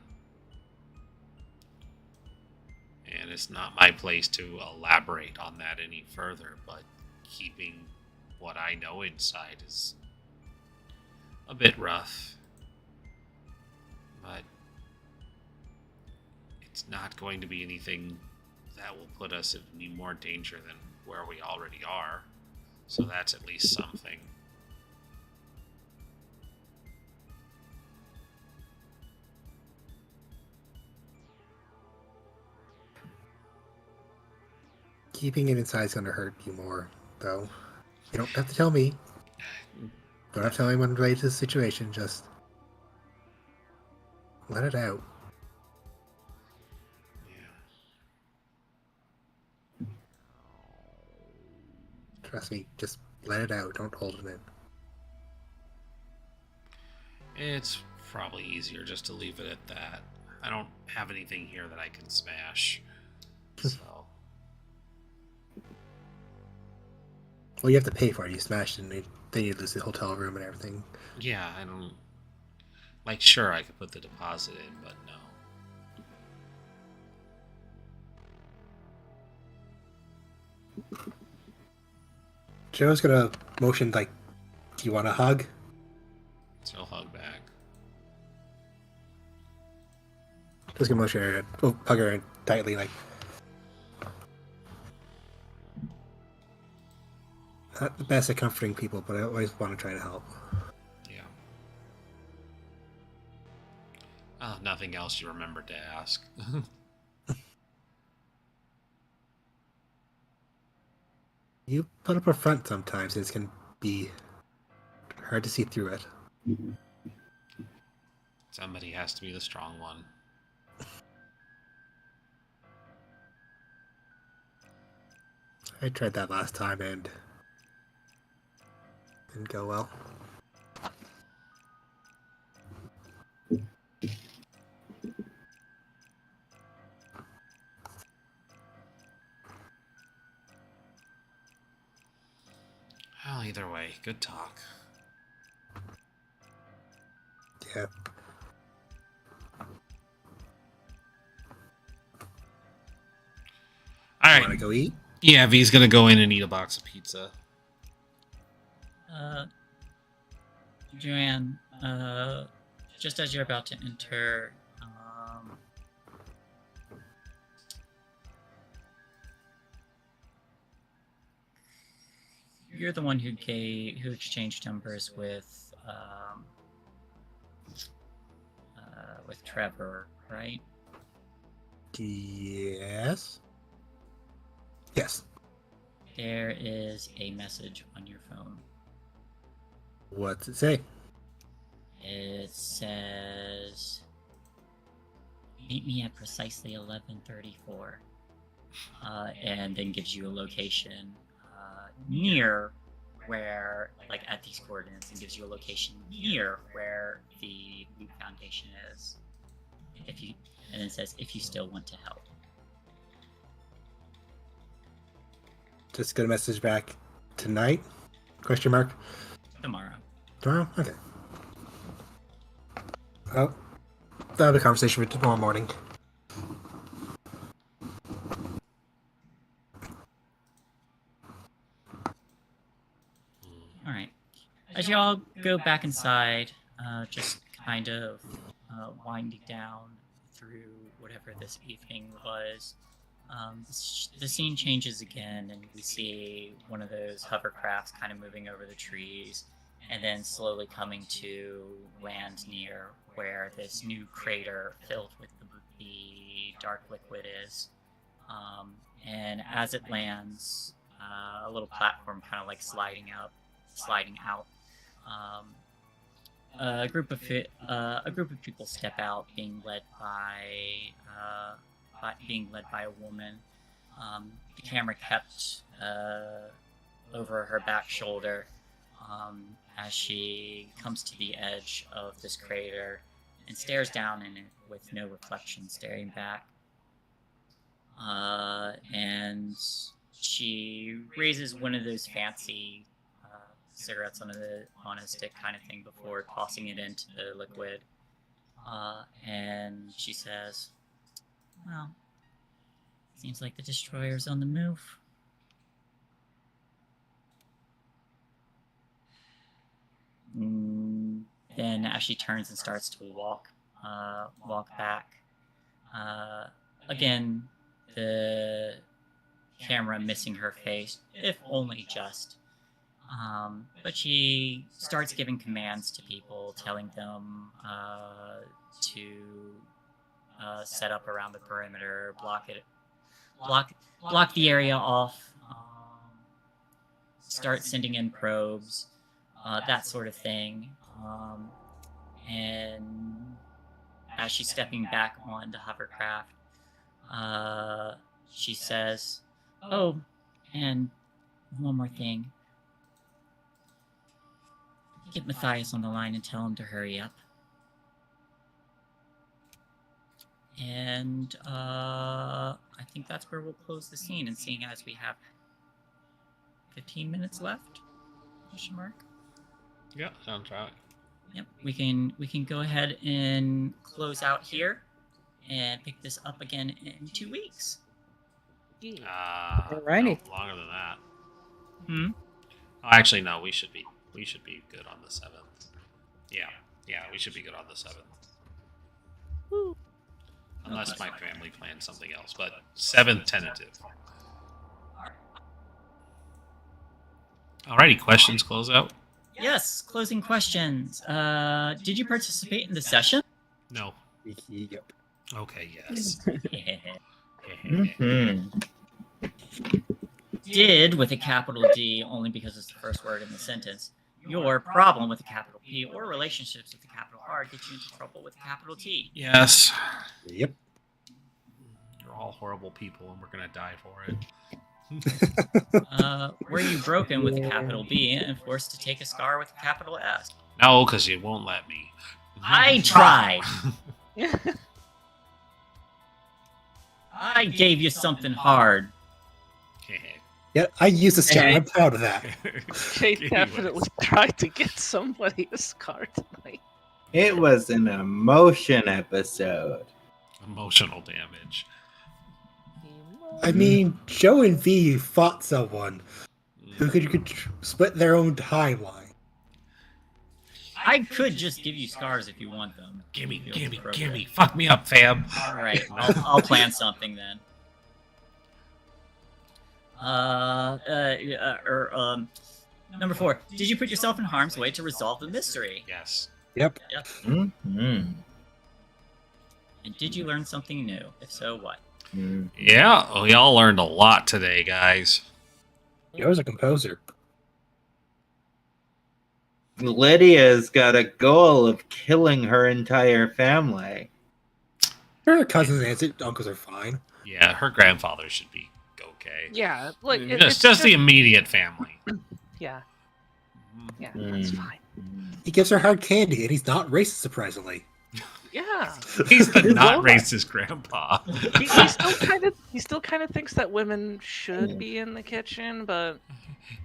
And it's not my place to elaborate on that any further, but keeping what I know inside is a bit rough. But it's not going to be anything that will put us in any more danger than where we already are. So that's at least something. Keeping it inside is going to hurt you more, though. You don't have to tell me. Don't have to tell anyone related to the situation. Just let it out. Yeah. Trust me. Just let it out. Don't hold it in. It's probably easier just to leave it at that. I don't have anything here that I can smash. So. Well, you have to pay for it. You smash it, and then you lose the hotel room and everything. Yeah, I don't... Like, sure, I could put the deposit in, but no. Joe's gonna motion, like, do you want a hug? So I'll hug back. Just gonna motion her, hug her tightly, like... Not the best at comforting people, but I always want to try to help. Yeah. Oh, nothing else you remembered to ask. You put up a front sometimes, and it can be hard to see through it. Somebody has to be the strong one. I tried that last time, and didn't go well. Well, either way, good talk. Yeah. Alright. Want to go eat? Yeah, V's gonna go in and eat a box of pizza. Joanne, just as you're about to enter, you're the one who exchanged numbers with Trevor, right? Yes. Yes. There is a message on your phone. What's it say? It says, "Meet me at precisely 11:34," and then gives you a location near where, like, at these coordinates, and gives you a location near where the Loop Foundation is. And it says, "If you still want to help." Just get a message back tonight? Question mark. Tomorrow. Tomorrow? Okay. Well, that'll be a conversation for tomorrow morning. Alright. As you all go back inside, just kind of winding down through whatever this evening was, the scene changes again, and we see one of those hovercrafts kind of moving over the trees, and then slowly coming to land near where this new crater filled with the dark liquid is. And as it lands, a little platform kind of like sliding out. A group of people step out, being led by a woman. The camera kept over her back shoulder, as she comes to the edge of this crater and stares down in it with no reflection staring back. And she raises one of those fancy cigarettes on a stick kind of thing before tossing it into the liquid. And she says, "Well, seems like the destroyer's on the move." Then, as she turns and starts to walk back, again, the camera missing her face, if only just. But she starts giving commands to people, telling them to set up around the perimeter, block the area off, start sending in probes, that sort of thing. And as she's stepping back on the hovercraft, she says, "Oh, and one more thing. Get Matthias on the line and tell him to hurry up." And I think that's where we'll close the scene. And seeing as we have 15 minutes left, question mark. Yeah, sounds right. Yep, we can go ahead and close out here and pick this up again in 2 weeks. Alrighty. No, longer than that. Hmm. Oh, actually, no. We should be good on the 7th. Yeah, we should be good on the 7th. Unless my family plans something else, but 7th tentative. Alrighty, questions close out? Yes, closing questions. Did you participate in the session? No. Yep. Okay, yes. Did, with a capital D, only because it's the first word in the sentence, your problem with a capital P or relationships with a capital R get you into trouble with a capital T? Yes. Yep. You're all horrible people, and we're gonna die for it. Were you broken with a capital B and forced to take a scar with a capital S? No, because you won't let me. I tried. I gave you something hard. Yeah, I used this chat. I'm proud of that. Jay definitely tried to get somebody a scar tonight. It was an emotion episode. Emotional damage. I mean, Joe and V fought someone who could split their own timeline. I could just give you scars if you want them. Gimme. Fuck me up, fam. All right, I'll plan something then. Number 4. Did you put yourself in harm's way to resolve the mystery? Yes. Yep. Mm-hmm. And did you learn something new? If so, what? Yeah, we all learned a lot today, guys. Joe's a composer. Lydia's got a goal of killing her entire family. Her cousins and uncles are fine. Yeah, her grandfather should be okay. Yeah, like Just the immediate family. Yeah, that's fine. He gives her hard candy, and he's not racist, surprisingly. Yeah, He's the not racist grandpa. he still kind of thinks that women should be in the kitchen, but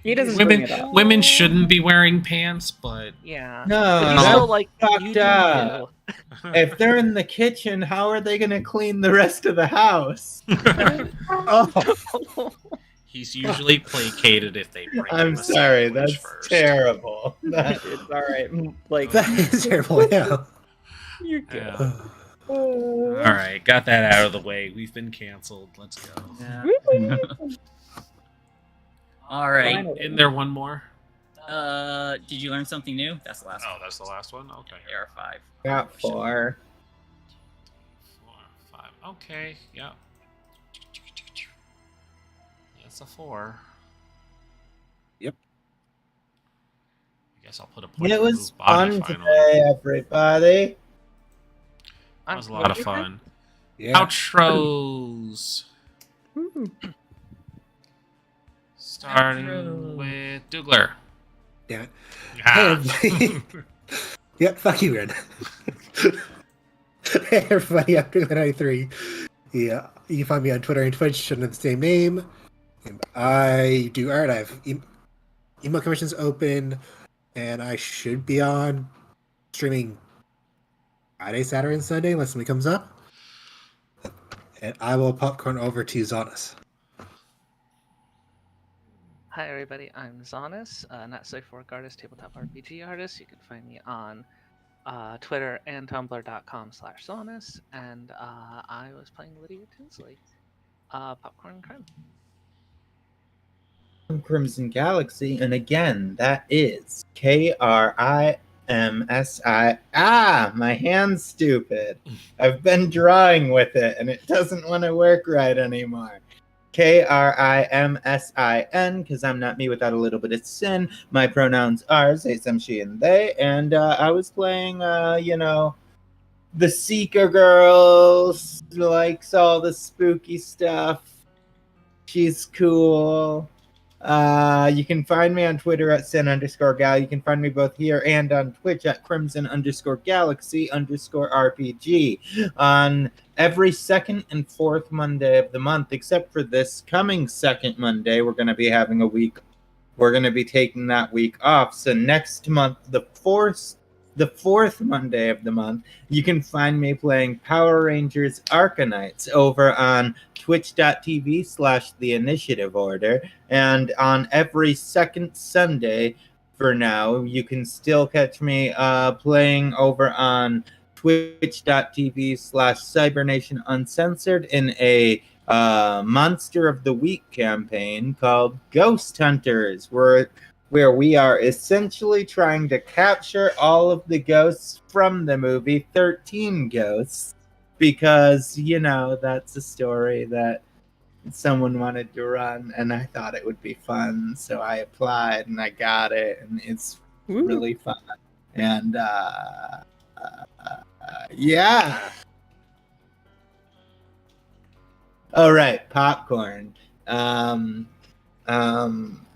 He doesn't bring it up. Women shouldn't be wearing pants, but yeah. No, But he's still like, fucked you do up. you. If they're in the kitchen, how are they gonna clean the rest of the house? Oh, he's usually placated if they bring I'm him a sorry, sandwich that's first. terrible. It's all right. Like that is terrible, yeah. you're good. Yeah. All right, got that out of the way. We've been canceled. Let's go. Yeah. All right. Finally. Isn't there one more? Did you learn something new? That's the last Oh, one. that's the last one? Okay. There are 5. Got 4. 4, 5. Okay, yeah. That's a 4. Yep. I guess I'll put a point It in was Lou's body fun finally. today, everybody. That was a lot of fun. Yeah. Outros. Ooh. Starting Outro. with Dougler. Damn it. Hey, Ah. everybody. Yep, fuck you, Ren. Hey, everybody, I'm Brooklyn93. Yeah, you can find me on Twitter and Twitch under the same name. I do art. I have email commissions open, and I should be on streaming Friday, Saturday, and Sunday unless something comes up. And I will popcorn over to Zonas. Hi everybody, I'm Zonis, not safe for work artist, tabletop RPG artist. You can find me on Twitter and Tumblr.com/Zonis, and I was playing Lydia Tinsley, Popcorn and Crime. Crimson Galaxy, and again, that is KRIMSI. Ah, my hand's stupid. I've been drawing with it, and it doesn't want to work right anymore. KRIMSIN, because I'm not me without a little bit of sin. My pronouns are they, them, she, and they, and I was playing, the Seeker girl, likes all the spooky stuff. She's cool. You can find me on Twitter at sin_gal. You can find me both here and on Twitch at crimson_galaxy_RPG. On every second and fourth Monday of the month, except for this coming second Monday, we're going to be having a week. We're going to be taking that week off. So next month, the fourth Monday of the month, you can find me playing Power Rangers Arcanites over on twitch.tv/The Initiative Order. And on every second Sunday for now, you can still catch me playing over on twitch.tv/Cybernation Uncensored in a Monster of the Week campaign called Ghost Hunters, where we are essentially trying to capture all of the ghosts from the movie 13 Ghosts, because, that's a story that someone wanted to run, and I thought it would be fun, so I applied, and I got it, and it's really fun. And, yeah. All right, popcorn.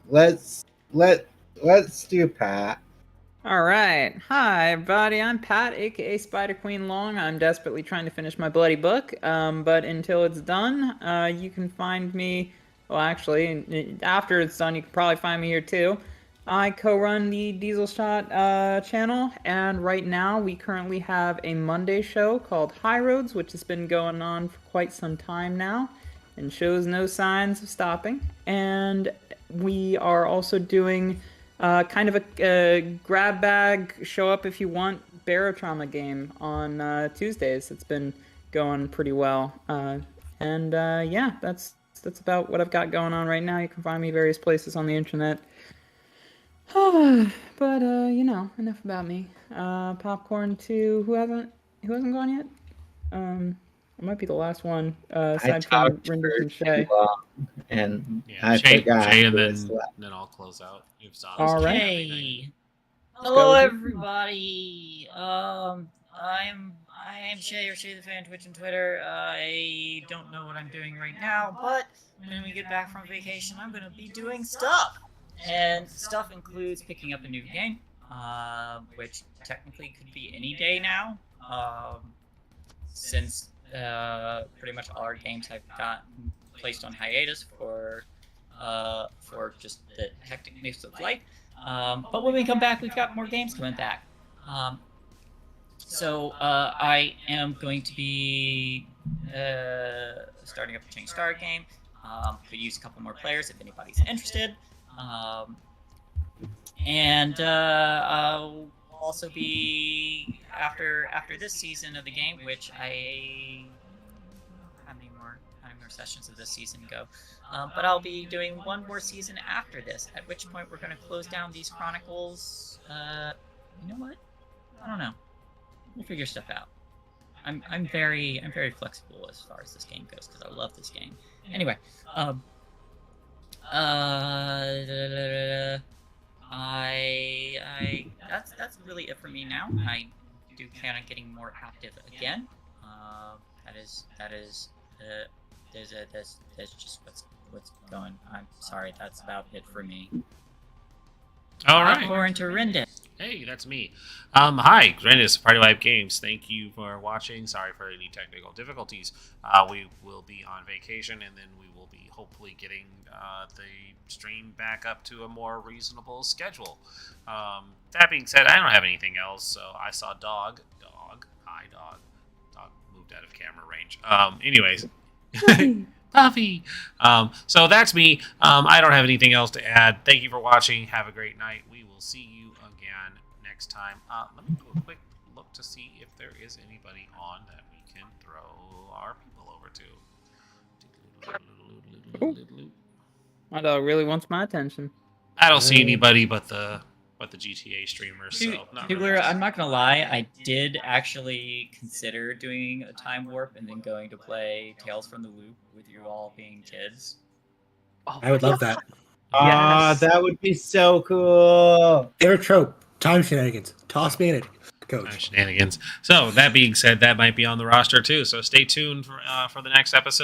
Let's do Pat. All right. Hi, everybody. I'm Pat, aka Spider Queen Long. I'm desperately trying to finish my bloody book, but until it's done, you can find me. Well, actually, after it's done, you can probably find me here too. I co-run the Diesel Shot channel, and right now we currently have a Monday show called High Roads, which has been going on for quite some time now, and shows no signs of stopping. And we are also doing kind of a grab bag, show up if you want barotrauma game on Tuesdays. It's been going pretty well. Yeah, that's about what I've got going on right now. You can find me various places on the internet. But enough about me. Popcorn to who hasn't gone yet? It might be the last one. Aside from Renders and Shay. And Yeah, I forgot. Shay, and then I'll close out. If Zonas All right. Hey, hello everybody. I am Shay, or Shay the Fan, Twitch and Twitter. I don't know what I'm doing right now, but when we get back from vacation, I'm gonna be doing stuff. And stuff includes picking up a new game, which technically could be any day now, since pretty much all our games have gotten placed on hiatus for just the hecticness of life. But when we come back, we've got more games coming back. So I am going to be starting up a Change Star game. Could use a couple more players if anybody's interested. I'll also be after this season of the game, which how many more sessions of this season go? But I'll be doing one more season after this, at which point we're going to close down these chronicles. You know what? I don't know. We'll figure stuff out. I'm very flexible as far as this game goes, because I love this game. Anyway, that's really it for me now. I do plan on getting more active again. That's just what's going. I'm sorry, that's about it for me. All right. Popcorn to Rendon. Hey, that's me. Hi, Grandis, Party Life Games. Thank you for watching. Sorry for any technical difficulties. We will be on vacation, and then we will be hopefully getting the stream back up to a more reasonable schedule. That being said, I don't have anything else. So I saw Dog. Hi, Dog. Dog moved out of camera range. Anyways. Puffy. So that's me. I don't have anything else to add. Thank you for watching. Have a great night. We will see you again next time. Let me do a quick look to see if there is anybody on that we can throw our people over to. My dog really wants my attention. I don't see anybody but the GTA streamers. So not People, really. I'm not gonna lie, I did actually consider doing a time warp and then going to play Tales from the Loop with you all being kids. Oh, I would love that. Ah, Yes. that would be so cool. Favorite trope: time shenanigans. Toss me in it, Nice coach. shenanigans. So that being said, that might be on the roster too. So stay tuned for the next episode.